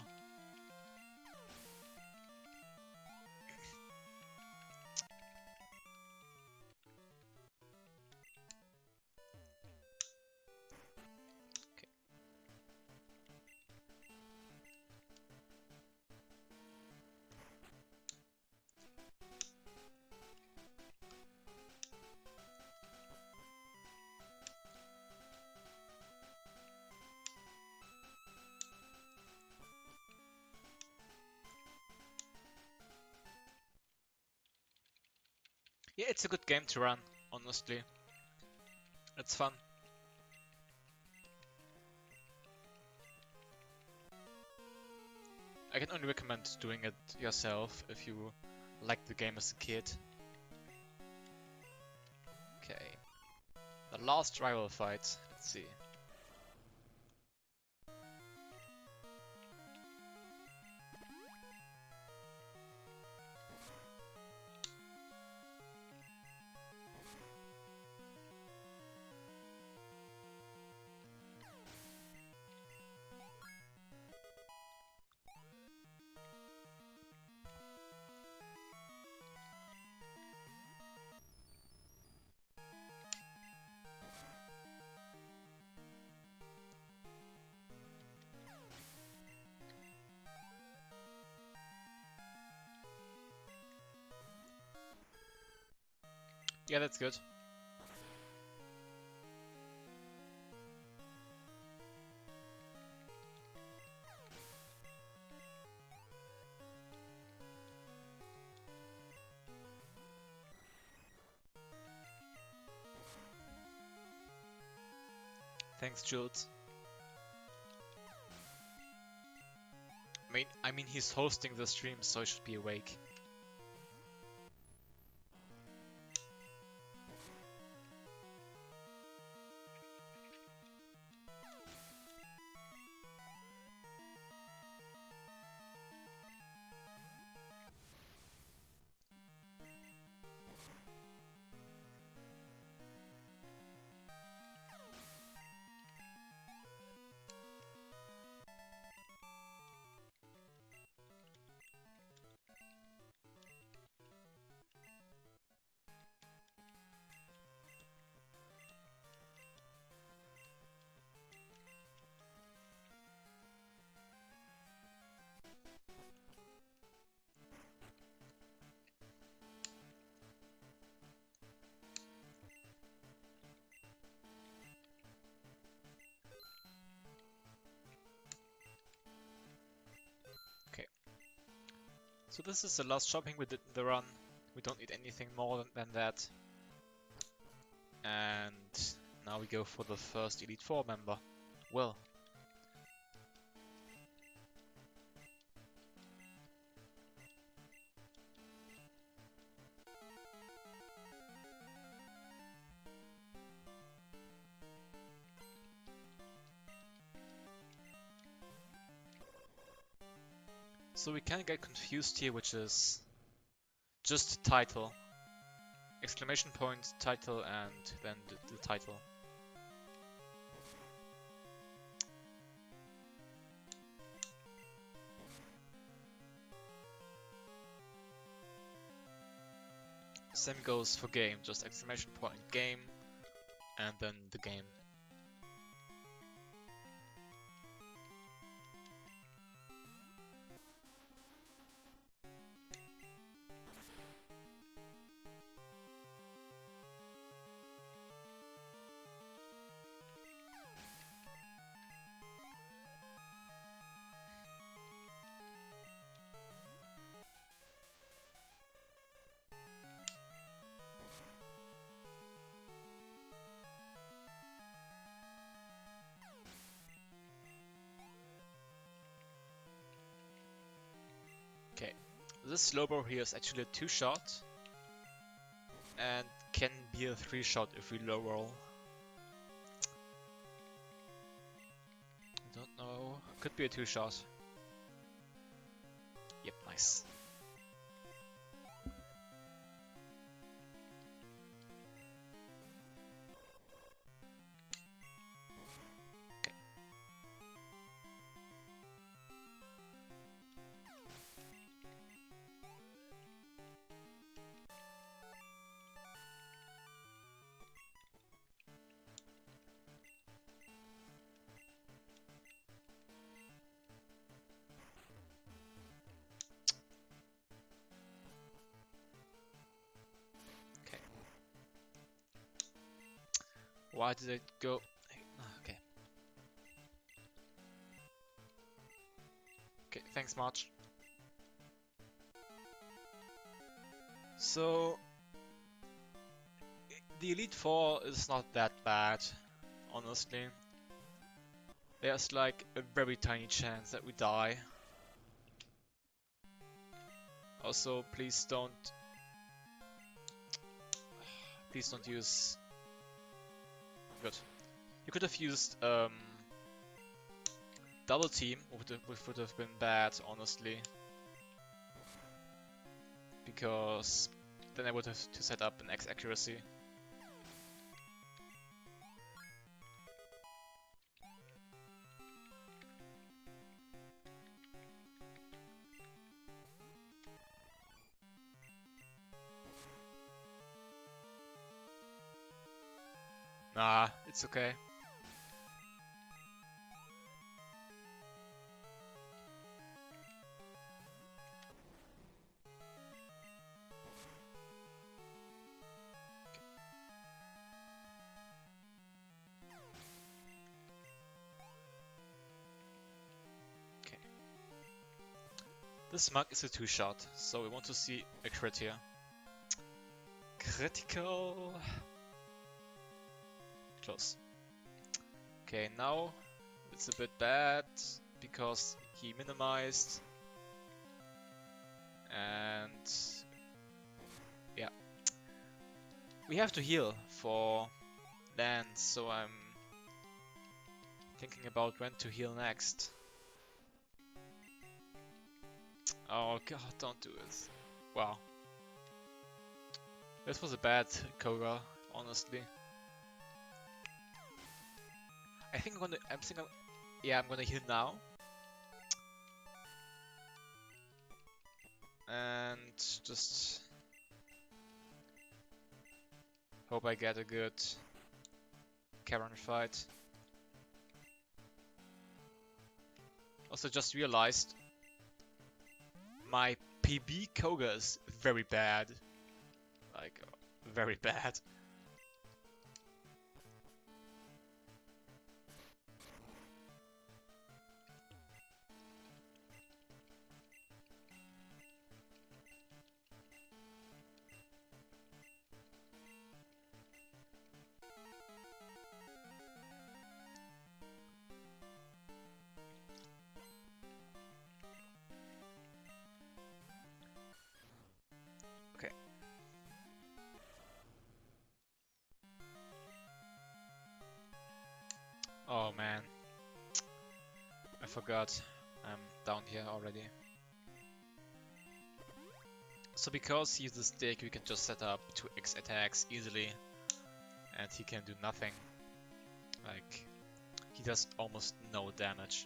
Okay. Yeah, it's a good game to run, honestly. It's fun. I can only recommend doing it yourself if you like the game as a kid. Okay. The last rival fight. Let's see. Yeah, that's good. Thanks, Jules. I mean, he's hosting the stream, so he should be awake. So this is the last shopping we did in the run. We don't need anything more than that. And now we go for the first Elite Four member. Will. So we can get confused here, which is just the title. Exclamation point, title, and then the title. Same goes for game, just exclamation point, game, and then the game. Okay, this Slowbro here is actually a 2-shot and can be a 3-shot if we low roll. I don't know, could be a 2-shot. Yep, nice. Why did it go? Okay. Okay, thanks much. So the Elite Four is not that bad, honestly. There's like a very tiny chance that we die. Also, please don't use. Good. You could have used double team, which would have been bad, honestly. Because then I would have to set up an X accuracy. Nah, it's okay. Okay. This mug is a 2-shot, so we want to see a crit here. Critical. Close. Okay, now it's a bit bad because he minimized. And yeah. We have to heal for land, so I'm thinking about when to heal next. Oh god, don't do it. Wow. This was a bad Koga, honestly. I'm gonna heal now. And just hope I get a good Karen fight. Also just realized my PB Koga is very bad. Like, very bad. forgot. I'm down here already. So because he uses stick, we can just set up 2x attacks easily, and he can do nothing. Like, he does almost no damage.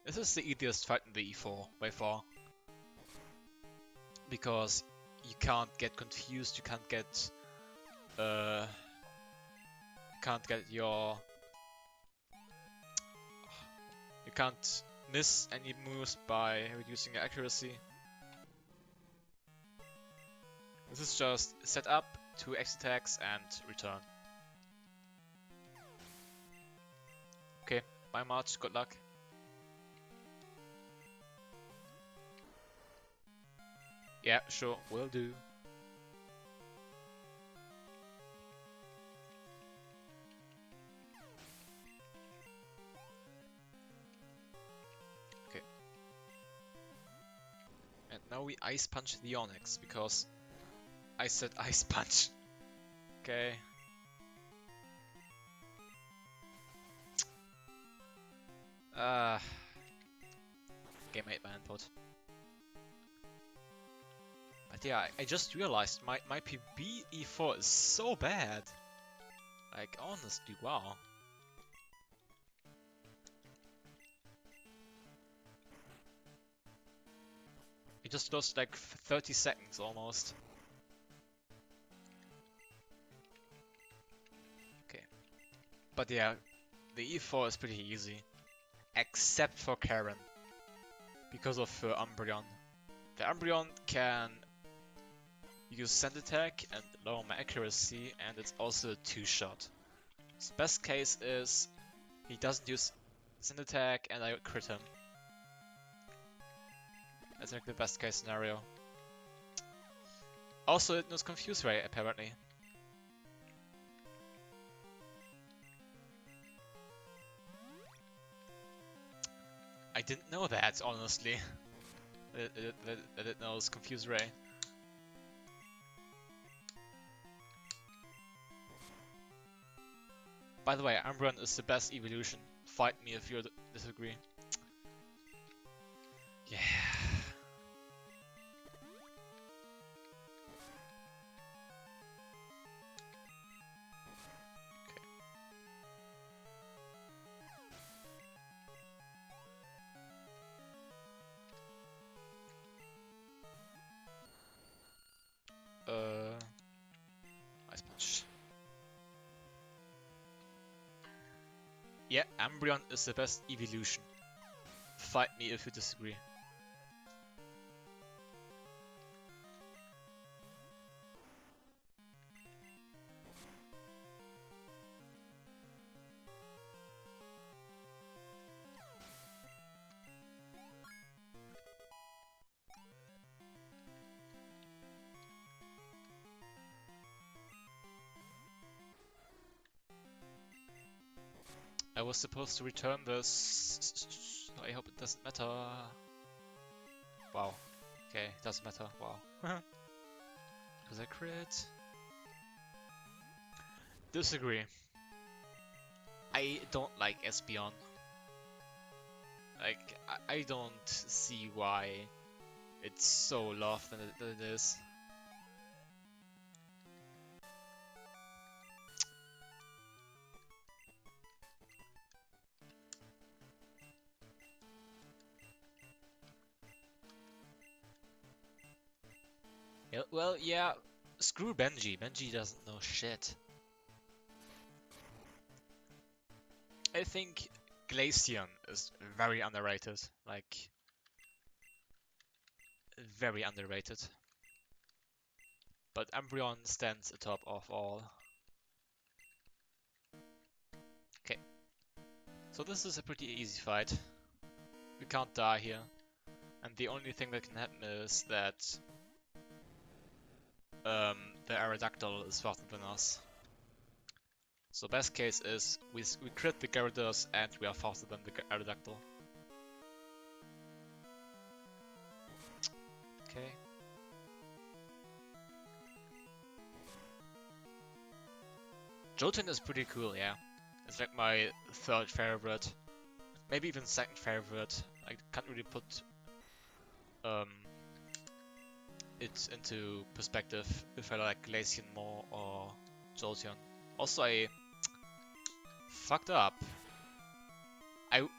This is the easiest fight in the E4 by far. Because you can't get confused, you can't get your... You can't miss any moves by reducing your accuracy. This is just set up, 2x attacks and return. Okay, bye March, good luck. Yeah, sure, will do. Okay. And now we Ice Punch the Onyx, because I said Ice Punch. Okay. Game 8 my input. But yeah, I just realized my PB E4 is so bad. Like, honestly, wow. It just lost like 30 seconds almost. Okay. But yeah, the E4 is pretty easy. Except for Karen. Because of Umbreon. The Umbreon can use Sand Attack and lower my accuracy, and it's also a 2-shot. So best case is he doesn't use Sand Attack and I crit him. That's like the best case scenario. Also, it knows Confuse Ray apparently. I didn't know that, honestly. that it knows Confuse Ray. By the way, Umbreon is the best evolution. Fight me if you disagree. Yeah. Ice Punch. Yeah, Umbreon is the best evolution. Fight me if you disagree. I was supposed to return this. I hope it doesn't matter. Wow. Okay, it doesn't matter. Wow. Because I crit. Disagree. I don't like Espeon. Like, I don't see why it's so loved than it is. Yeah, well, yeah, screw Benji. Benji doesn't know shit. I think Glaceon is very underrated. Like, very underrated. But Umbreon stands atop of all. Okay. So this is a pretty easy fight. We can't die here. And the only thing that can happen is that the Aerodactyl is faster than us. So best case is we crit the Gyarados and we are faster than the Aerodactyl. Okay. Jolteon is pretty cool, yeah. It's like my third favorite. Maybe even second favorite. I can't really put um, it into perspective if I like Glaceon more or Jolteon. Also, I fucked up.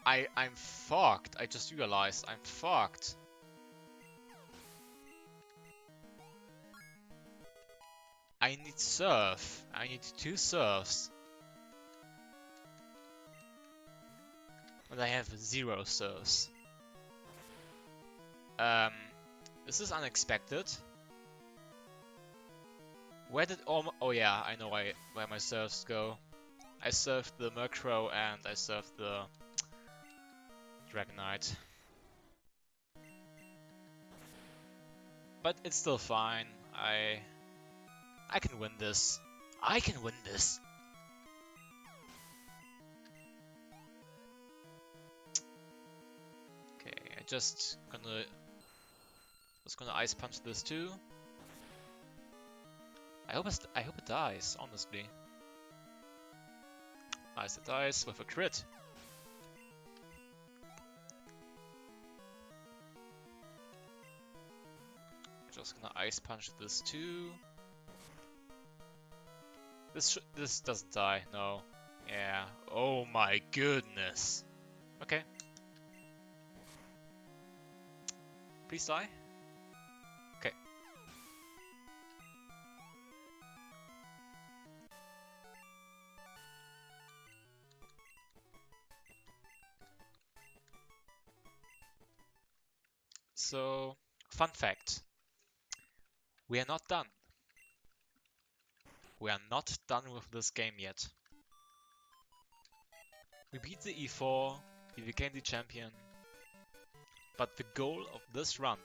I'm fucked. I just realized I'm fucked. I need surf. I need 2 surfs. And I have 0 surfs. This is unexpected. Where did all my... Oh yeah, I know where my surfs go. I surfed the Murkrow and I surfed the Dragonite. But it's still fine. I can win this. I can win this. Okay, I just gonna ice punch this too. I hope it dies, honestly. Nice, it dies with a crit. Just gonna ice punch this too. This doesn't die, no. Yeah. Oh my goodness. Okay. Please die. Okay. So, fun fact. We are not done. We are not done with this game yet. We beat the E4, we became the champion, but the goal of this run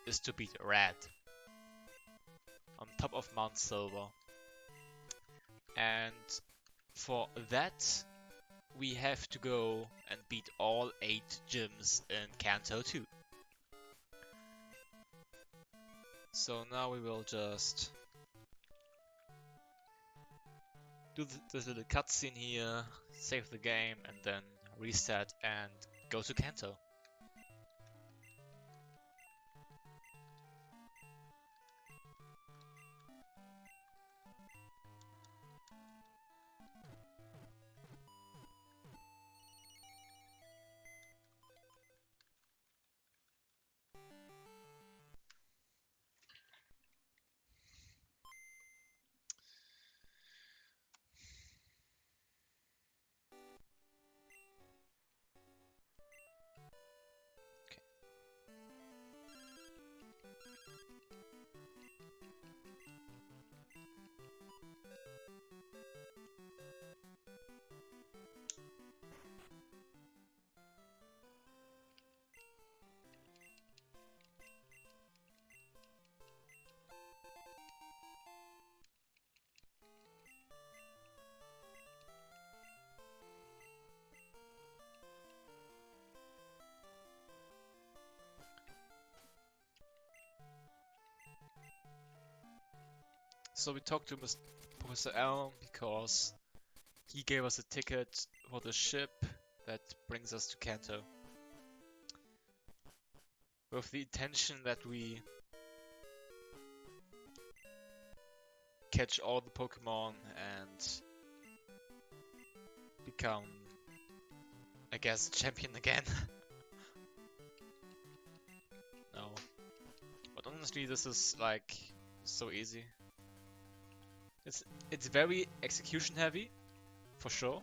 is to beat Red on top of Mount Silver. And for that, we have to go and beat all 8 gyms in Kanto 2. So now we will just do this little cutscene here, save the game, and then reset and go to Kanto. So we talked to Professor Elm because he gave us a ticket for the ship that brings us to Kanto. With the intention that we catch all the Pokémon and become, I guess, champion again. No. But honestly, this is like so easy. It's very execution heavy, for sure.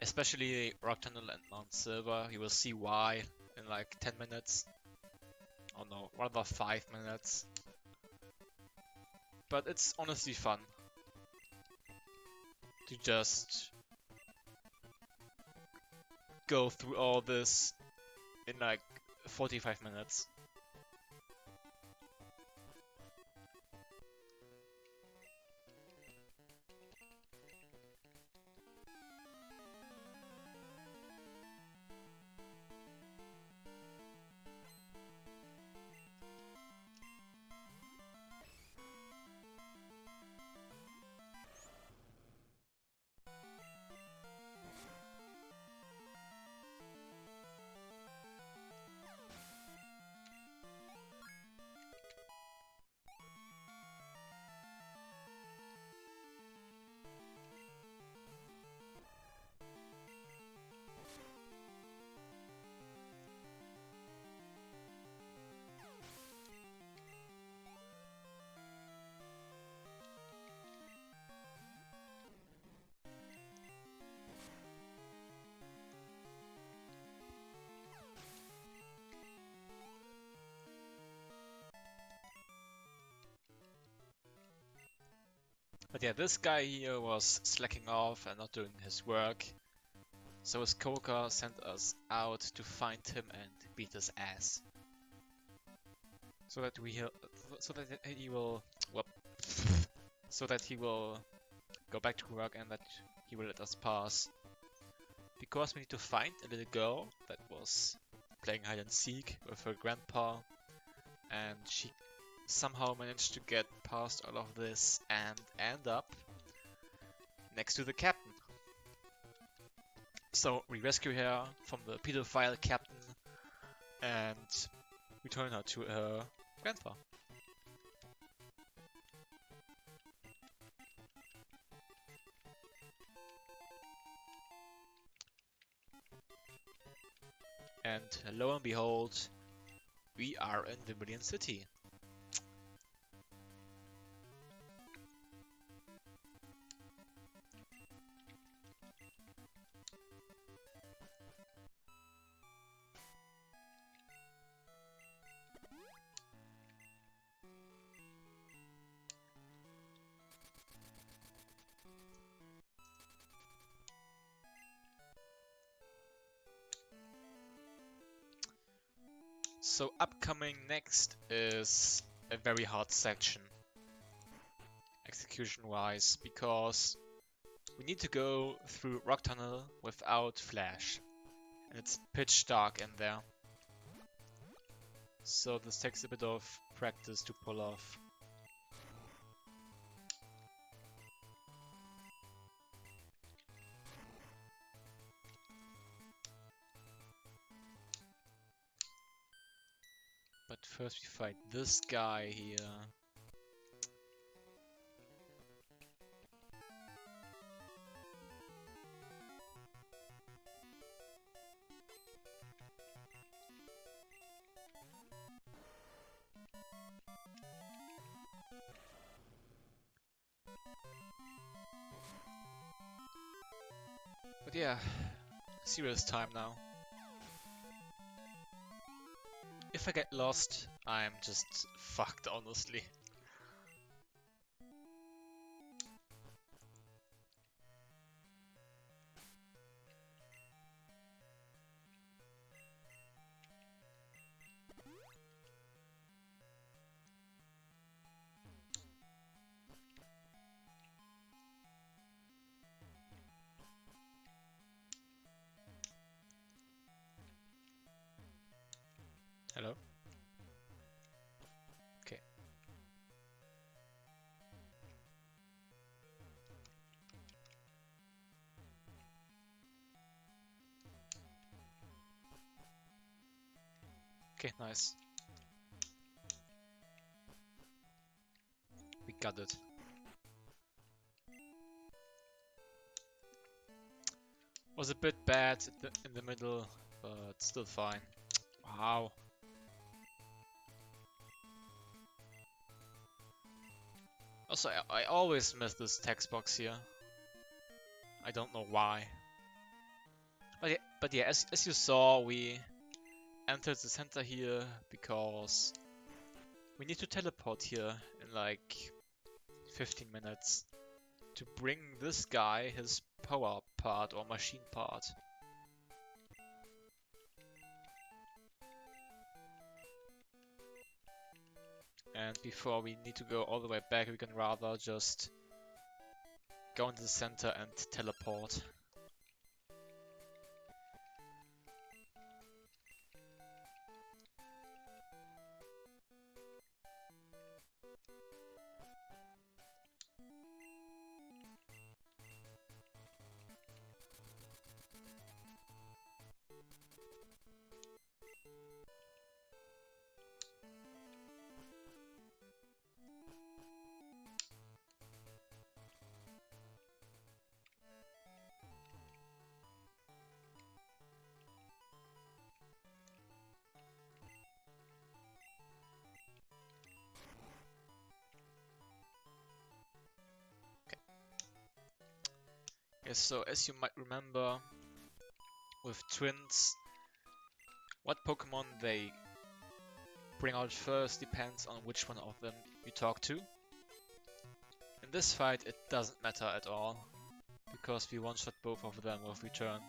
Especially Rock Tunnel and Mount Silver. You will see why in like 10 minutes. Oh no, rather 5 minutes. But it's honestly fun to just go through all this in like 45 minutes. But yeah, this guy here was slacking off and not doing his work. So his coworker sent us out to find him and beat his ass. So that he will so that he will go back to work and that he will let us pass. Because we need to find a little girl that was playing hide and seek with her grandpa, and she somehow managed to get past all of this and end up next to the captain. So we rescue her from the pedophile captain and return her to her grandpa. And lo and behold, we are in the Million City. So upcoming next is a very hard section, execution-wise, because we need to go through Rock Tunnel without flash, and it's pitch dark in there. So this takes a bit of practice to pull off. But first we fight this guy here. But yeah, serious time now. If I get lost, I'm just fucked, honestly. Hello? Okay. Okay, nice. We got it. Was a bit bad in the middle, but still fine. Wow. Also, I always miss this text box here. I don't know why. But yeah, as you saw, we entered the center here because we need to teleport here in like 15 minutes to bring this guy his power part or machine part. And before we need to go all the way back, we can rather just go into the center and teleport. Yes, so as you might remember, with twins, what Pokemon they bring out first depends on which one of them you talk to. In this fight, it doesn't matter at all, because we one-shot both of them with return.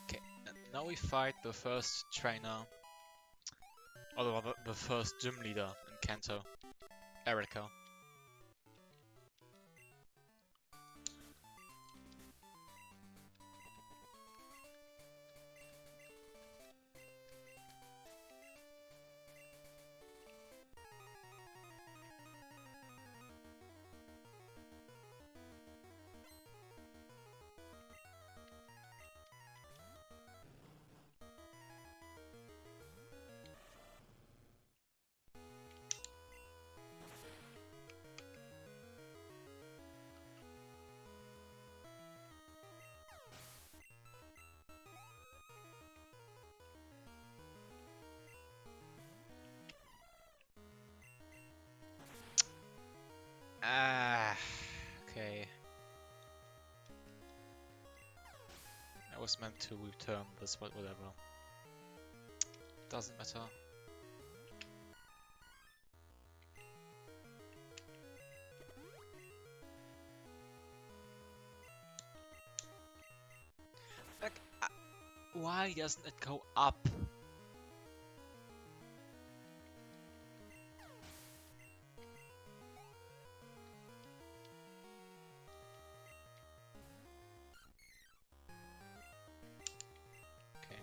Okay, and now we fight the first trainer, or rather the first gym leader in Kanto, Erica. Ah, okay. I was meant to return this, but whatever. Doesn't matter. Like, why doesn't it go up? Okay.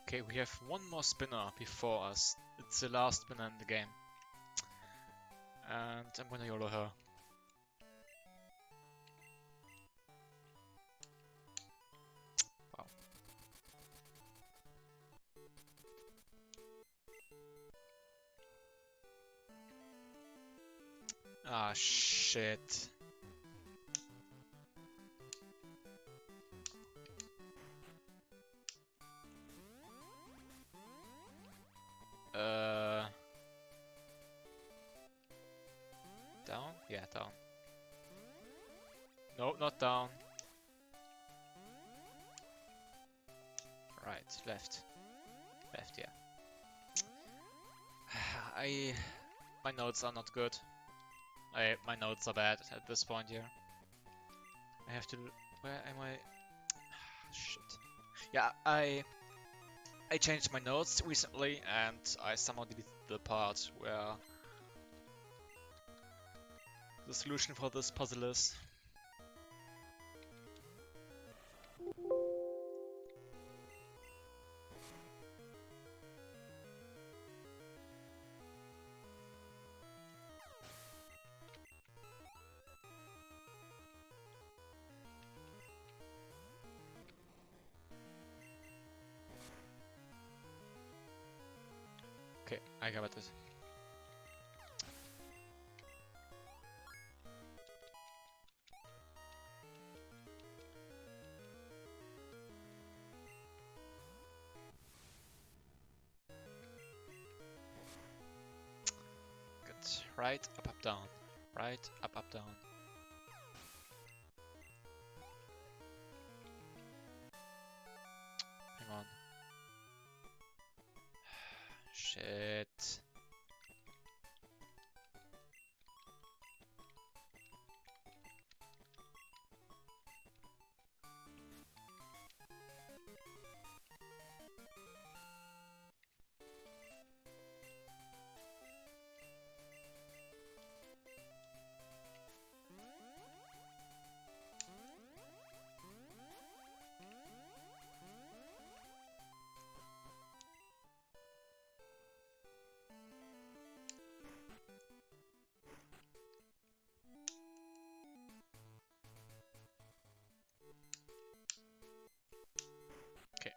Okay, we have one more spinner before us. It's the last spinner in the game. And I'm gonna YOLO her. Wow. Ah, shit. Down? Yeah, down. No, not down. Right, left. Left, yeah. My notes are not good. My notes are bad at this point here. I have to... Where am I? Shit. Yeah, I changed my notes recently and I somehow deleted the part where the solution for this puzzle is. Okay, I got it. Good. Right, up, down. Right, up, down. Hang on. Shit. Okay.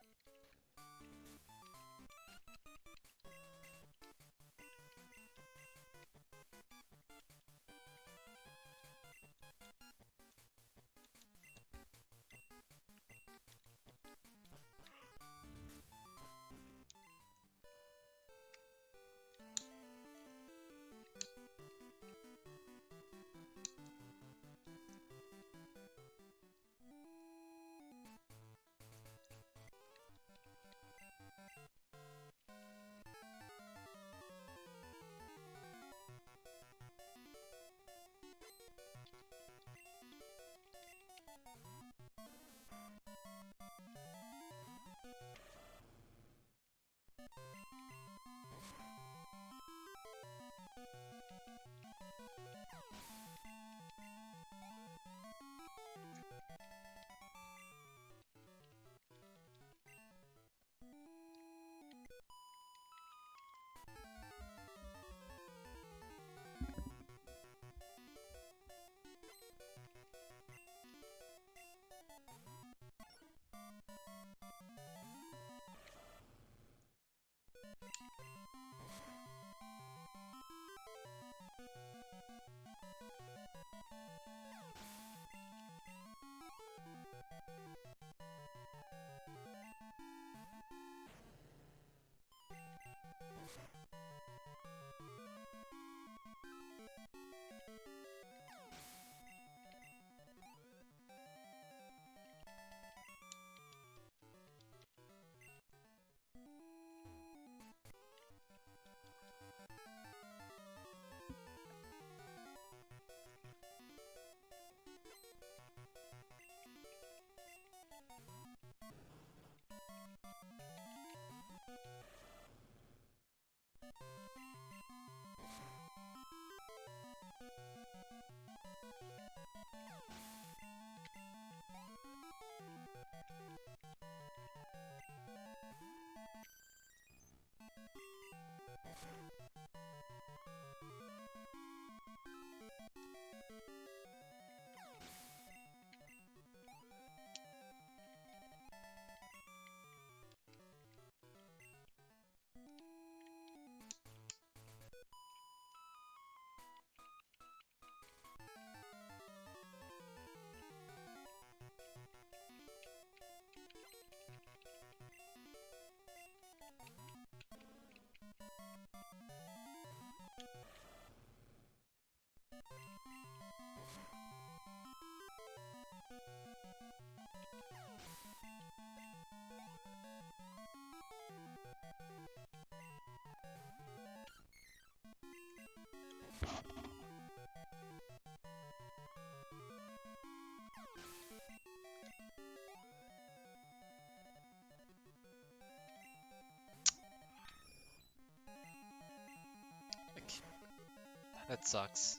That sucks.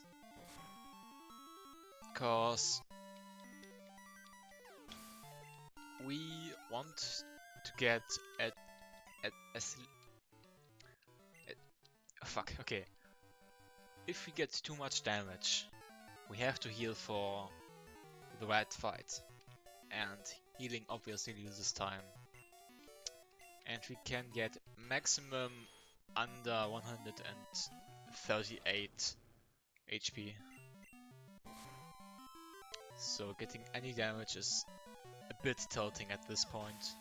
Cause we want to get at oh, fuck, okay. If we get too much damage, we have to heal for the red fight. And healing obviously loses time. And we can get maximum under 138 HP. So getting any damage is a bit tilting at this point.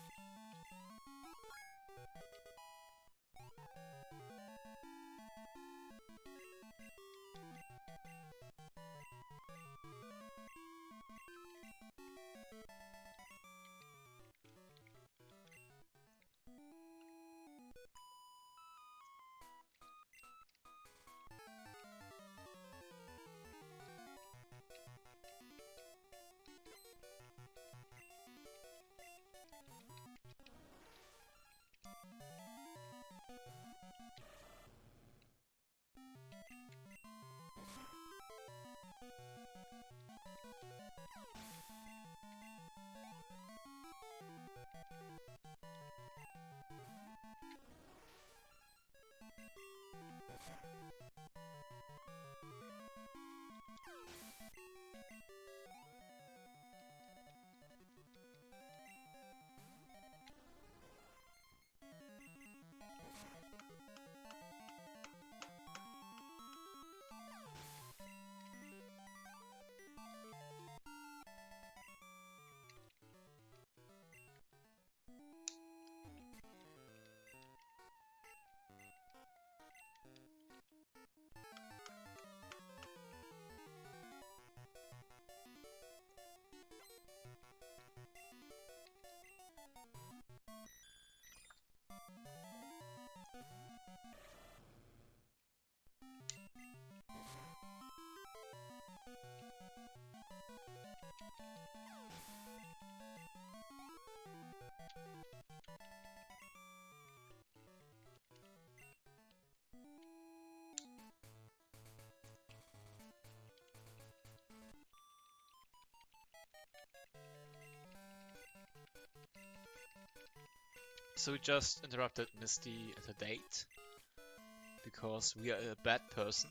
So we just interrupted Misty at a date because we are a bad person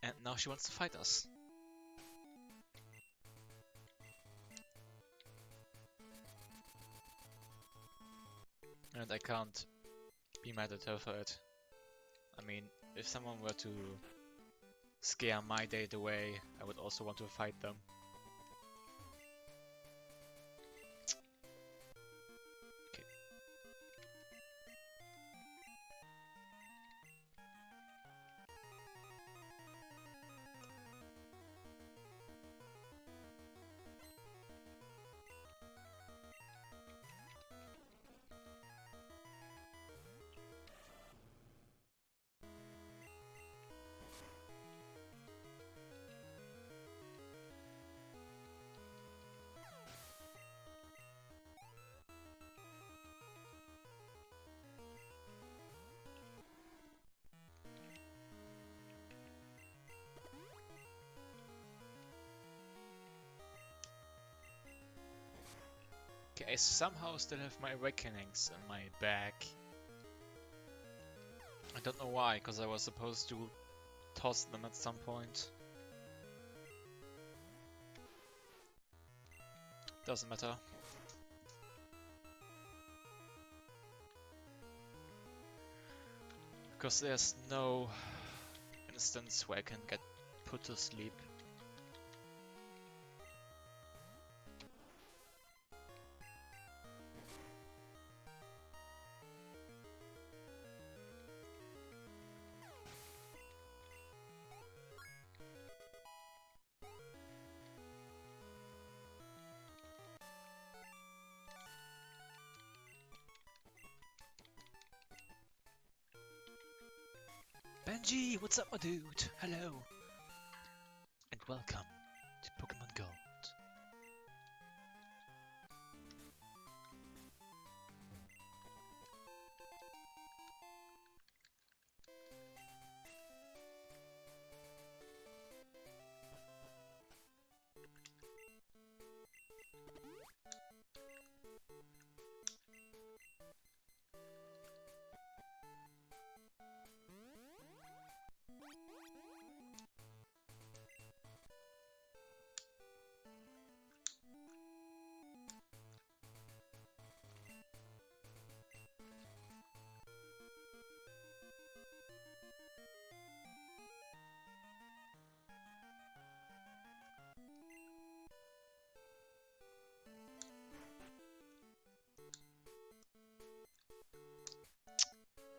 and now she wants to fight us. And I can't be mad at her for it. I mean, if someone were to scare my date away, I would also want to fight them. Okay. Okay, I somehow still have my awakenings in my bag. I don't know why, because I was supposed to toss them at some point. Doesn't matter. Because there's no instance where I can get put to sleep. Benji, what's up, my dude? Hello. And welcome to Pokemon Gold.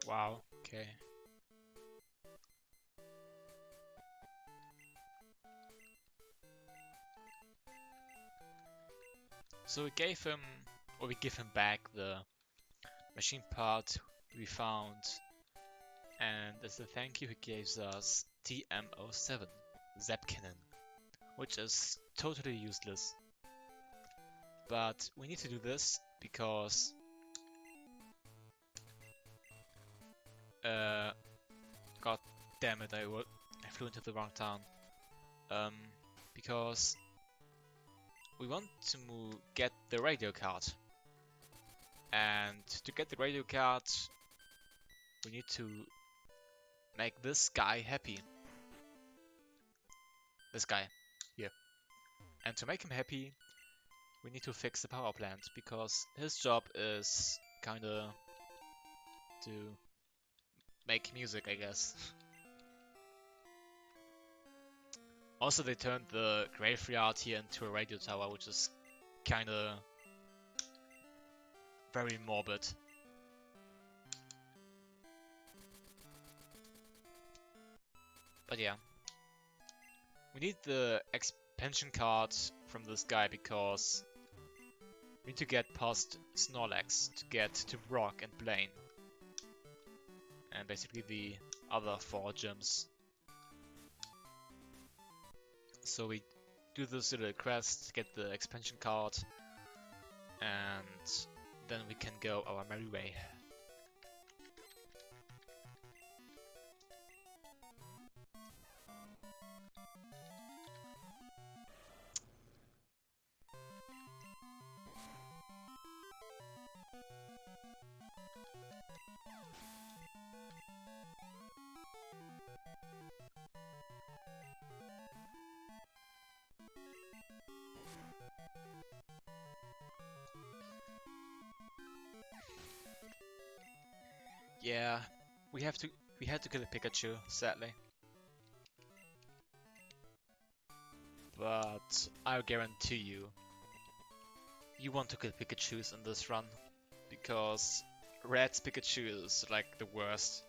Wow, okay. So we gave him, or we give him back the machine part we found, and as a thank you he gives us TM07, Zap Cannon, which is totally useless. But we need to do this because god damn it, I flew into the wrong town. Um, because we want to get the radio card. And to get the radio card, we need to make this guy happy. This guy, here. And to make him happy, we need to fix the power plant, because his job is kinda to make music, I guess. Also, they turned the graveyard here into a radio tower, which is kinda very morbid. But yeah. We need the expansion card from this guy because we need to get past Snorlax to get to Brock and Blaine. And basically the other 4 gyms. So we do this little quest, get the expansion card, and then we can go our merry way. Yeah, we had to kill a Pikachu, sadly. But I'll guarantee you want to kill Pikachus in this run, because Red's Pikachu is like the worst.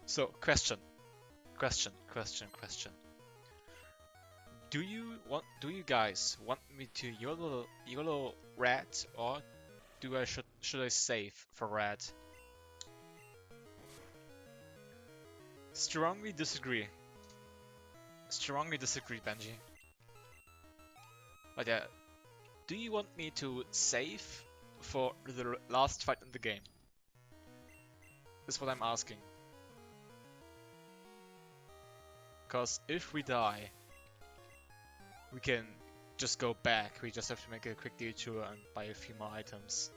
So, question. Do you guys want me to YOLO Red, or should I save for Red? Strongly disagree. Strongly disagree, Benji. But yeah, do you want me to save for the last fight in the game? Is what I'm asking. Because if we die, we can just go back. We just have to make a quick detour and buy a few more items.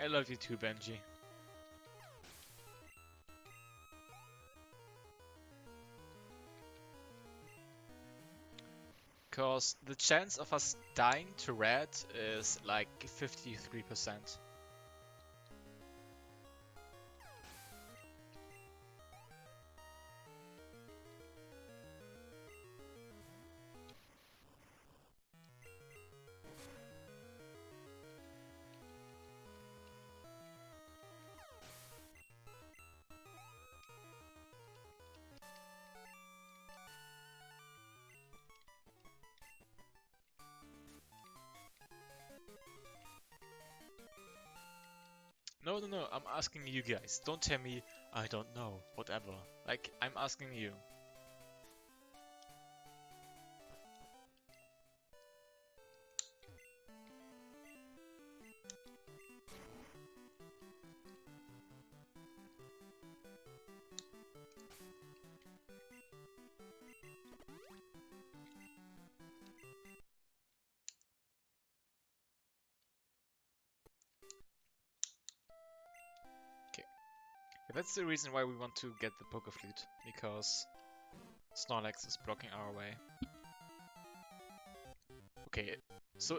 I love you too, Benji. Because the chance of us dying to Red is like 53%. No, I'm asking you guys. Don't tell me, I don't know, whatever. Like, I'm asking you. That's the reason why we want to get the Poké Flute, because Snorlax is blocking our way. Okay, so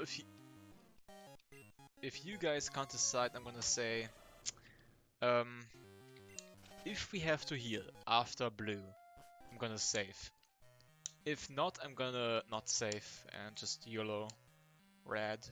if you guys can't decide, I'm gonna say, if we have to heal after blue, I'm gonna save. If not, I'm gonna not save and just YOLO red.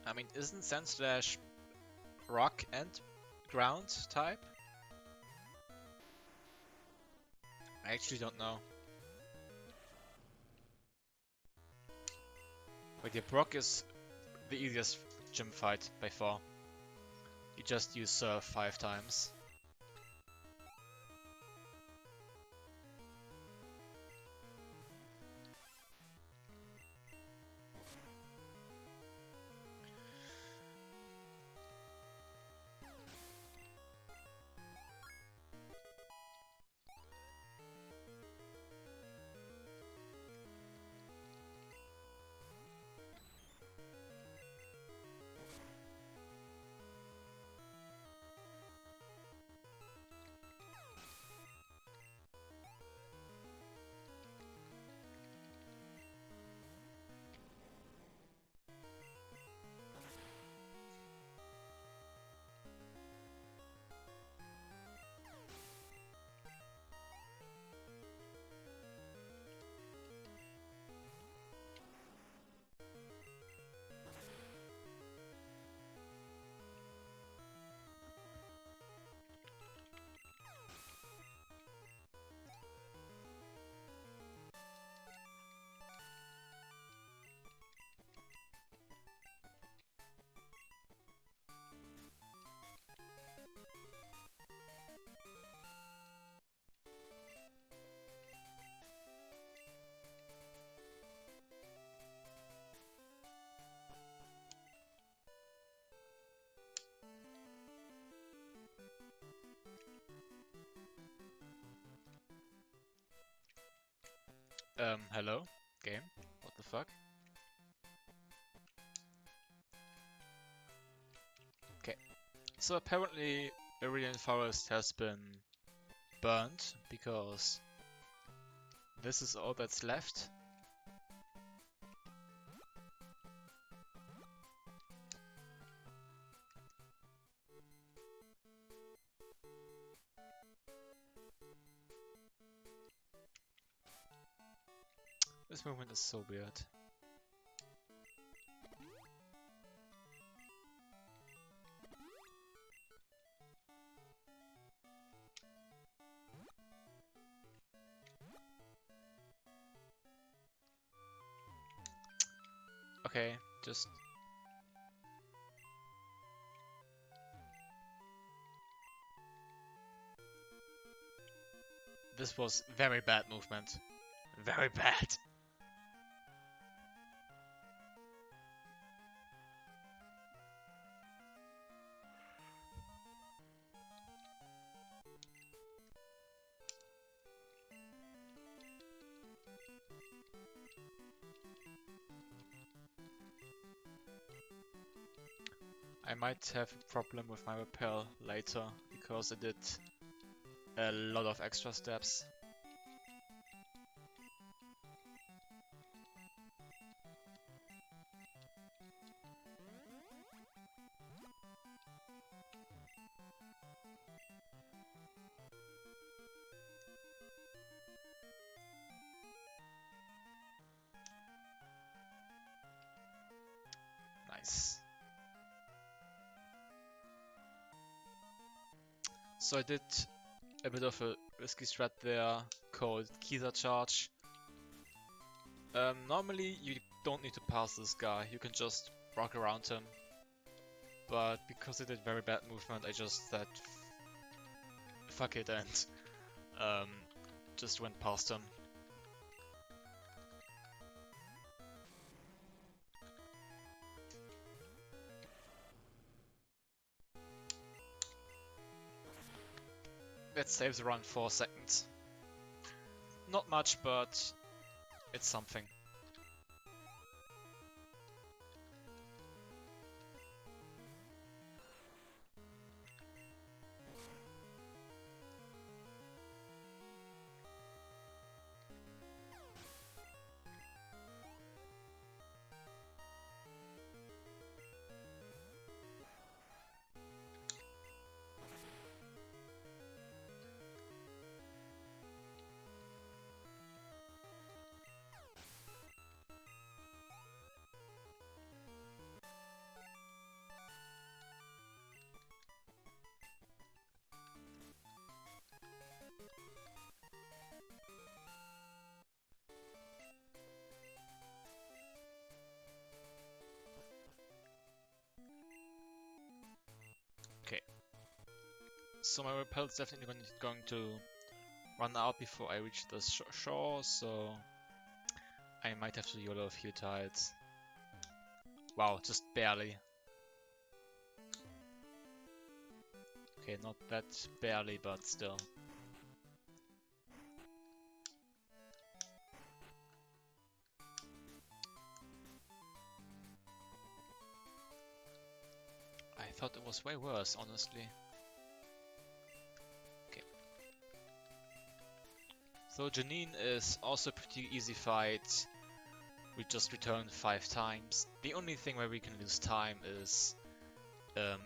I mean, isn't Sandslash rock and ground type? I actually don't know. But yeah, Brock is the easiest gym fight by far. You just use Surf 5 times. Hello? Game? What the fuck? Okay. So apparently Iridian Forest has been burnt because this is all that's left. This movement is so weird. Okay, just... This was very bad movement. Very bad. I might have a problem with my repel later because I did a lot of extra steps. Nice. So I did a bit of a risky strat there called Keyser Charge. Normally you don't need to pass this guy, you can just rock around him. But because I did very bad movement, I just said fuck it and just went past him. That saves around 4 seconds. Not much, but it's something. Okay. So my repel is definitely going to run out before I reach the shore, so I might have to YOLO a few tides. Wow, just barely. Okay, not that barely, but still. I thought it was way worse, honestly. Okay. So Janine is also a pretty easy fight. We just return 5 times. The only thing where we can lose time is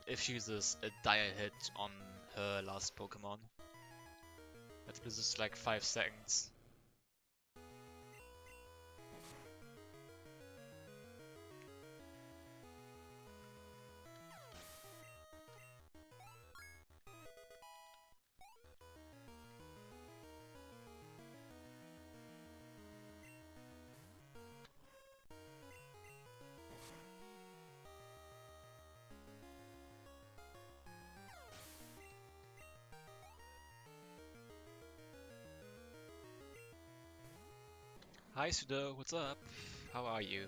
if she uses a dire hit on her last Pokemon. That loses like 5 seconds. Hi Sudo, what's up? How are you?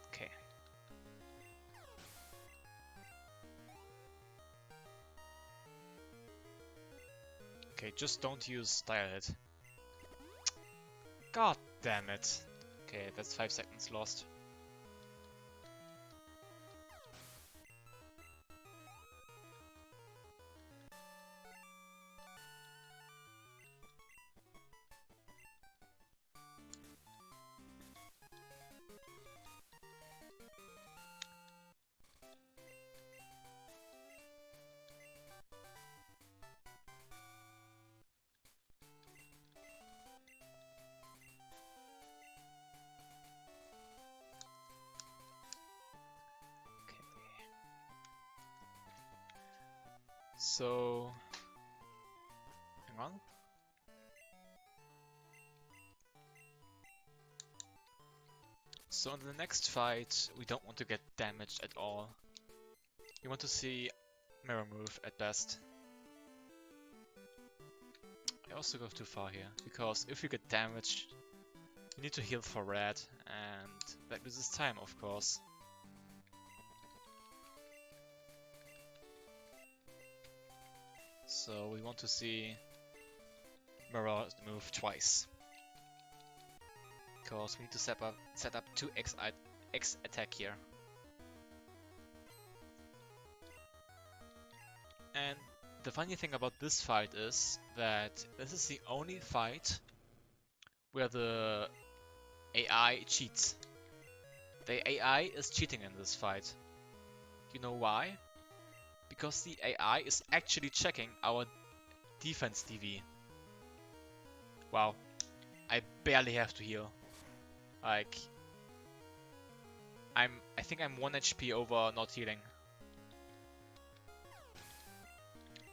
Okay. Okay, just don't use dire hit. God damn it. Okay, that's 5 seconds lost. So, hang on. So in the next fight, we don't want to get damaged at all. We want to see mirror move at best. I also go too far here, because if we get damaged, we need to heal for red, and that loses time, of course. So we want to see mirror move twice. Because we need to set up 2x attack here. And the funny thing about this fight is that this is the only fight where the AI cheats. The AI is cheating in this fight. You know why? because the AI is actually checking our defense DV. Wow, I barely have to heal. Like, I think I'm 1 HP over not healing.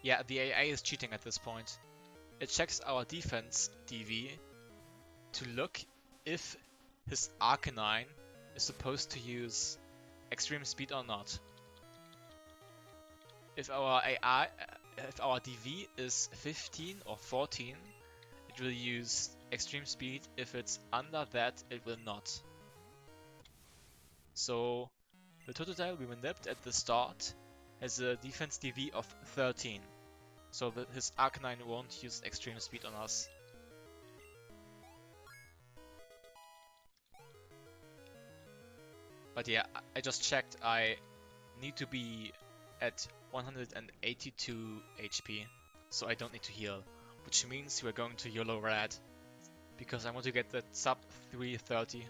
Yeah, the AI is cheating at this point. It checks our defense DV to look if his Arcanine is supposed to use extreme speed or not. If our AI, if our DV is 15 or 14, it will use extreme speed. If it's under that, it will not. So the Totodile we nipped at the start has a defense DV of 13. So that his Arcanine won't use extreme speed on us. But yeah, I just checked, I need to be at 182 HP, so I don't need to heal. Which means we're going to YOLO Red, because I want to get that sub 330.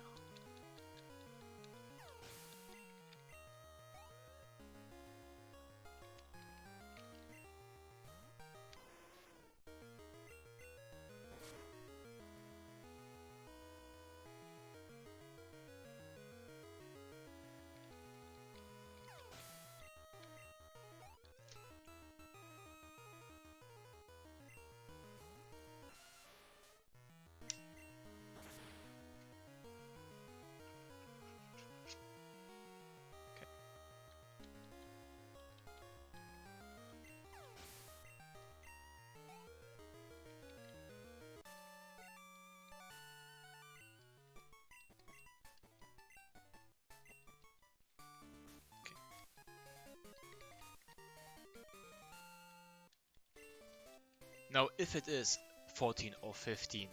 Now, if it is 14 or 15,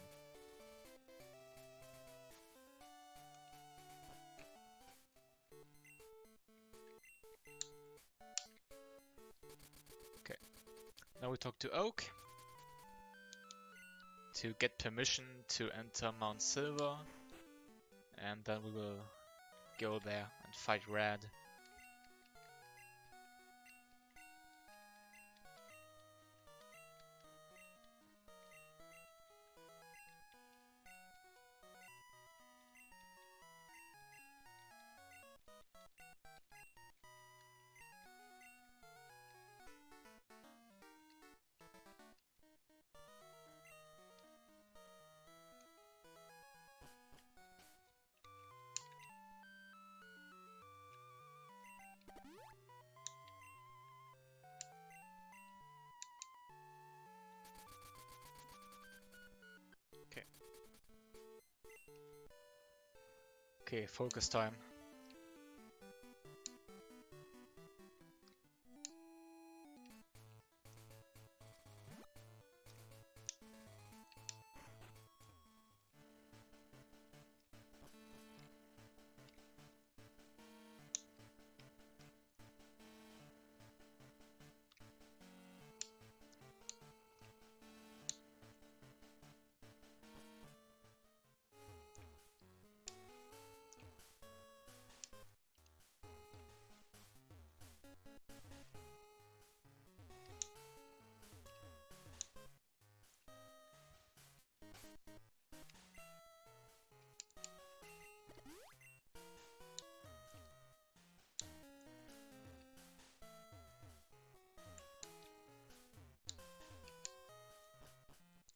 okay. Now we talk to Oak to get permission to enter Mount Silver, and then we will go there and fight Red. Okay, focus time.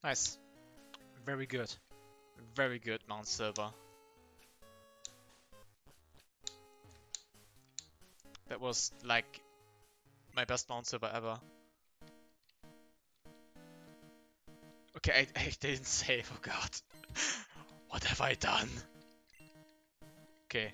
Nice. Very good. Very good, Mount Silver. That was like my best Mount Silver ever. Okay, I didn't save, oh god. What have I done? Okay.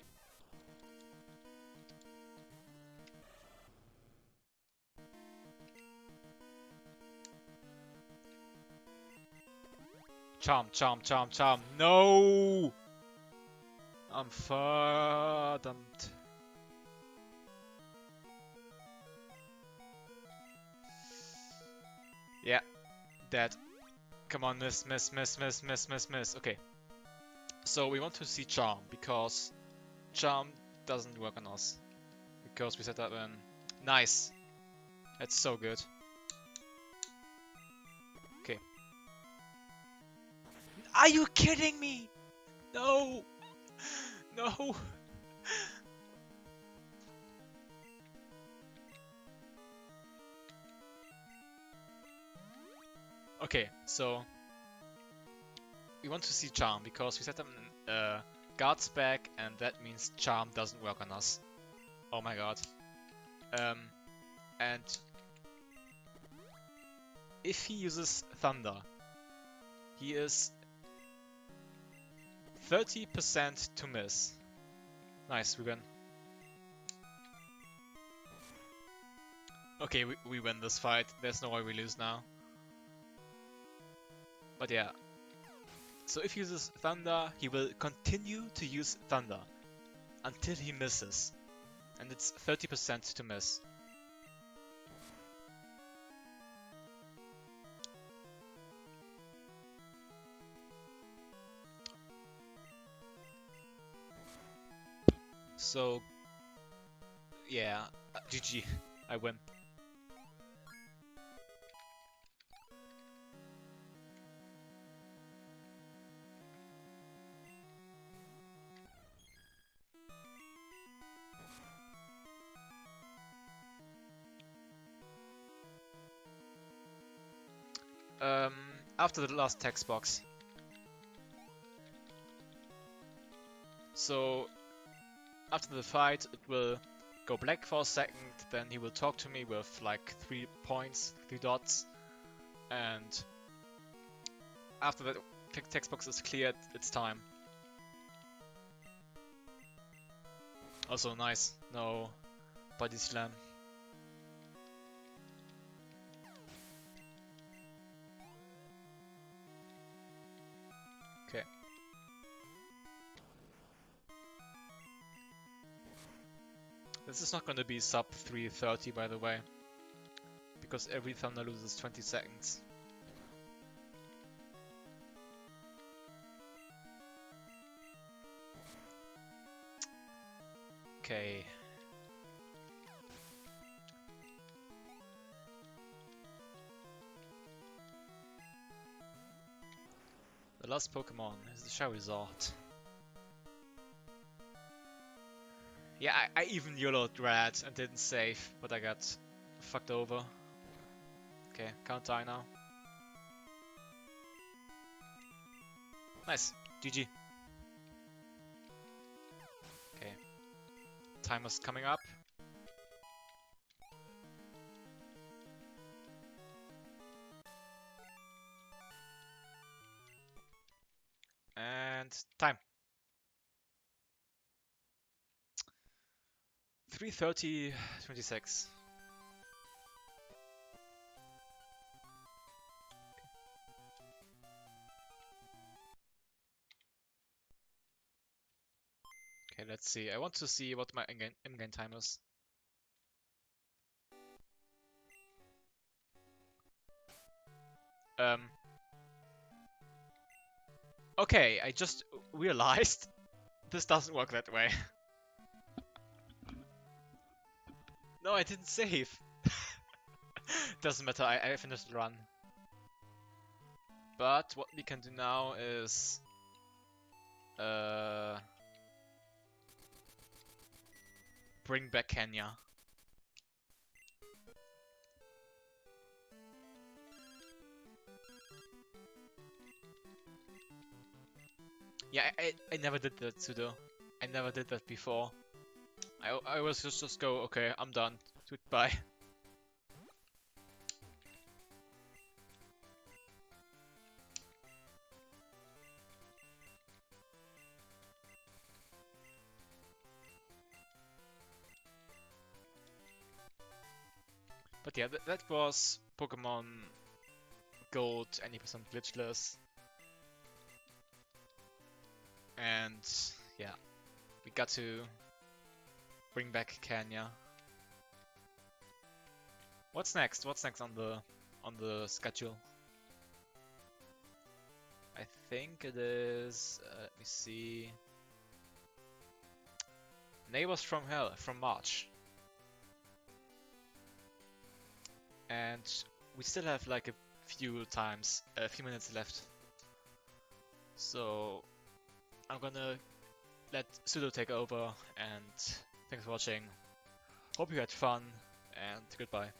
Charm, charm, charm, charm. No! I'm verdammt. Yeah, dead. Come on, miss, miss, miss, miss, miss, miss, miss. Okay. So we want to see charm, because charm doesn't work on us. Because we set up an... Nice! That's so good. Okay. Are you kidding me? No! No! Okay, so we want to see Charm because we set them guard spec and that means Charm doesn't work on us. Oh my god. And if he uses Thunder, he is 30% to miss. Nice, we win. Okay, we win this fight. There's no way we lose now. But yeah. So if he uses Thunder, he will continue to use Thunder until he misses. And it's 30% to miss. So, yeah, GG, I win. After the last text box. So, after the fight, it will go black for a second, then he will talk to me with like 3 points, 3 dots, and after that text box is cleared, it's time. Also nice, no body slam. Okay. This is not gonna be sub 330 by the way, because every Thunder loses 20 seconds. Okay. The last Pokemon is the Charizard. Yeah, I even YOLO'd Red and didn't save, but I got fucked over. Okay, can't die now. Nice, GG. Okay, timer's coming up. And time. 3:30:26. Okay, let's see. I want to see what my in-game time is. Okay, I just realized this doesn't work that way. No, I didn't save. Doesn't matter, I finished the run. But what we can do now is bring back Kenya. Yeah, I never did that, Sudo. I never did that before. I always just go, okay, I'm done. Goodbye. But yeah, that was Pokemon Gold 80% Glitchless. And yeah, we got to bring back Kenya. What's next? What's next on the schedule? I think it is. Let me see. Neighbors from Hell from March. and we still have like a few minutes left. So I'm gonna let Sudo take over, and thanks for watching. Hope you had fun, and goodbye.